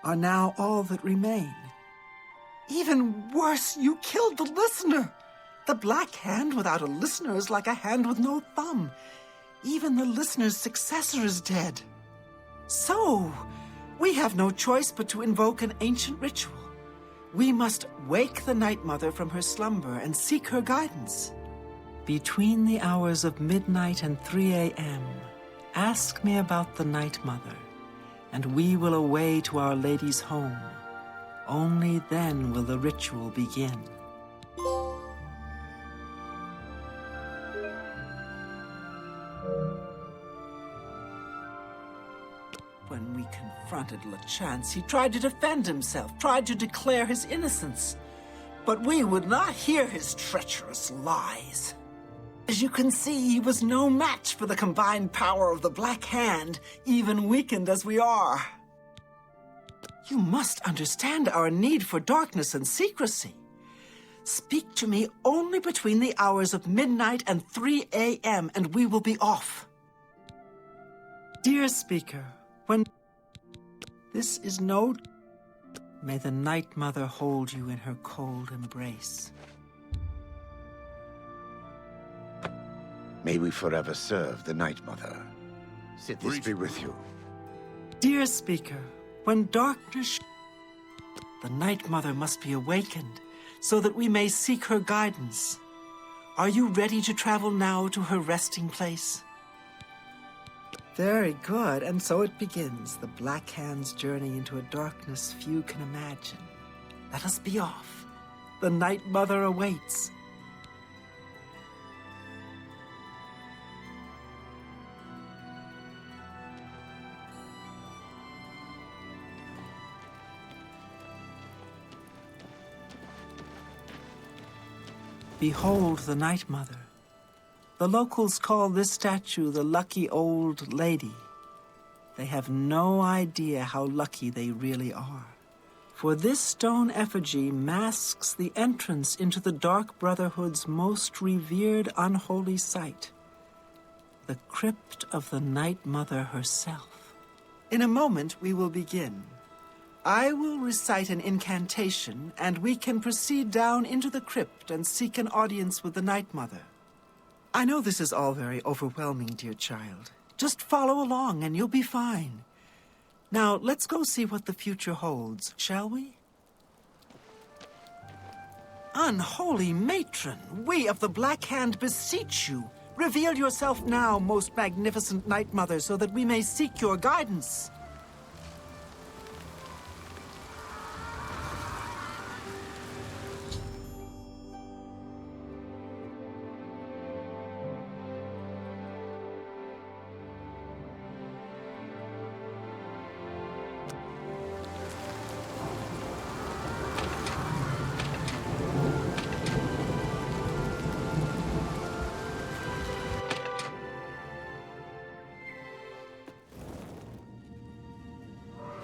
are now all that remain. Even worse, you killed the listener! The Black Hand without a listener is like a hand with no thumb. Even the listener's successor is dead. So, we have no choice but to invoke an ancient ritual. We must wake the Night Mother from her slumber and seek her guidance. Between the hours of midnight and 3 a.m., ask me about the Night Mother, and we will away to Our Lady's home. Only then will the ritual begin. When we confronted LeChance, he tried to defend himself, tried to declare his innocence. But we would not hear his treacherous lies. As you can see, he was no match for the combined power of the Black Hand, even weakened as we are. You must understand our need for darkness and secrecy. Speak to me only between the hours of midnight and 3 a.m., and we will be off. Dear Speaker, when this is no... May the Night Mother hold you in her cold embrace. May we forever serve the Night Mother. This be with you. Dear Speaker, when darkness... The Night Mother must be awakened, so that we may seek her guidance. Are you ready to travel now to her resting place? Very good, and so it begins, the Black Hand's journey into a darkness few can imagine. Let us be off. The Night Mother awaits. Behold the Night Mother. The locals call this statue the Lucky Old Lady. They have no idea how lucky they really are. For this stone effigy masks the entrance into the Dark Brotherhood's most revered unholy site, the crypt of the Night Mother herself. In a moment, we will begin. I will recite an incantation, and we can proceed down into the crypt and seek an audience with the Night Mother. I know this is all very overwhelming, dear child. Just follow along and you'll be fine. Now, let's go see what the future holds, shall we? Unholy matron, we of the Black Hand beseech you. Reveal yourself now, most magnificent Night Mother, so that we may seek your guidance.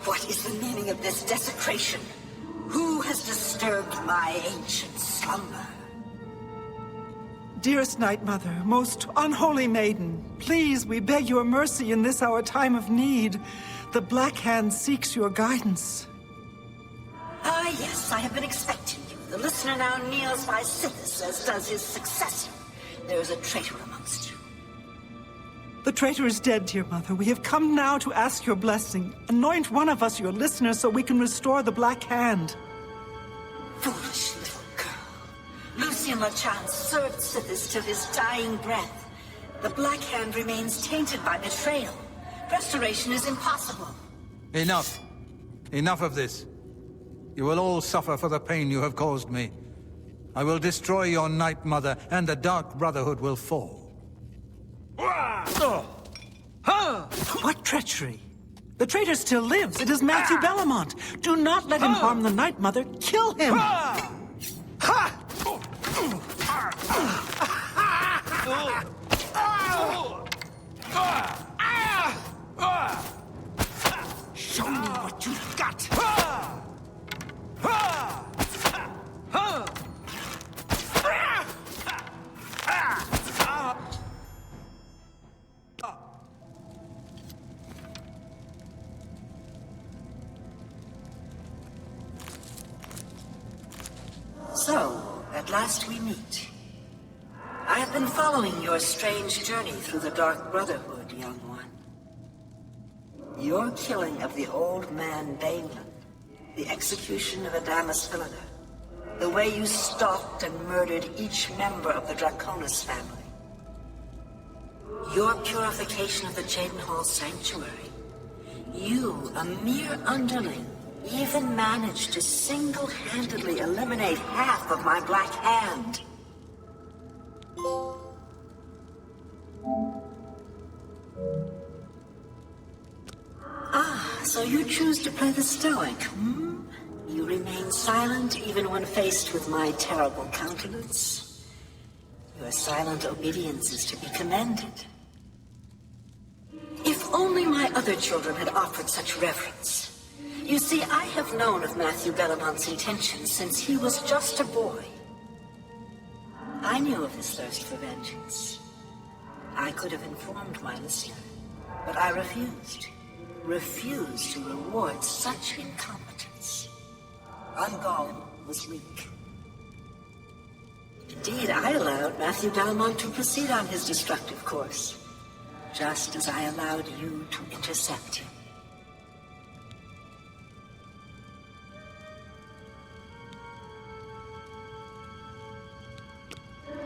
What is the meaning of this desecration? Who has disturbed my ancient slumber? Dearest Night Mother, most unholy maiden, please, we beg your mercy in this our time of need. The Black Hand seeks your guidance. Ah, yes, I have been expecting you. The listener now kneels by Sithis, as does his successor. There is a traitor amongst you. The traitor is dead, dear Mother. We have come now to ask your blessing. Anoint one of us your listener so we can restore the Black Hand. Foolish little girl. Lucien LeChance served Sithis till his dying breath. The Black Hand remains tainted by betrayal. Restoration is impossible. Enough. Enough of this. You will all suffer for the pain you have caused me. I will destroy your Night Mother, and the Dark Brotherhood will fall. What treachery? The traitor still lives. It is Matthew Bellamont. Do not let him harm the Night Mother. Kill him! Show me what you've got! So, at last we meet. I have been following your strange journey through the Dark Brotherhood, young one. Your killing of the old man Balin, the execution of Adamus Philida, the way you stalked and murdered each member of the Draconis family, your purification of the Jadenhall Sanctuary, you, a mere underling, even managed to single-handedly eliminate half of my Black Hand. Ah, so you choose to play the stoic, hmm? You remain silent even when faced with my terrible countenance. Your silent obedience is to be commended. If only my other children had offered such reverence. You see, I have known of Matthew Bellamont's intentions since he was just a boy. I knew of his thirst for vengeance. I could have informed my listener, but I refused. Refused to reward such incompetence. Ungol was weak. Indeed, I allowed Matthew Bellamont to proceed on his destructive course, just as I allowed you to intercept him.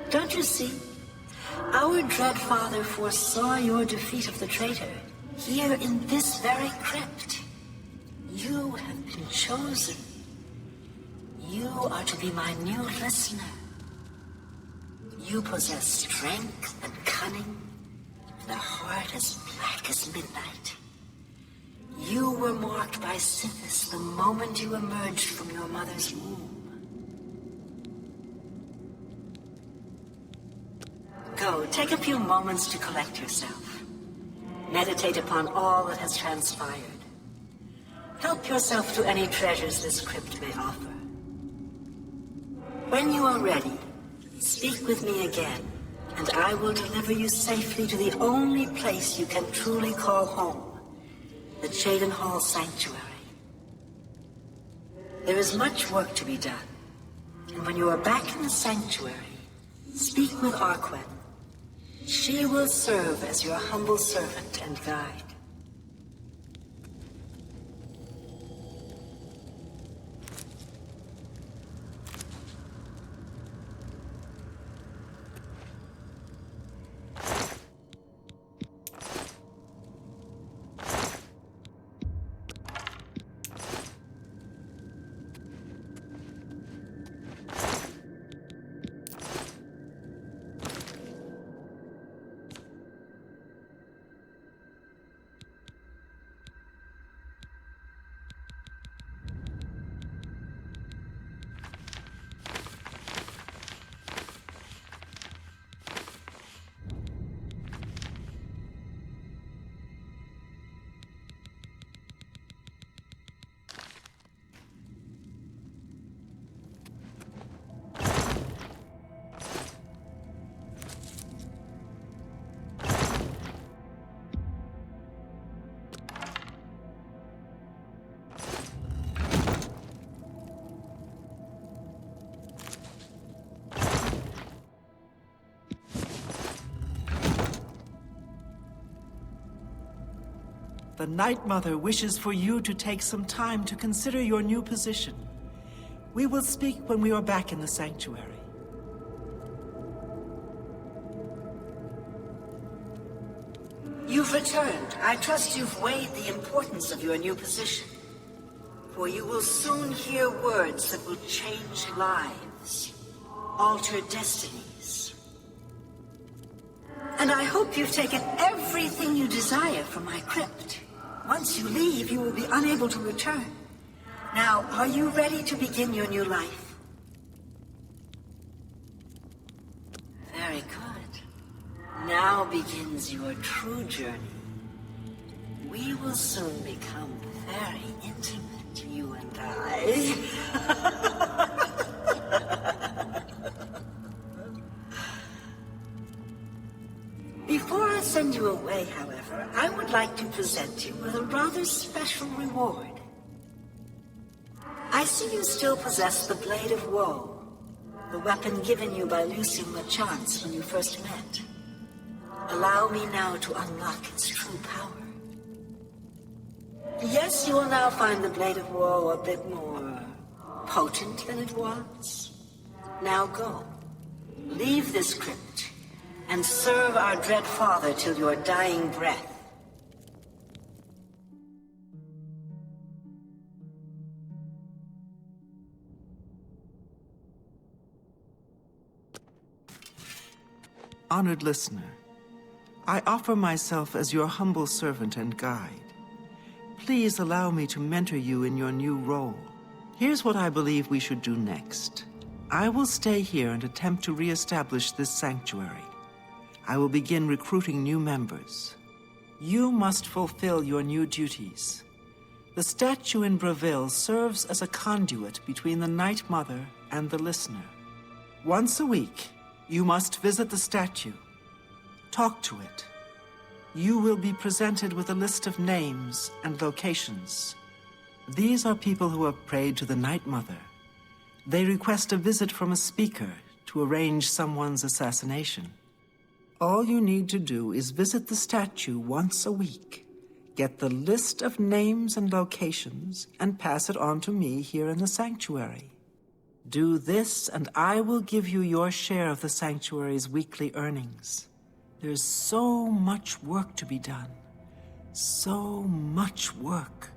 Don't you see? Our dread father foresaw your defeat of the traitor here in this very crypt. You have been chosen. You are to be my new listener. You possess strength and cunning, and a heart as black as midnight. You were marked by Sithis the moment you emerged from your mother's womb. Go, take a few moments to collect yourself. Meditate upon all that has transpired. Help yourself to any treasures this crypt may offer. When you are ready, speak with me again, and I will deliver you safely to the only place you can truly call home, the Jadenhall Sanctuary. There is much work to be done, and when you are back in the Sanctuary, speak with Arquen. She will serve as your humble servant and guide. The Night Mother wishes for you to take some time to consider your new position. We will speak when we are back in the Sanctuary. You've returned. I trust you've weighed the importance of your new position. For you will soon hear words that will change lives, alter destinies. And I hope you've taken everything you desire from my crypt. Once you leave, you will be unable to return. Now, are you ready to begin your new life? Very good. Now begins your true journey. We will soon become very intimate, you and I. Before I send you away, however, I would like to present you with a rather special reward. I see you still possess the Blade of Woe, the weapon given you by Lucien LeChance when you first met. Allow me now to unlock its true power. Yes, you will now find the Blade of Woe a bit more potent than it was. Now go. Leave this crypt and serve our dread father till your dying breath. Honored listener, I offer myself as your humble servant and guide. Please allow me to mentor you in your new role. Here's what I believe we should do next. I will stay here and attempt to re-establish this sanctuary. I will begin recruiting new members. You must fulfill your new duties. The statue in Breville serves as a conduit between the Night Mother and the listener. Once a week, you must visit the statue. Talk to it. You will be presented with a list of names and locations. These are people who have prayed to the Night Mother. They request a visit from a speaker to arrange someone's assassination. All you need to do is visit the statue once a week, get the list of names and locations, and pass it on to me here in the sanctuary. Do this, and I will give you your share of the sanctuary's weekly earnings. There's so much work to be done. So much work.